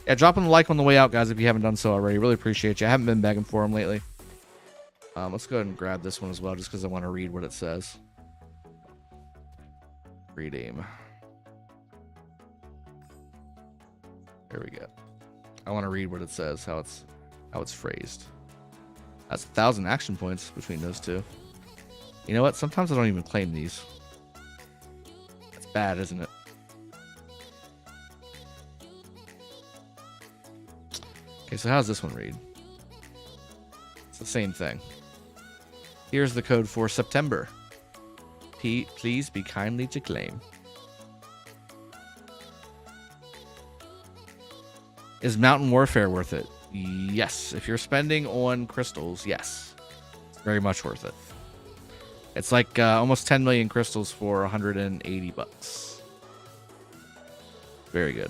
Yeah, drop them a like on the way out, guys, if you haven't done so already. Really appreciate you. I haven't been begging for them lately. Let's go ahead and grab this one as well, just because I want to read what it says. Redeem. There we go. I want to read what it says, how it's phrased. That's 1,000 action points between those two. You know what? Sometimes I don't even claim these. That's bad, isn't it? Okay, so how does this one read? It's the same thing. Here's the code for September. Please be kindly to claim. Is Mountain Warfare worth it? Yes. If you're spending on crystals, yes. It's very much worth it. It's like almost 10 million crystals for 180 bucks. Very good.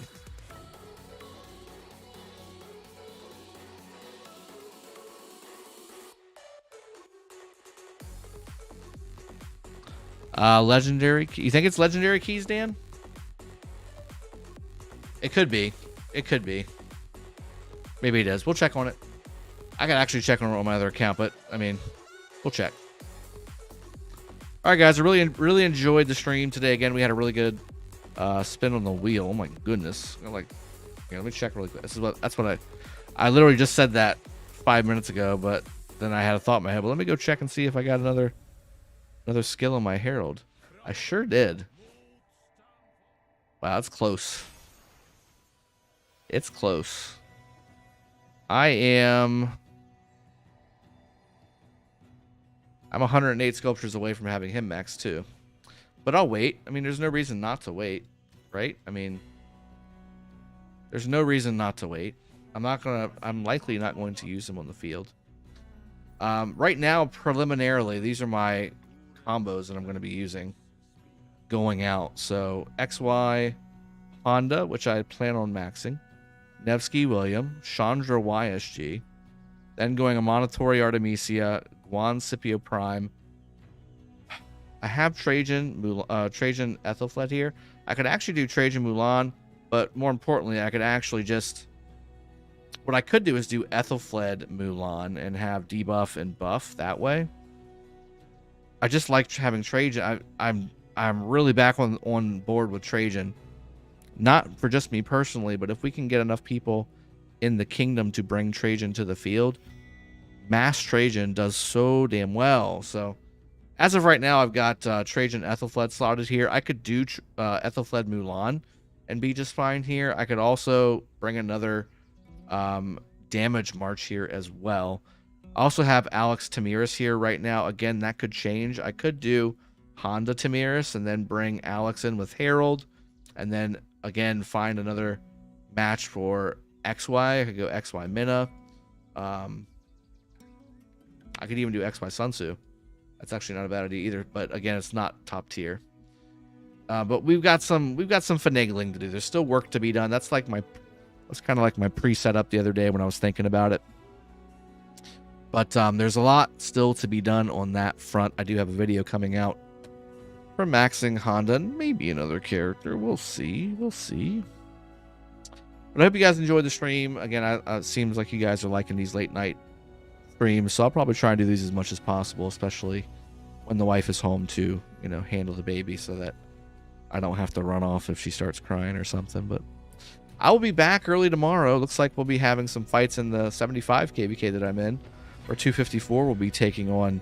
Legendary. You think it's legendary keys, Dan? It could be. It could be. Maybe it is. We'll check on it. I can actually check on my other account, but I mean, we'll check. All right, guys. I really enjoyed the stream today. Again, we had a really good spin on the wheel. Oh my goodness! Like, yeah, let me check really quick. That's what I literally just said that 5 minutes ago, but then I had a thought in my head. Well, let me go check and see if I got another skill in my Herald. I sure did. Wow, it's close. It's close. I'm 108 sculptures away from having him max too. But I'll wait. I mean, there's no reason not to wait, right? I mean, there's no reason not to wait. I'm likely not going to use him on the field. Right now, preliminarily, these are my combos that I'm going to be using going out. So XY, Honda, which I plan on maxing, Nevsky William, Chandra YSG, then going Amonitory Artemisia, Guan Scipio Prime. I have Trajan Ethelfled here. I could actually do Trajan Mulan, but more importantly, I could actually just... What I could do is do Ethelfled Mulan and have debuff and buff that way. I just like having Trajan. I'm really back on board with Trajan. Not for just me personally, but if we can get enough people in the kingdom to bring Trajan to the field, mass Trajan does so damn well. So as of right now, I've got Trajan Ethelfled slotted here. I could do Ethelfled Mulan and be just fine here. I could also bring another damage march here as well. I also have Alex Tamiris here right now. Again, that could change. I could do Honda Tamiris and then bring Alex in with Harold, and then again find another match for XY. I could go XY Minna. I could even do XY Sun Tzu. That's actually not a bad idea either, but again, it's not top tier. But we've got some finagling to do. There's still work to be done. That's kind of like my pre-setup the other day when I was thinking about it. But there's a lot still to be done on that front. I do have a video coming out for maxing Honda and maybe another character. We'll see. We'll see. But I hope you guys enjoyed the stream. Again, it seems like you guys are liking these late night streams, so I'll probably try and do these as much as possible, especially when the wife is home to, handle the baby so that I don't have to run off if she starts crying or something. But I will be back early tomorrow. Looks like we'll be having some fights in the 75 KvK that I'm in. Or 254 will be taking on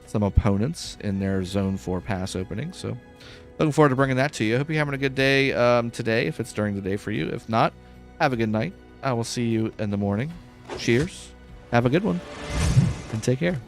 some opponents in their Zone 4 pass opening. So looking forward to bringing that to you. I hope you're having a good day today, if it's during the day for you. If not, have a good night. I will see you in the morning. Cheers. Have a good one. And take care.